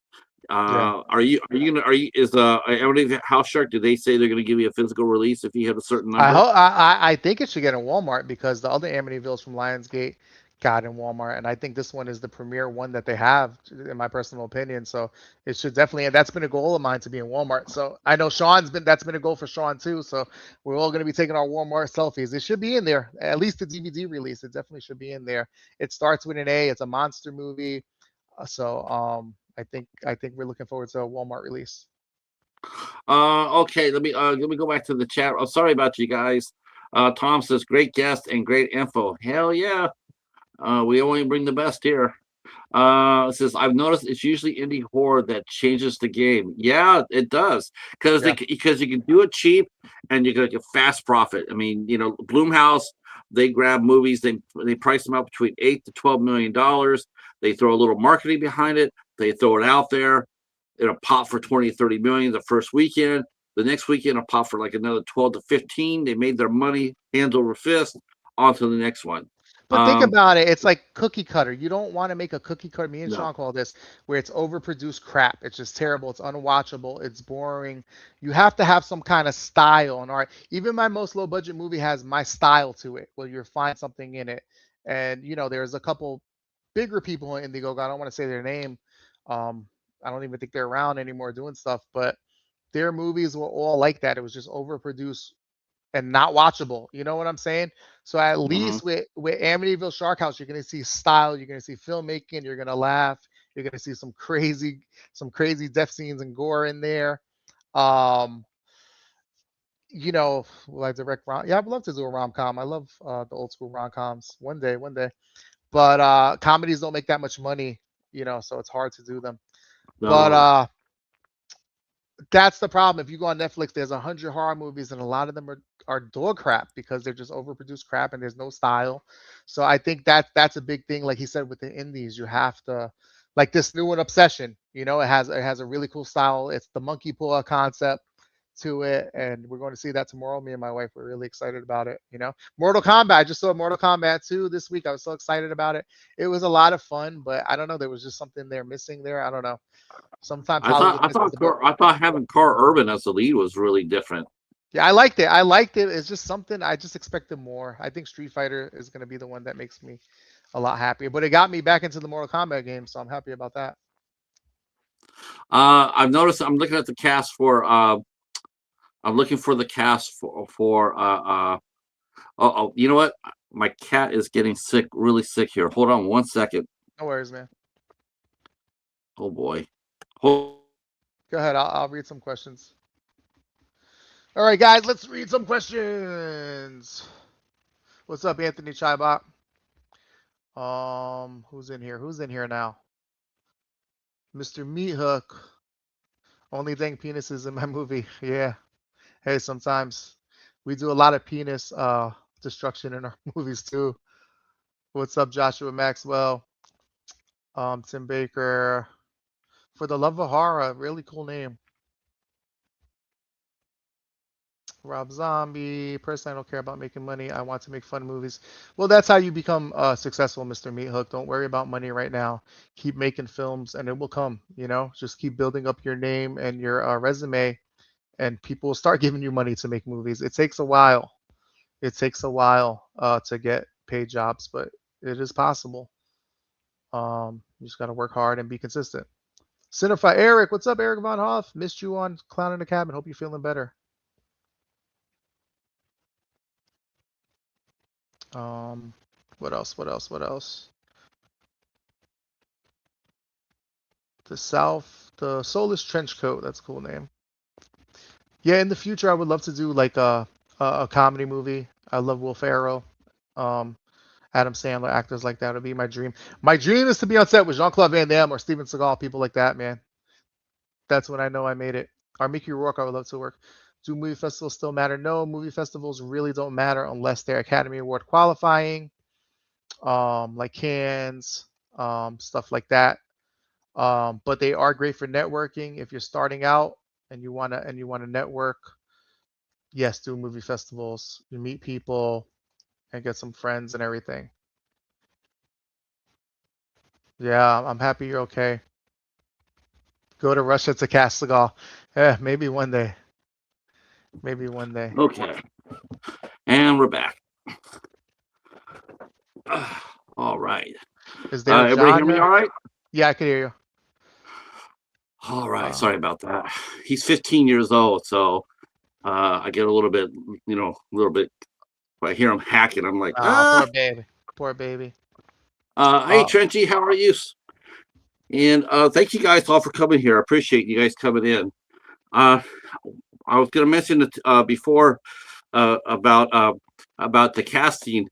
S2: Yeah.
S1: Is everybody House Shark? Do they say they're gonna give you a physical release if you hit a certain
S2: I
S1: number?
S2: hope I think it should get in Walmart because the other Amityville's from Lionsgate got in Walmart, and I think this one is the premier one that they have, in my personal opinion. So it should definitely, and that's been a goal of mine to be in Walmart. So I know that's been a goal for Sean too. So we're all going to be taking our Walmart selfies. It should be in there, at least the DVD release. It definitely should be in there. It starts with an A. It's a monster movie, so I think we're looking forward to a Walmart release.
S1: Okay, let me go back to the chat. Oh, sorry about you guys. Tom says great guest and great info. Hell yeah. We only bring the best here. It says I've noticed it's usually indie horror that changes the game. Yeah, it does
S2: Yeah.
S1: because you can do it cheap and you get a fast profit. I mean, Bloomhouse, they grab movies, they price them out between $8 to $12 million. They throw a little marketing behind it. They throw it out there. It'll pop for 20, 30 million the first weekend. The next weekend it'll pop for like another 12 to 15. They made their money hands over fist. On to the next one.
S2: But think
S1: Um,
S2: about it. It's like cookie cutter. You don't want to make a cookie cutter. Me and
S1: no.
S2: Sean call this where it's overproduced crap. It's just terrible. It's unwatchable. It's boring. You have to have some kind of style and art. Even my most low budget movie has my style to it, where you find something in it. And there's a couple bigger people in Indiegogo. I don't want to say their name. Um, I don't even think they're around anymore doing stuff, but their movies were all like that. It was just overproduced and not watchable. You know what I'm saying? So at
S1: Hmm.
S2: least with Amityville Shark House, you're gonna see style, you're gonna see filmmaking, you're gonna laugh, you're gonna see some crazy death scenes and gore in there. Um, will I direct rom? Yeah, I'd love to do a rom com. I love the old school rom coms. One day. But comedies don't make that much money, so it's hard to do them. But
S1: No,
S2: that's the problem. If you go on Netflix, there's 100 horror movies, and a lot of them are dog crap because they're just overproduced crap and there's no style. So I think that's a big thing. Like he said with the indies, you have to like this new one, Obsession. It has a really cool style. It's the monkey paw concept to it, and we're going to see that tomorrow. Me and my wife, we're really excited about it. Mortal Kombat. I just saw Mortal Kombat 2 this week. I was so excited about it. It was a lot of fun, but I don't know. There was just something there missing there. I don't know. Sometimes
S1: I thought
S2: Hollywood
S1: I
S2: misses
S1: thought
S2: the boat.
S1: I thought having Carl Urban as the lead was really different.
S2: Yeah, I liked it. I liked it. It's just something I just expected more. I think Street Fighter is going to be the one that makes me a lot happier. But it got me back into the Mortal Kombat game, so I'm happy about that.
S1: I've noticed. I'm looking at the cast for. I'm looking for the cast for. Oh, you know what? My cat is getting sick, really sick here. Hold on 1 second.
S2: No worries, man.
S1: Oh boy. Hold.
S2: Go ahead. I'll read some questions. All right, guys, let's read some questions. What's up, Anthony Chibot? Who's in here? Who's in here now? Mr. Meat Hook. Only dang penises in my movie. Yeah. Hey, sometimes we do a lot of penis destruction in our movies too. What's up, Joshua Maxwell? Tim Baker. For the Love of Horror, really cool name. Rob Zombie. Personally, I don't care about making money. I want to make fun movies. Well, that's how you become successful, Mr. Meat Hook. Don't worry about money right now. Keep making films, and it will come. Just keep building up your name and your resume, and people will start giving you money to make movies. It takes a while. It takes a while to get paid jobs, but it is possible. You just got to work hard and be consistent. Cinefi Eric, what's up, Eric Von Hoff? Missed you on Clown in the Cabin. Hope you're feeling better. Um, what else? What else? What else? The Soulless Trench Coat. That's a cool name. Yeah, in the future, I would love to do like a comedy movie. I love Will Ferrell, um, Adam Sandler, actors like that would be my dream. My dream is to be on set with Jean-Claude Van Damme or Steven Seagal, people like that, man. That's when I know I made it. Or Mickey Rourke, I would love to work. Do movie festivals still matter? No, movie festivals really don't matter unless they're Academy Award qualifying, like Cannes, stuff like that. But they are great for networking if you're starting out and you wanna network. Yes, do movie festivals. You meet people and get some friends and everything. Yeah, I'm happy you're okay. Go to Russia to cast Seagal. Yeah, maybe one day. Maybe one day.
S1: Okay, and we're back. All right.
S2: Is there a
S1: Everybody hear me
S2: genre?
S1: all right?
S2: Yeah, I can hear you.
S1: All right.
S2: Uh,
S1: Sorry about that. He's 15 years old, so I get a little bit, a little bit. When I hear him hacking, I'm like,
S2: poor baby. Poor baby.
S1: Hey,
S2: Uh,
S1: Trenchy, how are you? And thank you guys all for coming here. I appreciate you guys coming in. Uh, I was going to mention it before uh, about uh, about the casting.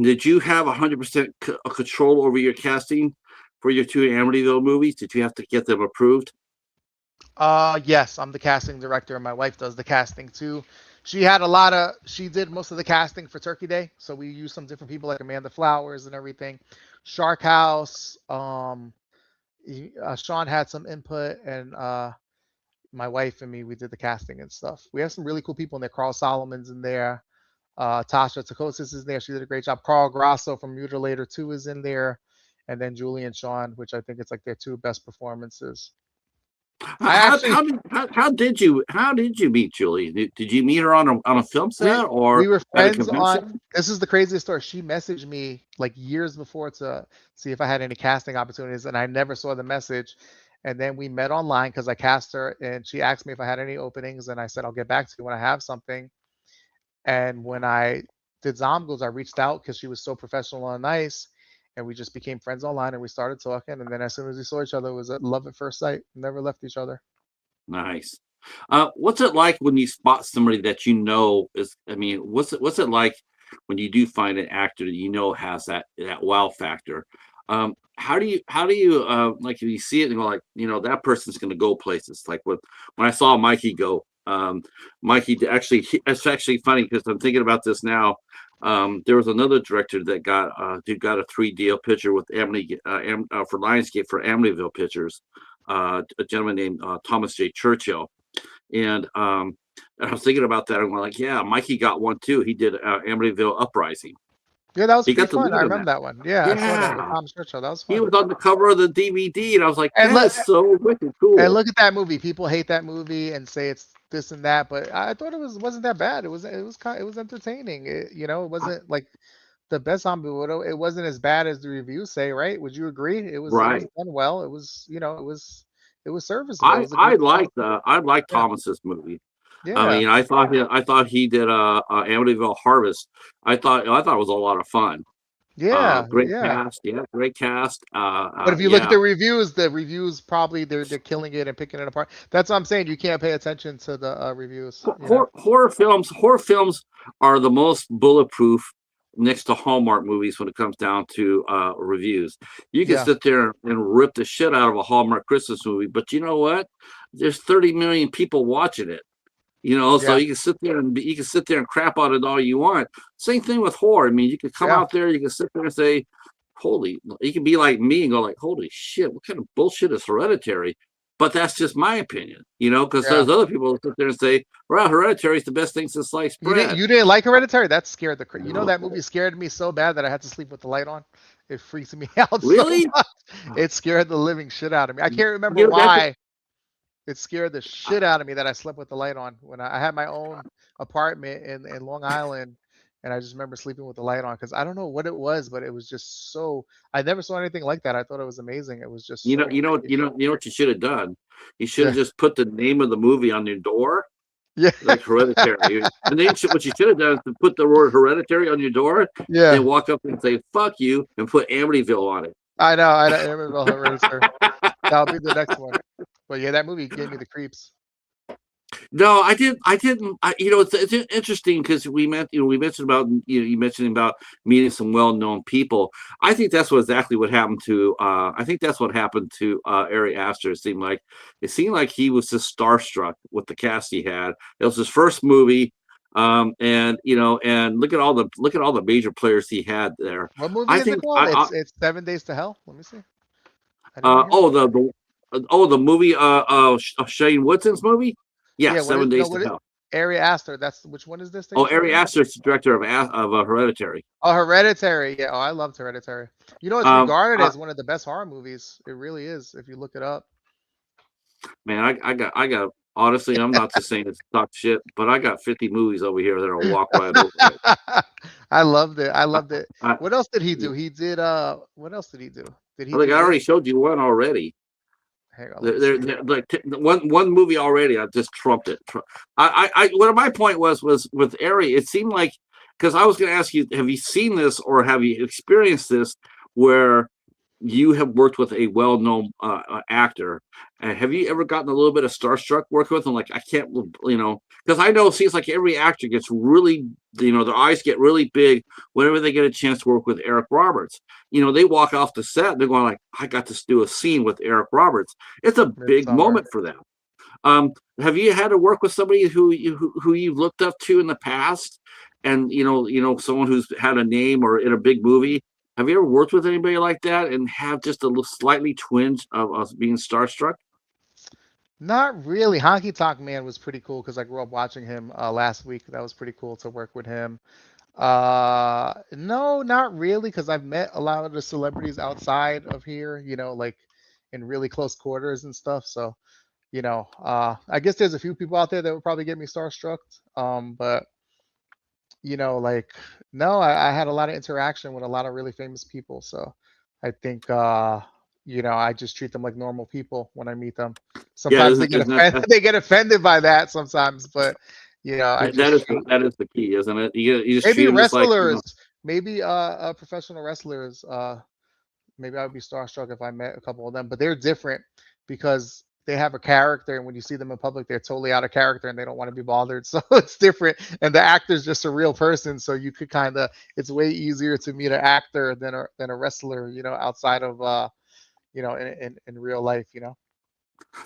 S1: Did you have 100% control over your casting for your two Amityville movies? Did you have to get them approved?
S2: yes, I'm the casting director, and my wife does the casting too. She did most of the casting for Turkey Day, so we used some different people like Amanda Flowers and everything. Shark House, Sean had some input, and my wife and me, we did the casting and stuff. We have some really cool people in there. Carl Solomon's in there. Tasha Takosis is there. She did a great job. Carl Grasso from Mutilator 2 is in there. And then Julie and Sean, which I think it's like their two best performances. I actually
S1: How did you meet Julie? Did you meet her on a film
S2: we
S1: set or
S2: we were
S1: at a
S2: friends on
S1: convention?
S2: this is the craziest story. She messaged me like years before to see if I had any casting opportunities, and I never saw the message. And then we met online because I cast her, and she asked me if I had any openings, and I said I'll get back to you when I have something. And when I did Zomgos, I reached out because she was so professional and nice, and we just became friends online and we started talking. And then as soon as we saw each other, it was a love at first sight. Never left each other.
S1: Nice. What's it like when you spot somebody that you know is? I mean, what's it like when you do find an actor that you know has that wow factor? How do you like if you see it and go like, that person's going to go places? Like when I saw Mikey go, Mikey it's actually funny because I'm thinking about this now. There was another director that got a 3 deal picture with for Lionsgate for Amityville Pictures, a gentleman named Thomas J. Churchill. And I was thinking about that. I'm going like, yeah, Mikey got one too. He did Amityville Uprising.
S2: Yeah, that was
S1: He
S2: pretty
S1: got the
S2: fun. I
S1: lead in that.
S2: remember that one. Yeah, I saw that with
S1: Yeah,
S2: Tom Churchill. That was
S1: he
S2: fun.
S1: was on the cover of the DVD, and I was like,
S2: And
S1: that
S2: look,
S1: is so wicked
S2: and
S1: cool.
S2: look at that movie. People hate that movie and say it's this and that, but I thought wasn't that bad. It was entertaining. It wasn't like the best zombie movie. It wasn't as bad as the reviews say, right? Would you agree? It was
S1: Right.
S2: done well. It was serviceable. It was a good film.
S1: I like
S2: Yeah.
S1: Thomas's movie. I
S2: Yeah.
S1: mean, I thought he did Amityville Harvest. I thought it was a lot of fun.
S2: Yeah.
S1: Great
S2: Yeah.
S1: cast, yeah, great cast.
S2: But if you look at
S1: Yeah.
S2: the reviews probably they're killing it and picking it apart. That's what I'm saying. You can't pay attention to the reviews, you know?
S1: Horror films are the most bulletproof next to Hallmark movies when it comes down to reviews. You can
S2: Yeah.
S1: sit there and rip the shit out of a Hallmark Christmas movie, but you know what? There's 30 million people watching it. So
S2: Yeah.
S1: you can sit there and crap on it all you want. Same thing with horror. I mean, you can come
S2: Yeah.
S1: out there, you can sit there and say, "Holy!" You can be like me and go like, "Holy shit! What kind of bullshit is Hereditary?" But that's just my opinion, because
S2: Yeah.
S1: there's other people who sit there and say, "Well, Hereditary is the best thing since sliced
S2: You didn't
S1: bread."
S2: you didn't like Hereditary? That scared that movie scared me so bad that I had to sleep with the light on. It freaks me out so
S1: Really?
S2: much. It scared the living shit out of me. I can't remember
S1: That's
S2: why. It scared the shit out of me that I slept with the light on when I had my own apartment in Long Island, and I just remember sleeping with the light on because I don't know what it was, but it was just so. I never saw anything like that. I thought it was amazing. It was just
S1: you know
S2: so
S1: you know
S2: creepy.
S1: you know what you should have done. You should have
S2: Yeah,
S1: just put the name of the movie on your door,
S2: yeah,
S1: like Hereditary. And then what you should have done is to put the word Hereditary on your door,
S2: yeah.
S1: then walk up and say "fuck you" and put Amityville on it.
S2: I know. I remember Hereditary. That'll be the next one. But yeah, that movie gave me the creeps.
S1: No, I didn't. I didn't. It's interesting because we mentioned about you mentioned about meeting some well-known people. I think that's exactly what happened to. I think that's what happened to Ari Aster. It seemed like he was just starstruck with the cast he had. It was his first movie, and look at all the major players he had there.
S2: What movie
S1: I
S2: is it
S1: think
S2: called? It's 7 Days to Hell. Let me see. I didn't even
S1: uh
S2: hear
S1: oh
S2: about
S1: the,
S2: that.
S1: the the movie Shane Woodson's movie. Yeah,
S2: Yeah, what is
S1: 7 Days
S2: no
S1: to
S2: what it
S1: Hell.
S2: Ari Aster. That's which one is this that
S1: Oh,
S2: you're talking
S1: Ari
S2: about?
S1: Aster is the director of Hereditary.
S2: Oh, Hereditary. Yeah. Oh, I loved Hereditary. It's
S1: Um,
S2: regarded
S1: uh,
S2: as one of the best horror movies. It really is, if you look it up.
S1: man, I got. Honestly, I'm not just saying it's talk shit, but I got 50 movies over here that'll walk right over it.
S2: I loved it. I
S1: I,
S2: loved it.
S1: I,
S2: What else did he do? He did what else did he do? Did he
S1: I think
S2: do
S1: I
S2: this?
S1: already showed you one already.
S2: Hang on, let me
S1: There,
S2: see.
S1: there, like one movie already. I just trumped it. What my point was with Ari. It seemed like because I was going to ask you, have you seen this or have you experienced this where you have worked with a well-known actor. Have you ever gotten a little bit of starstruck working with him? Like I can't, because I know it seems like every actor gets really, their eyes get really big whenever they get a chance to work with Eric Roberts. They walk off the set, they're going like, I got to do a scene with Eric Roberts. It's a big
S2: Midsummer.
S1: moment for them. Have you had to work with somebody who you've looked up to in the past, and someone who's had a name or in a big movie? Have you ever worked with anybody like that and have just a little slightly twinge of us being starstruck?
S2: Not really. Honky Tonk Man was pretty cool because I grew up watching him last week. That was pretty cool to work with him. No, not really, because I've met a lot of the celebrities outside of here, like in really close quarters and stuff. So, I guess there's a few people out there that would probably get me starstruck. But like no, I had a lot of interaction with a lot of really famous people. So I think I just treat them like normal people when I meet them.
S1: Yeah,
S2: Sometimes they get
S1: isn't that
S2: offended they get offended by that sometimes, but You know, I
S1: That
S2: just
S1: is
S2: treat
S1: that is the key, isn't it? You just treat
S2: maybe
S1: them just like, you
S2: wrestlers,
S1: know.
S2: maybe professional wrestlers. Maybe I would be starstruck if I met a couple of them, but they're different because they have a character, and when you see them in public, they're totally out of character and they don't want to be bothered. So it's different. And the actor's just a real person, so you could kind of it's way easier to meet an actor than a wrestler, you know, outside of in real life, you know.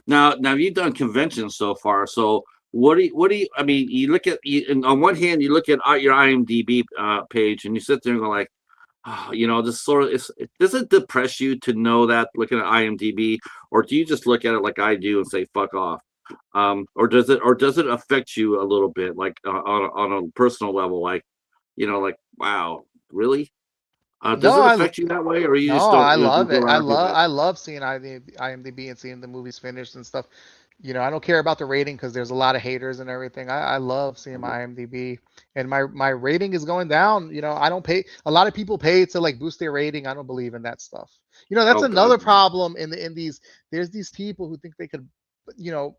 S1: Now you've done conventions so far. So what do you? I mean, you look at you, and on one hand, you look at your IMDb page, and you sit there and go like, oh, you know, this sort of does it depress you to know that looking at IMDb, or do you just look at it like I do and say fuck off? Or does it affect you a little bit, like on a personal level, like, you know, like, wow, really? Does
S2: No,
S1: it
S2: I
S1: affect you that way, or you just
S2: No,
S1: don't,
S2: I
S1: you know, just
S2: love
S1: go
S2: it.
S1: around with it?
S2: I love seeing IMDb and seeing the movies finished and stuff. You know, I don't care about the rating because there's a lot of haters and everything. I love seeing my IMDb, and my rating is going down. You know, I don't pay. A lot of people pay to like boost their rating. I don't believe in that stuff. You know, that's
S1: Oh God,
S2: another problem in the in these. There's these people who think they could, you know,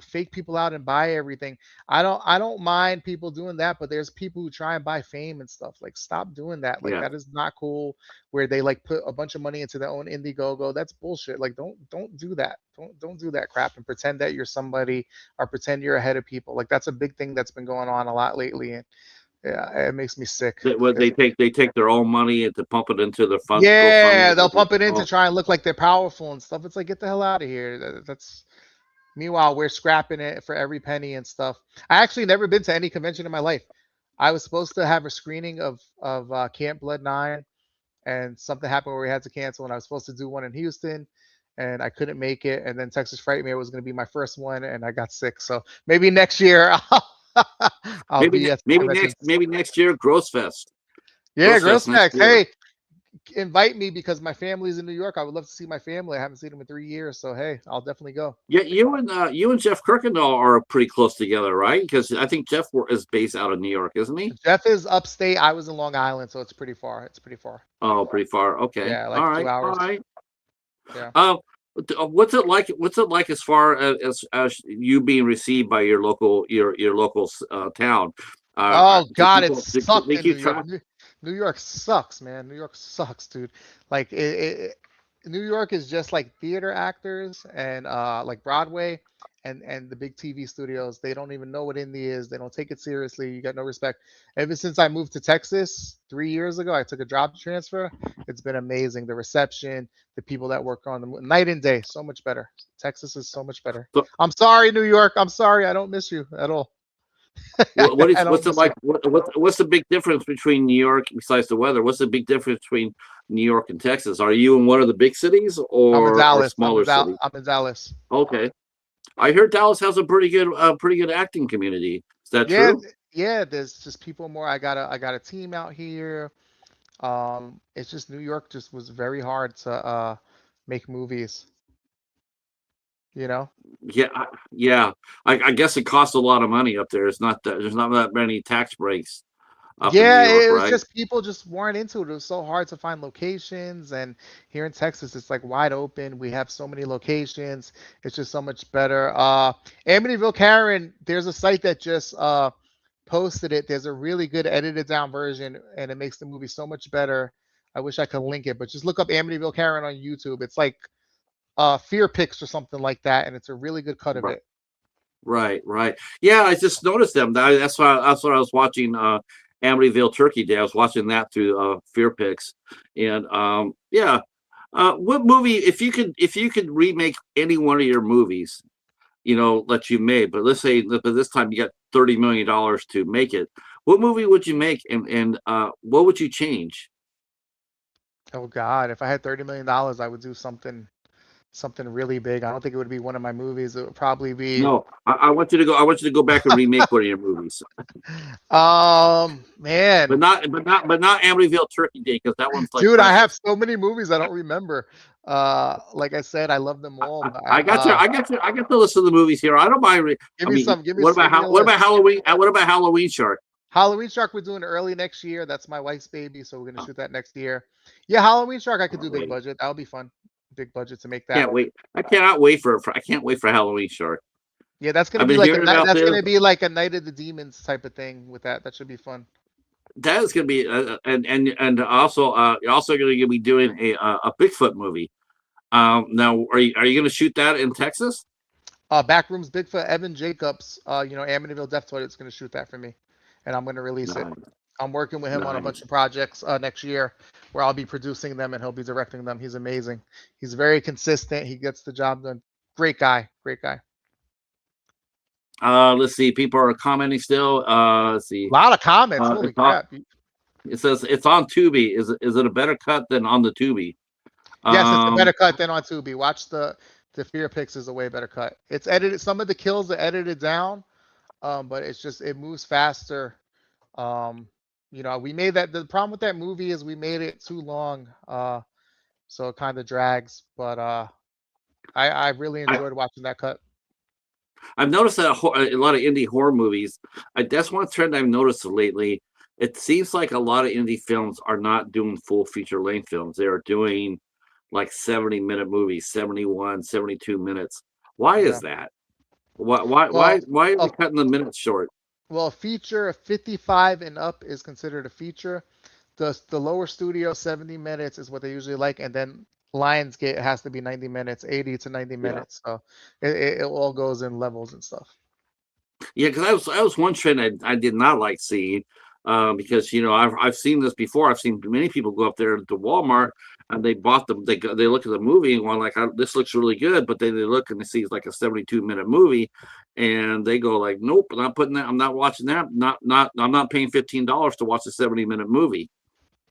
S2: fake people out and buy everything. I don't mind people doing that, but there's people who try and buy fame and stuff. Like stop doing that. Like
S1: yeah.
S2: that is not cool where they like put a bunch of money into their own Indiegogo. That's bullshit. Like don't do that. Don't do that crap and pretend that you're somebody or pretend you're ahead of people. Like that's a big thing that's been going on a lot lately, and yeah, it makes me sick.
S1: What
S2: 'Cause-
S1: they take their own money and to pump it into the fund GoFundMe.
S2: yeah, they'll pump it in to
S1: Oh,
S2: try and look like they're powerful and stuff. It's like get the hell out of here. That's Meanwhile, we're scrapping it for every penny and stuff. I actually never been to any convention in my life. I was supposed to have a screening of Camp Blood 9, and something happened where we had to cancel. And I was supposed to do one in Houston, and I couldn't make it. And then Texas Frightmare was going to be my first one, and I got sick. So maybe next year I'll be at some conventions.
S1: maybe next year,
S2: Yeah,
S1: Gross
S2: Gross
S1: Fest next
S2: Facts.
S1: year.
S2: Hey, invite me because my family's in New York. I would love to see my family. I haven't seen them in 3 years, so hey, I'll definitely go.
S1: Yeah, you and Jeff Kirkendall are pretty close together, right? Because I think Jeff is based out of New York, isn't he?
S2: Jeff is upstate. I was in Long Island, so it's pretty far. It's pretty far.
S1: Oh, pretty far. Okay.
S2: Yeah, like
S1: All
S2: two
S1: right. All
S2: hours.
S1: right.
S2: Yeah.
S1: Um, what's it like? What's it like as far as you being received by your local town?
S2: Oh
S1: Do
S2: God, it
S1: people
S2: sucked
S1: they
S2: in New
S1: keep
S2: York.
S1: track?
S2: New York sucks, man. New York sucks, dude. Like New York is just like theater actors and like Broadway and the big TV studios. They don't even know what indie is. They don't take it seriously. You got no respect. Ever since I moved to Texas 3 years ago, I took a job transfer. It's been amazing. The reception, the people that work on the night and day, so much better. Texas is so much better.
S1: So,
S2: I'm sorry, New York. I'm sorry. I don't miss you at all. I don't
S1: what's it
S2: miss you.
S1: like? What's the big difference between New York besides the weather? What's the big difference between New York and Texas? Are you in one of the big cities
S2: I'm in
S1: or
S2: Dallas.
S1: smaller cities?
S2: I'm in Dallas.
S1: Okay, I heard Dallas has a pretty good acting community. Is that
S2: Yeah,
S1: true?
S2: yeah. There's just people more. I got a team out here. It's just New York just was very hard to make movies. You know.
S1: Yeah, yeah. I guess it costs a lot of money up there. It's not that there's not that many tax breaks up in New
S2: Yeah,
S1: York,
S2: it was
S1: right?
S2: just people just weren't into it. It was so hard to find locations, and here in Texas, it's like wide open. We have so many locations. It's just so much better. Amityville Karen, there's a site that just posted it. There's a really good edited down version, and it makes the movie so much better. I wish I could link it, but just look up Amityville Karen on YouTube. It's like Fear Pics or something like that, and it's a really good cut of
S1: Right,
S2: it.
S1: right. Yeah, I just noticed them. That's what I was watching. Amityville Turkey Day. I was watching that through Fear Picks, and yeah. What movie? If you could remake any one of your movies, that you made, but let's say that this time you got $30 million to make it. What movie would you make, and what would you change?
S2: Oh God, if I had $30 million, I would do something really big. I don't think it would be one of my movies. It would probably be
S1: No, I want you to go. I want you to go back and remake one of your movies, but
S2: man.
S1: not Amityville Turkey Day, because that one's like
S2: Dude, I have
S1: precious.
S2: so many movies I don't remember. Like I said, I love them all.
S1: I got the list of the movies here. I don't mind.
S2: Give
S1: I
S2: me
S1: mean,
S2: some, give me
S1: what about
S2: give me a
S1: what about
S2: list.
S1: Halloween? What about Halloween Shark?
S2: Halloween Shark we're doing early next year. That's my wife's baby, so we're gonna
S1: Oh,
S2: shoot that next year. Yeah, Halloween Shark I could do big
S1: wait,
S2: budget. That'll be fun. Big budget to make that.
S1: can't wait. I cannot wait for I can't wait for Halloween Shark.
S2: Yeah, that's gonna
S1: I've
S2: be
S1: been
S2: like a
S1: hearing
S2: night.
S1: about
S2: That's
S1: this.
S2: gonna be like a Night of the Demons type of thing with that. That should be fun.
S1: That is going to be, and also, you're also going to be doing a Bigfoot movie. Now, are you going to shoot that in Texas?
S2: Backrooms Bigfoot, Evan Jacobs, Amityville Death Toilet's gonna shoot that for me, and I'm gonna release it.
S1: Nice,
S2: I'm working with him on a bunch
S1: nice.
S2: of projects next year, where I'll be producing them and he'll be directing them. He's amazing. He's very consistent. He gets the job done. Great guy. Great guy.
S1: Let's see. People are commenting still. Let's
S2: A
S1: see.
S2: lot of comments. Holy
S1: It's on.
S2: crap.
S1: It says it's on Tubi. Is it a better cut than on the Tubi?
S2: Yes, it's a
S1: Um,
S2: better cut than on Tubi. Watch the Fear Pics is a way better cut. It's edited. Some of the kills are edited down, but it's just it moves faster. Um, we made that. The problem with that movie is we made it too long, so it kind of drags. But I really
S1: I,
S2: enjoyed watching that cut.
S1: I've noticed that a lot of indie horror movies. That's one trend I've noticed lately. It seems like a lot of indie films are not doing full feature length films. They are doing like 70-minute movies, 71, 72 minutes. Why
S2: Yeah.
S1: is that? Why are
S2: Well,
S1: they cutting the minutes short?
S2: a feature of 55 and up is considered a feature. The lower studio 70 minutes is what they usually like, and then Lionsgate has to be 90 minutes, 80 to 90
S1: Yeah.
S2: minutes. So it all goes in levels and stuff.
S1: Yeah, because that was one trend I did not like seeing, because I've seen this before. I've seen many people go up there to Walmart and they bought them. They look at the movie and going like, "This looks really good," but then they look and they see it's like a 72-minute movie, and they go like, "Nope, I'm not putting that. I'm not watching that. I'm not paying $15 to watch a 70-minute movie."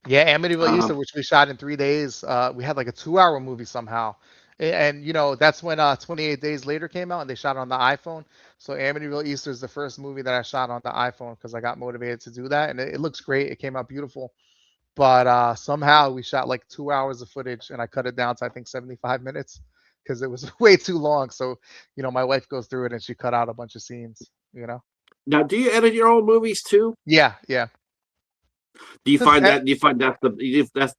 S2: Yeah, Amityville
S1: Uh,
S2: Easter, which we shot in 3 days. We had like a 2 hour movie somehow. And that's when 28 Days Later came out and they shot on the iPhone. So Amityville Easter is the first movie that I shot on the iPhone because I got motivated to do that. And it looks great. It came out beautiful. But somehow we shot like 2 hours of footage and I cut it down to I think 75 minutes because it was way too long. So, my wife goes through it and she cut out a bunch of scenes.
S1: Now, do you edit your own movies too?
S2: Yeah, yeah.
S1: Do you
S2: 'Cause
S1: find that? Do you find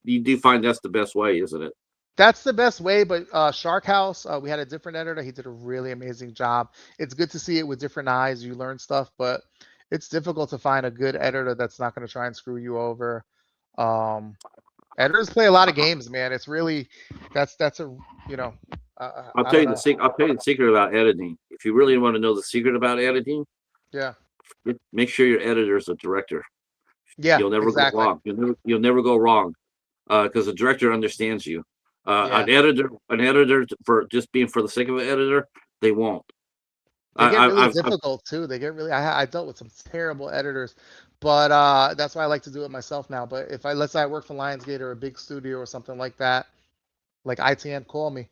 S1: you do find that's the best way, isn't it?
S2: that's the best way, but Shark House, we had a different editor. He did a really amazing job. It's good to see it with different eyes. You learn stuff, but it's difficult to find a good editor that's not going to try and screw you over. Um, Editors play a lot of games, man. It's really that's a you know I don't know.
S1: I'll tell you the secret about editing. If you really want to know the secret about editing,
S2: Yeah,
S1: make sure your editor is a director.
S2: yeah,
S1: You'll never go
S2: exactly.
S1: wrong. You'll never go wrong, because the director understands you.
S2: Yeah,
S1: An editor for just being for the sake of an editor, they won't.
S2: they get really
S1: I've
S2: difficult too. They get really. I dealt with some terrible editors, but that's why I like to do it myself now. But if let's say I work for Lionsgate or a big studio or something like that, like ITN, call me,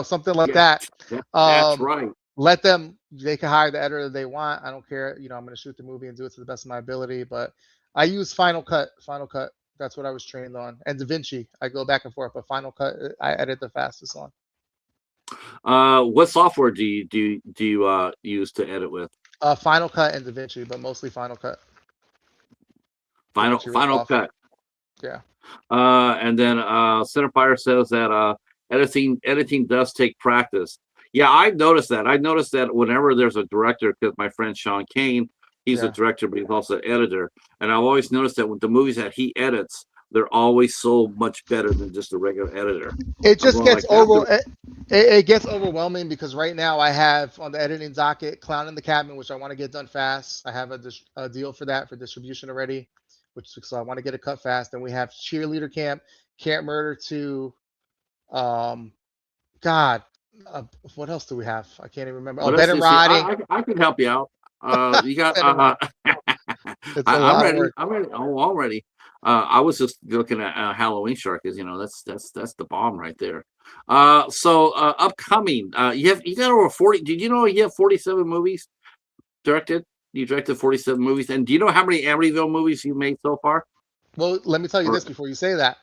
S2: something like
S1: Yeah,
S2: that.
S1: that's
S2: Um,
S1: right.
S2: Let them. They can hire the editor they want. I don't care. I'm going to shoot the movie and do it to the best of my ability. But I use Final Cut. Final Cut. That's what I was trained on. And DaVinci. I go back and forth, but Final Cut I edit the fastest on.
S1: What software do you use to edit with?
S2: Final Cut and DaVinci, but mostly Final Cut.
S1: Final
S2: DaVinci Resolve.
S1: Cut.
S2: Yeah.
S1: And then Centerfire says that editing does take practice. Yeah, I've noticed that. I noticed that whenever there's a director, because my friend Sean Kane, he's a
S2: Yeah.
S1: director, but he's also an editor. And I've always noticed that with the movies that he edits, they're always so much better than just a regular editor.
S2: It
S1: I'm
S2: just
S1: going
S2: gets
S1: like that.
S2: it gets overwhelming because right now I have on the editing docket Clown in the Cabin, which I want to get done fast. I have a deal for that for distribution already, so I want to get it cut fast. And we have Cheerleader Camp, Camp Murder 2. Um, God, what else do we have? I can't even remember. Oh,
S1: What
S2: Bed
S1: else do
S2: and
S1: you see?
S2: Rotting.
S1: I can help you out. You got.
S2: Bed and Rotting. It's a
S1: I'm
S2: lot of
S1: ready.
S2: work.
S1: I'm ready. Oh, I'm ready. I was just looking at Halloween Shark, because that's the bomb right there. So upcoming, you got over 40. Did you know you have 47 movies directed? You directed 47 movies, and do you know how many Amityville movies you made so far?
S2: Well, let me tell you
S1: Or
S2: this before you say that.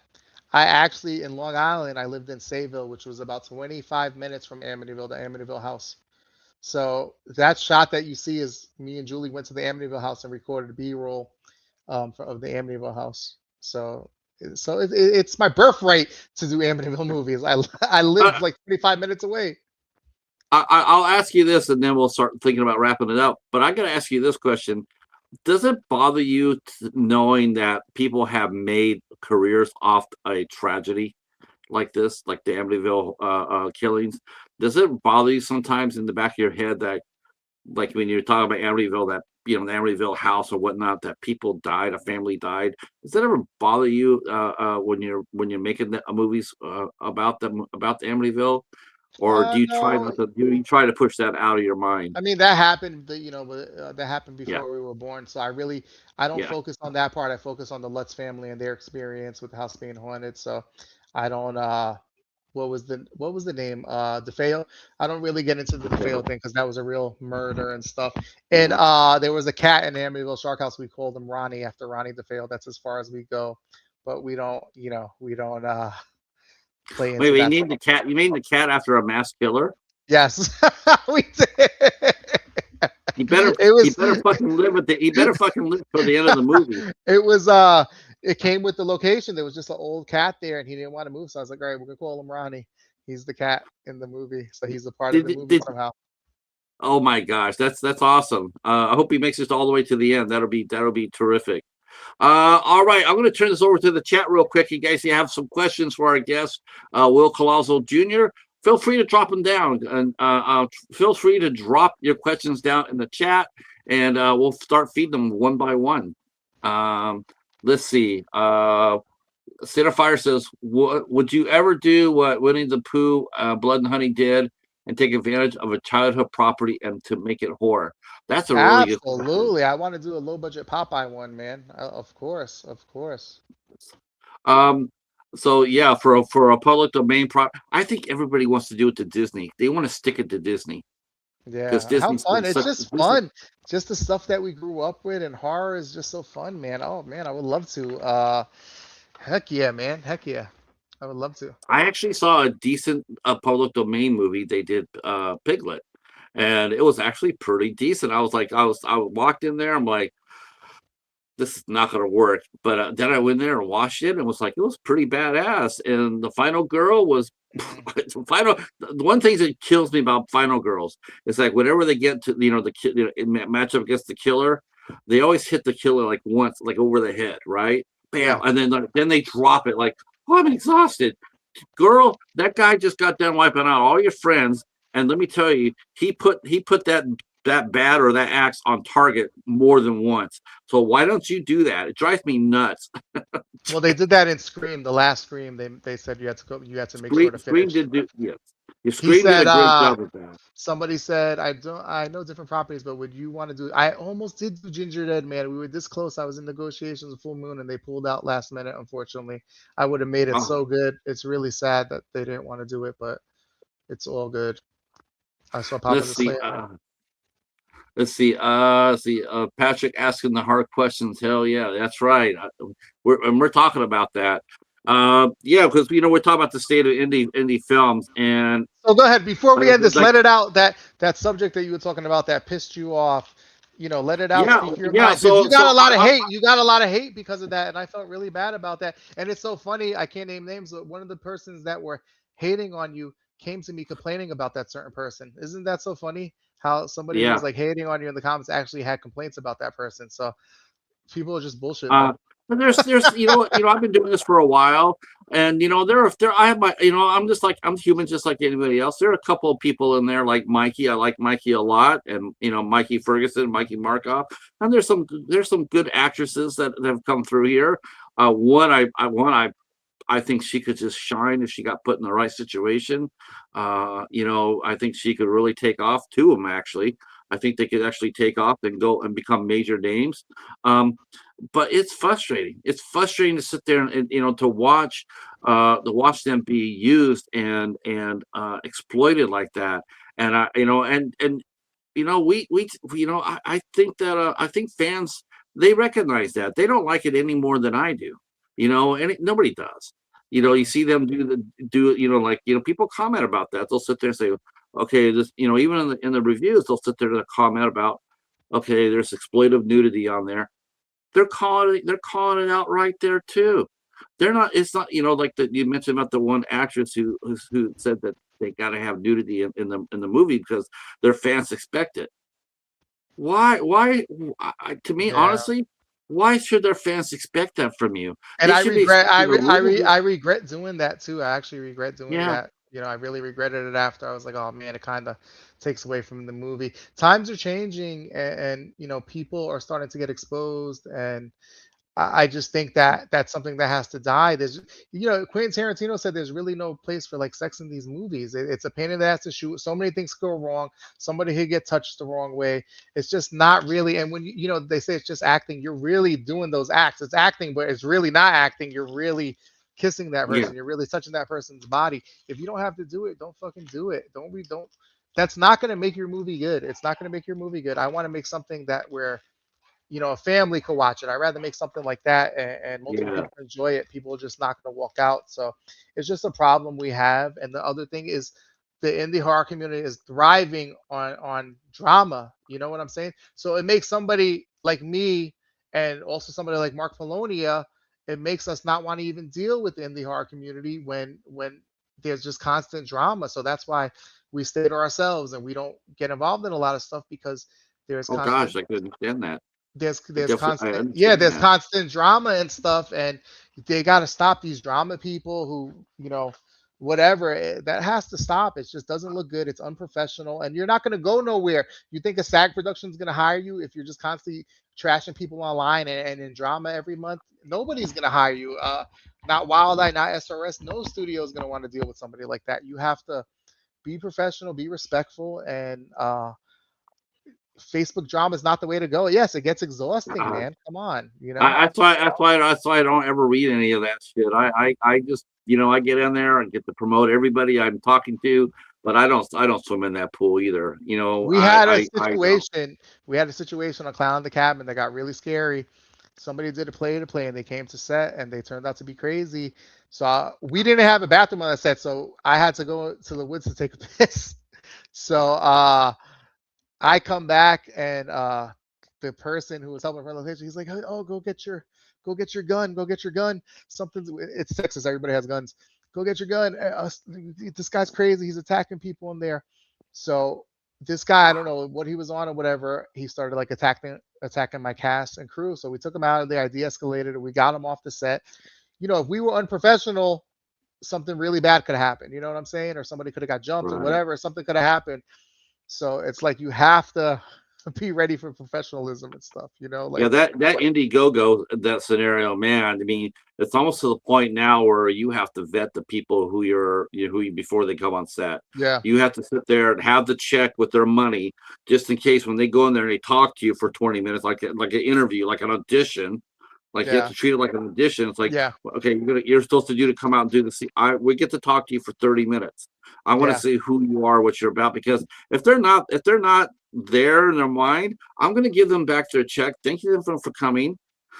S2: I actually, in Long Island, I lived in Sayville, which was about 25 minutes from Amityville, the Amityville house. So that shot that you see is me and Julie went to the Amityville house and recorded B-roll of the Amityville house. So it's my birthright to do Amityville movies. I live
S1: uh,
S2: like 25 minutes away.
S1: I'll ask you this, and then we'll start thinking about wrapping it up. But I got to ask you this question: does it bother you knowing that people have made careers off a tragedy like this, like the Amityville killings? Does it bother you sometimes in the back of your head that, like when you're talking about Amityville, that the Amityville house or whatnot, that people died, a family died? Does that ever bother you when you're making movies about the Amityville, or do you try
S2: No,
S1: not to? Do you try to push that out of your mind?
S2: I mean that happened, that happened
S1: Yeah,
S2: before we were born. So I don't
S1: yeah.
S2: focus on that part. I focus on the Lutz family and their experience with the house being haunted. So I don't. What was the name? DeFeo. I don't really get into the
S1: Yeah.
S2: DeFeo thing because that was a real murder and stuff. And
S1: Yeah.
S2: there was a cat in the Amityville Shark House. We called him Ronnie after Ronnie DeFeo. That's as far as we go. But we don't play
S1: Wait,
S2: into
S1: wait, you
S2: that
S1: named
S2: stuff.
S1: the cat. You named the cat after a mass killer.
S2: Yes, we did.
S1: He better,
S2: It
S1: he
S2: was
S1: better fucking live at the. He better fucking live till the end of the movie.
S2: it was it came with the location. There was just an old cat there and he didn't want to move. So I was like, all right, we're gonna call him Ronnie. He's the cat in the movie. So he's a part of
S1: Did,
S2: the
S1: did,
S2: movie
S1: did
S2: somehow.
S1: Oh my gosh, that's awesome. I hope he makes it all the way to the end. That'll be terrific. All right, I'm going to turn this over to the chat real quick. You guys, you have some questions for our guest, Will Collazo Jr. Feel free to drop them down, and feel free to drop your questions down in the chat, and we'll start feeding them one by one. Let's see. Fire says, would you ever do what Winnie the Pooh, Blood and Honey did, and take advantage of a childhood property and to make it horror? That's a really good question.
S2: Absolutely. I want to do a low budget Popeye one, man. Of course, of course.
S1: Um, so yeah, for a public domain I think everybody wants to do it to Disney. They want to stick it to Disney because
S2: Yeah. How
S1: Disney's been
S2: fun. It's
S1: such
S2: just
S1: Disney.
S2: fun. Just the stuff that we grew up with and horror is just so fun, man. Oh man, I would love to. Heck yeah, man. Heck yeah. I would love to.
S1: I actually saw a decent public domain movie. They did Piglet, and it was actually pretty decent. I walked in there. I'm like, this is not going to work. But then I went there and watched it and was like, it was pretty badass. And the final girl was
S2: Hmm.
S1: the one thing that kills me about final girls is like whenever they get to match up against the killer, they always hit the killer like once, like over the head, right? Bam,
S2: Yeah.
S1: and then they drop it like, oh, I'm exhausted. Girl, that guy just got done wiping out all your friends, and let me tell you, he put that bat or that axe on target more than once. So why don't you do that? It drives me nuts.
S2: Well, they did that in Scream, the last Scream. They said you had to make sure to
S1: Scream
S2: finish.
S1: did do yes. Your
S2: He
S1: Scream did a
S2: said,
S1: great job with that.
S2: somebody said, I know different properties, but would you want to do, I almost did do Ginger Dead, man. We were this close. I was in negotiations with Full Moon and they pulled out last minute, unfortunately. I would have made it
S1: Oh,
S2: so good. It's really sad that they didn't want to do it, but it's all good. I saw Papa
S1: let's
S2: the
S1: see.
S2: Slayer.
S1: Patrick asking the hard questions. Hell yeah, that's right. We're talking about that. Yeah, because we're talking about the state of indie films, and
S2: So go ahead. Before we end this,
S1: like
S2: let it out, that subject that you were talking about that pissed you off. Let it out,
S1: yeah,
S2: speak your
S1: yeah.
S2: mind. Because
S1: So
S2: you got
S1: so
S2: a lot of hate. You got a lot of hate because of that. And I felt really bad about that. And it's so funny. I can't name names, but one of the persons that were hating on you came to me complaining about that certain person. Isn't that so funny? How somebody who
S1: yeah.
S2: was like hating on you in the comments actually had complaints about that person. So people are just bullshit,
S1: Uh,
S2: man.
S1: but there's I've been doing this for a while, and there I have my I'm just like I'm human just like anybody else. There are a couple of people in there like Mikey. I like Mikey a lot, and Mikey Ferguson, Mikey Markov, and there's some good actresses that have come through here. I think she could just shine if she got put in the right situation. I think she could really take off. Two of them actually. I think they could actually take off and go and become major names. But it's frustrating. It's frustrating to sit there and to watch them be used and exploited like that. And I think that I think fans, they recognize that they don't like it any more than I do. And nobody does. You
S2: Mhm.
S1: see them people comment about that. They'll sit there and say, okay, this, even in the reviews, they'll sit there and comment about, okay, there's exploitive nudity on there. They're calling it out right there too. They're not. It's not. Like that you mentioned about the one actress who said that they got to have nudity in the movie because their fans expect it. Why? To me,
S2: Yeah.
S1: honestly, why should their fans expect that from you?
S2: And
S1: They
S2: I
S1: should be
S2: regret
S1: expecting a little bit.
S2: I regret doing that too. I actually regret doing
S1: Yeah,
S2: that. You know, I really regretted it after. I was like, oh man, it kind of takes away from the movie. Times are changing, and you know, people are starting to get exposed, and I just think that that's something that has to die. There's, you know, Quentin Tarantino said there's really no place for like sex in these movies. It's a pain in the ass to shoot. So many things go wrong. Somebody could get touched the wrong way. It's just not really. And when you know they say it's just acting, you're really doing those acts. It's acting, but it's really not acting. You're really kissing that
S1: yeah,
S2: person. You're really touching that person's body. If you don't have to do it, don't fucking do it. Don't. That's not going to make your movie good. It's not going to make your movie good. I want to make something that where you know, a family could watch it. I'd rather make something like that and multiple
S1: yeah.
S2: people enjoy it. People are just not going to walk out. So it's just a problem we have. And the other thing is the indie horror community is thriving on drama. You know what I'm saying? So it makes somebody like me and also somebody like Mark Polonia, it makes us not want to even deal with the indie horror community when there's just constant drama. So that's why we stay to ourselves and we don't get involved in a lot of stuff because there's
S1: Oh
S2: constant
S1: gosh, I could understand that. I
S2: yeah,
S1: understand
S2: there's
S1: that.
S2: constant drama and stuff, and they got to stop these drama people who you know whatever that has to stop. It just doesn't look good. It's unprofessional, and you're not going to go nowhere. You think a SAG production is going to hire you if you're just constantly trashing people online and in drama every month? Nobody's going to hire you. Not Wild Eye, not SRS. No studio is going to want to deal with somebody like that. You have to be professional, be respectful, and Facebook drama is not the way to go. Yes, it gets exhausting,
S1: Uh,
S2: man. Come on, you know.
S1: that's why I don't ever read any of that shit. I just I get in there and get to promote everybody I'm talking to, but I don't swim in that pool either.
S2: We had a
S1: I don't.
S2: situation. We had a situation on Clown in the Cabin that got really scary. Somebody did a play to play, and they came to set, and they turned out to be crazy. So we didn't have a bathroom on the set, so I had to go to the woods to take a piss. So I come back, and the person who was helping for the location, he's like, "Oh, go get your gun, go get your gun. Something's it's Texas, everybody has guns. Go get your gun. This guy's crazy. He's attacking people in there." So this guy, I don't know what he was on or whatever. He started like attacking my cast and crew. So we took him out of there. I de-escalated and we got him off the set. You know, if we were unprofessional, something really bad could have happened. You know what I'm saying? Or somebody could have got jumped or
S1: Right.
S2: whatever. Something could have happened. So it's like you have to be ready for professionalism and stuff, you know,
S1: Yeah,
S2: like
S1: that Indiegogo that scenario, man. I mean, it's almost to the point now where you have to vet the people who you before they come on set.
S2: yeah,
S1: You have to sit there and have the check with their money just in case when they go in there and they talk to you for 20 minutes, like an interview, like an audition. Like you have
S2: yeah,
S1: to treat it like an audition. It's like,
S2: yeah,
S1: okay, you're supposed to do to come out and do this. We get to talk to you for 30 minutes. I want to
S2: yeah.
S1: see who you are, what you're about, because if they're not there in their mind, I'm going to give them back their check. Thank you for coming,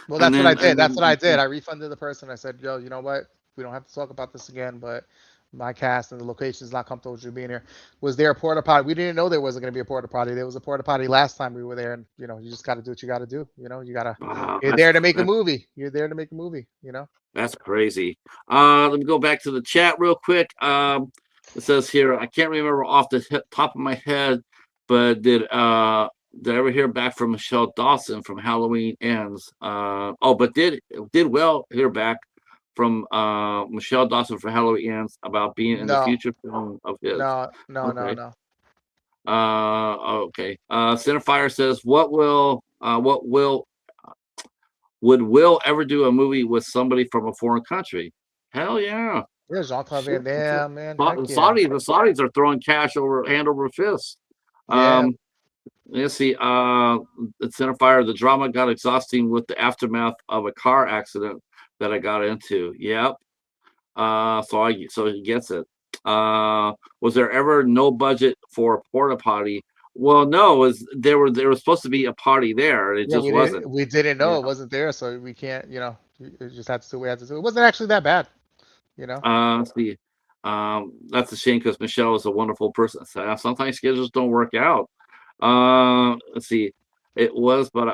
S2: Well,
S1: and
S2: that's what I
S1: then
S2: did. That's what I did. I refunded the person. I said, yo, you know what? We don't have to talk about this again, but my cast and the location is not comfortable with you being here. Was there a porta potty? We didn't know there wasn't going to be a porta potty. There was a porta potty last time we were there, and you know, you just got to do what you got to do. You know, you're there to make a movie. You're there to make a movie. You know.
S1: that's crazy. Let me go back to the chat real quick. It says here, I can't remember off the top of my head, but did I ever hear back from Michelle Dawson from Halloween Ends? But did Will hear back from Michelle Dawson from Halloween Ends about being in the
S2: No,
S1: future film of his?
S2: no, no, no,
S1: Okay.
S2: no.
S1: Okay. Centerfire says, what will would Will ever do a movie with somebody from a foreign country? Hell yeah.
S2: Yeah, Jean-Claude
S1: Shit.
S2: Van Damme, man. Heck yeah.
S1: The Saudis are throwing cash hand over fist.
S2: Yeah.
S1: Let's see. At Centerfire, the drama got exhausting with the aftermath of a car accident that I got into. Yep. So he gets it. Was there ever no budget for a porta potty? Well, no. There was supposed to be a party there, and it
S2: Yeah,
S1: just wasn't.
S2: we didn't
S1: Yeah.
S2: know it wasn't there, so we can't, you know, we just had to do what we had to do. It wasn't actually that bad, you know.
S1: Let's see. That's a shame because Michelle is a wonderful person. So sometimes schedules don't work out. Let's see. It was, but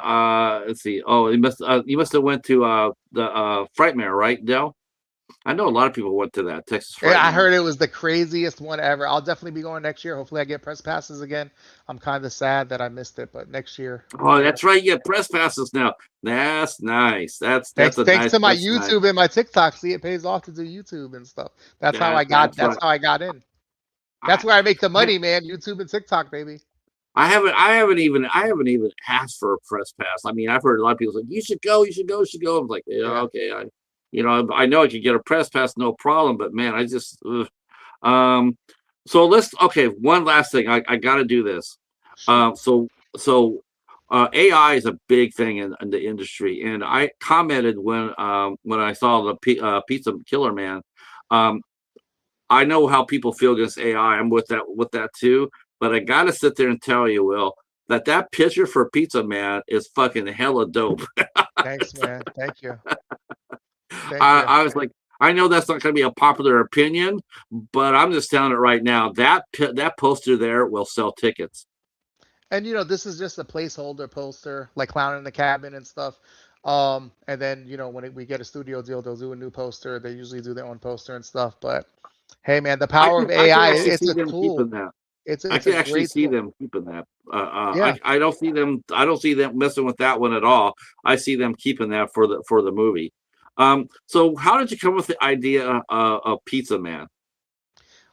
S1: let's see. Oh, you must have went to the Frightmare, right, Dell? I know a lot of people went to that Texas
S2: Yeah,
S1: Fright
S2: I
S1: Man.
S2: heard it was the craziest one ever. I'll definitely be going next year. Hopefully, I get press passes again. I'm kind of sad that I missed it, but next year,
S1: Oh,
S2: yeah.
S1: that's right. You get press passes now. That's nice. That's
S2: Thanks,
S1: a
S2: thanks
S1: nice.
S2: to my
S1: That's nice.
S2: YouTube and my TikTok. See, it pays off to do YouTube and stuff. That's how I got.
S1: That's
S2: That's
S1: right.
S2: how I got in. That's
S1: I,
S2: where I make the
S1: I
S2: money, man. YouTube and TikTok, baby.
S1: I haven't even asked for a press pass. I mean, I've heard a lot of people say you should go, you should go, you should go. I'm like, yeah,
S2: Yeah.
S1: okay. I know I could get a press pass, no problem. But man, I just, ugh. um. So let's okay. One last thing. I got to do this.
S2: Shoot.
S1: So so AI is a big thing in the industry, and I commented when I saw the Pizza Killer Man. Um, I know how people feel against AI. I'm with that too. But I gotta sit there and tell you, Will, that picture for Pizza Man is fucking hella dope.
S2: Thanks, man. Thank you. Thank you.
S1: I was like, I know that's not going to be a popular opinion, but I'm just telling it right now. That poster there will sell tickets.
S2: And this is just a placeholder poster, like Clown in the Cabin and stuff. And then when we get a studio deal, they'll do a new poster. They usually do their own poster and stuff. But hey, man, the power of
S1: I can
S2: AI,
S1: actually
S2: it's
S1: see
S2: a
S1: them
S2: tool.
S1: keeping that.
S2: It's
S1: I
S2: it's a
S1: can actually
S2: great
S1: see
S2: tool.
S1: them keeping that.
S2: Yeah.
S1: I don't see them. I don't see them messing with that one at all. I see them keeping that for the movie. So how did you come with the idea of Pizza Man?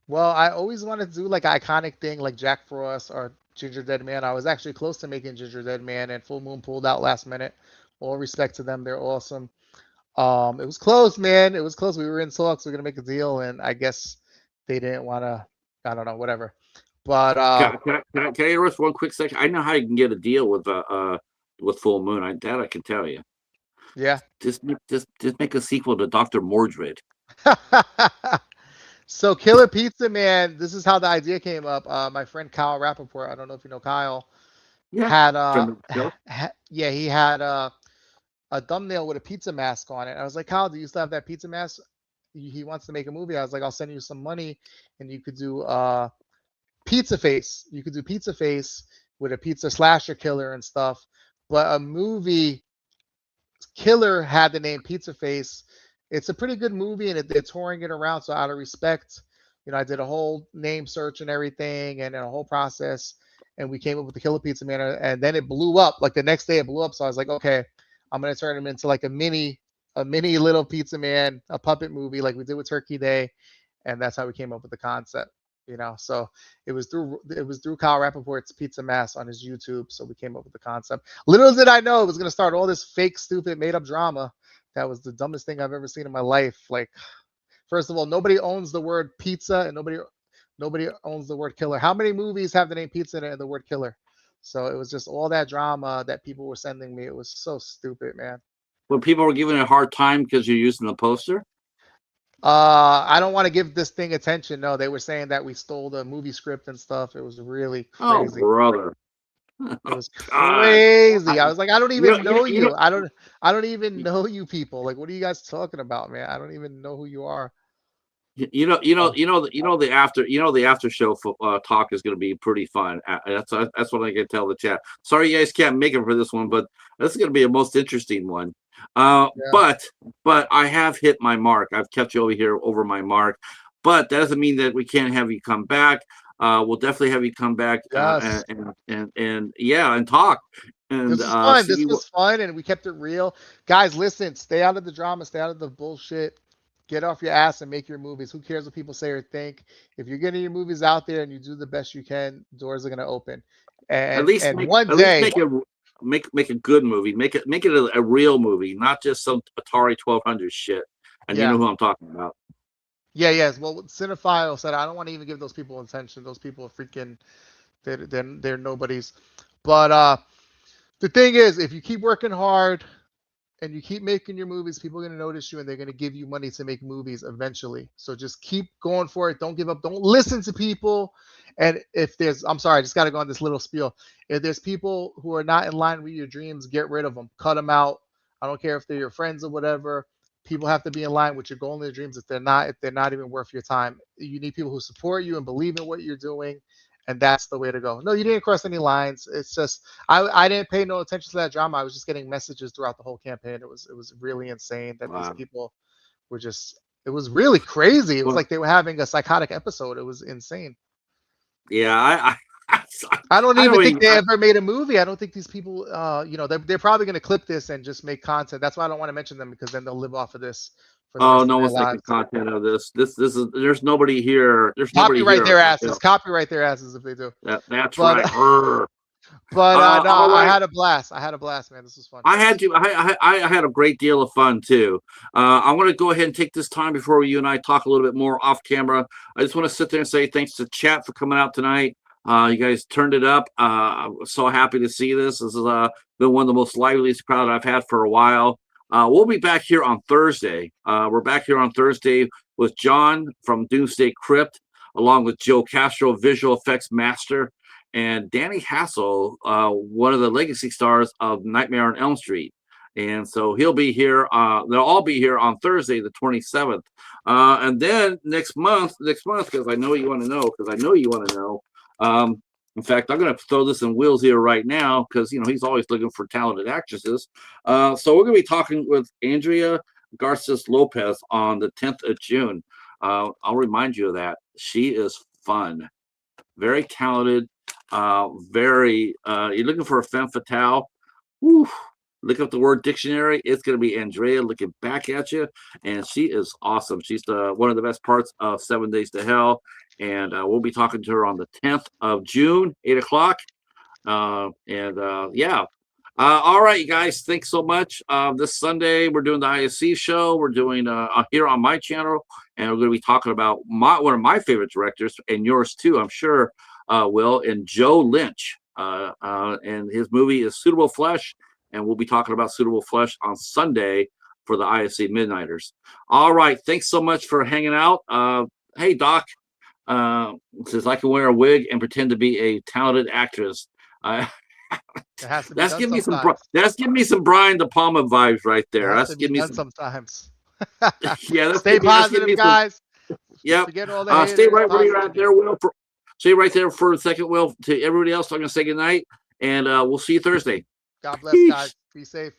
S2: Well, I always wanted to do like an iconic thing like Jack Frost or Ginger Dead Man. I was actually close to making Ginger Dead Man, and Full Moon pulled out last minute. All respect to them, they're awesome. It was close, man. It was close. We were in talks. We are gonna make a deal, and I guess they didn't want to. I don't know, whatever. But
S1: Can I interrupt for one quick second? I know how you can get a deal with Full Moon. That I can tell you.
S2: yeah.
S1: Just make a sequel to Doctor Mordred.
S2: So Killer Pizza Man, this is how the idea came up. My friend Kyle Rappaport, I don't know if you know Kyle,
S1: Yeah,
S2: had
S1: from the show.
S2: yeah, he had a thumbnail with a pizza mask on it. I was like, Kyle, do you still have that pizza mask? He wants to make a movie. I was like, I'll send you some money and you could do Pizza Face. You could do Pizza Face with a pizza slasher killer and stuff. But a movie killer had the name Pizza Face. It's a pretty good movie, and they're touring it around. So out of respect, I did a whole name search and everything, and then a whole process, and we came up with the Killer Pizza Man. And then it blew up. Like the next day, it blew up. So I was like, okay, I'm gonna turn him into like a mini little Pizza Man, a puppet movie, like we did with Turkey Day, and that's how we came up with the concept. So it was through Kyle Rappaport's Pizza Mass on his YouTube. So we came up with the concept. Little did I know it was gonna start all this fake, stupid, made up drama. That was the dumbest thing I've ever seen in my life. Like, first of all, nobody owns the word pizza, and nobody owns the word killer. How many movies have the name pizza in it and the word killer? So it was just all that drama that people were sending me. It was so stupid, man.
S1: When people were giving it a hard time because you're using the poster.
S2: I don't want to give this thing attention. No, they were saying that we stole the movie script and stuff. It was really
S1: Oh,
S2: crazy.
S1: brother.
S2: It was
S1: God.
S2: crazy.
S1: I,
S2: I was like, I don't
S1: you know,
S2: even know you. I don't even know you people. Like, what are you guys talking about, man? I don't even know who you are. Uh,
S1: the after show talk is going to be pretty fun. That's what I can tell the chat. Sorry, you guys can't make it for this one, but this is going to be a most interesting one.
S2: yeah.
S1: But I have hit my mark. I've kept you over here over my mark, but that doesn't mean that we can't have you come back. We'll definitely have you come back
S2: Yes.
S1: and yeah, and talk and
S2: This was fun.
S1: see
S2: This
S1: what.
S2: was fun, and we kept it real. Guys, listen, stay out of the drama, stay out of the bullshit. Get off your ass and make your movies. Who cares what people say or think? If you're getting your movies out there and you do the best you can, doors are gonna open. And one
S1: At least
S2: day,
S1: make a good movie. Make it a real movie, not just some Atari 1200 shit. And you know
S2: yeah,
S1: who I'm talking about.
S2: yeah, yes. Well, Cinephile said I don't want to even give those people attention. Those people are freaking, they're nobodies. But the thing is, if you keep working hard and you keep making your movies, people are going to notice you and they're going to give you money to make movies eventually. So just keep going for it. Don't give up. Don't listen to people. And if I'm sorry, I just got to go on this little spiel. If there's people who are not in line with your dreams, get rid of them. Cut them out. I don't care if they're your friends or whatever. People have to be in line with your goal and their dreams. If they're not even worth your time, you need people who support you and believe in what you're doing. And that's the way to go. No, you didn't cross any lines. It's just I didn't pay no attention to that drama. I was just getting messages throughout the whole campaign. It was really insane that these
S1: Wow.
S2: people were just It was really crazy. It was
S1: Well,
S2: like they were having a psychotic episode. It was insane.
S1: yeah,
S2: I don't
S1: I
S2: even
S1: don't
S2: think
S1: even.
S2: they ever made a movie. I don't think these people, they're probably going to clip this and just make content. That's why I don't want to mention them because then they'll live off of this for the
S1: Oh,
S2: rest of
S1: no
S2: their
S1: one's making
S2: lives.
S1: content of this. This is. There's nobody here. There's nobody
S2: Copyright
S1: here.
S2: their asses. Copyright their asses if they do.
S1: That's
S2: But
S1: right. Grr.
S2: no,
S1: All
S2: I
S1: right.
S2: had a blast. I had a blast, man. This was fun.
S1: I had a great deal of fun too. I want to go ahead and take this time before you and I talk a little bit more off camera. I just want to sit there and say thanks to chat for coming out tonight. You guys turned it up. I'm so happy to see this. This has been one of the most liveliest crowd I've had for a while. We'll be back here on Thursday. We're back here on Thursday with John from Doomsday Crypt, along with Joe Castro, visual effects master, and Danny Hassel, one of the legacy stars of Nightmare on Elm Street. And so he'll be here. They'll all be here on Thursday, the 27th. And then next month, because I know you want to know, in fact, I'm going to throw this in Will's ear right now because, he's always looking for talented actresses. So we're going to be talking with Andrea Garces Lopez on the 10th of June. I'll remind you of that. She is fun, very talented. You're looking for a femme fatale. Whew, look up the word dictionary. It's going to be Andrea looking back at you, and she is awesome. She's one of the best parts of 7 Days to Hell, and we'll be talking to her on the 10th of June, 8 o'clock. Yeah. All right, you guys. Thanks so much. This Sunday we're doing the ISC show. We're doing here on my channel, and we're going to be talking about one of my favorite directors, and yours too, I'm sure. Will, and Joe Lynch. And his movie is Suitable Flesh, and we'll be talking about Suitable Flesh on Sunday for the ISC Midnighters. All right, thanks so much for hanging out. Hey, Doc, says I can wear a wig and pretend to be a talented actress.
S2: It has to be
S1: That's
S2: done
S1: giving me some.
S2: sometimes.
S1: That's giving me some Brian De Palma vibes right
S2: It
S1: there.
S2: has
S1: That's
S2: to be
S1: giving me
S2: done
S1: some.
S2: sometimes.
S1: Yeah,
S2: Stay positive, guys.
S1: Yep.
S2: Forget all the haters.
S1: Stay right where you're at
S2: Positivity.
S1: there, Will. Stay right there for a second, Will. To everybody else, I'm going to say goodnight, and we'll see you Thursday.
S2: God bless,
S1: Peace.
S2: guys. Be safe.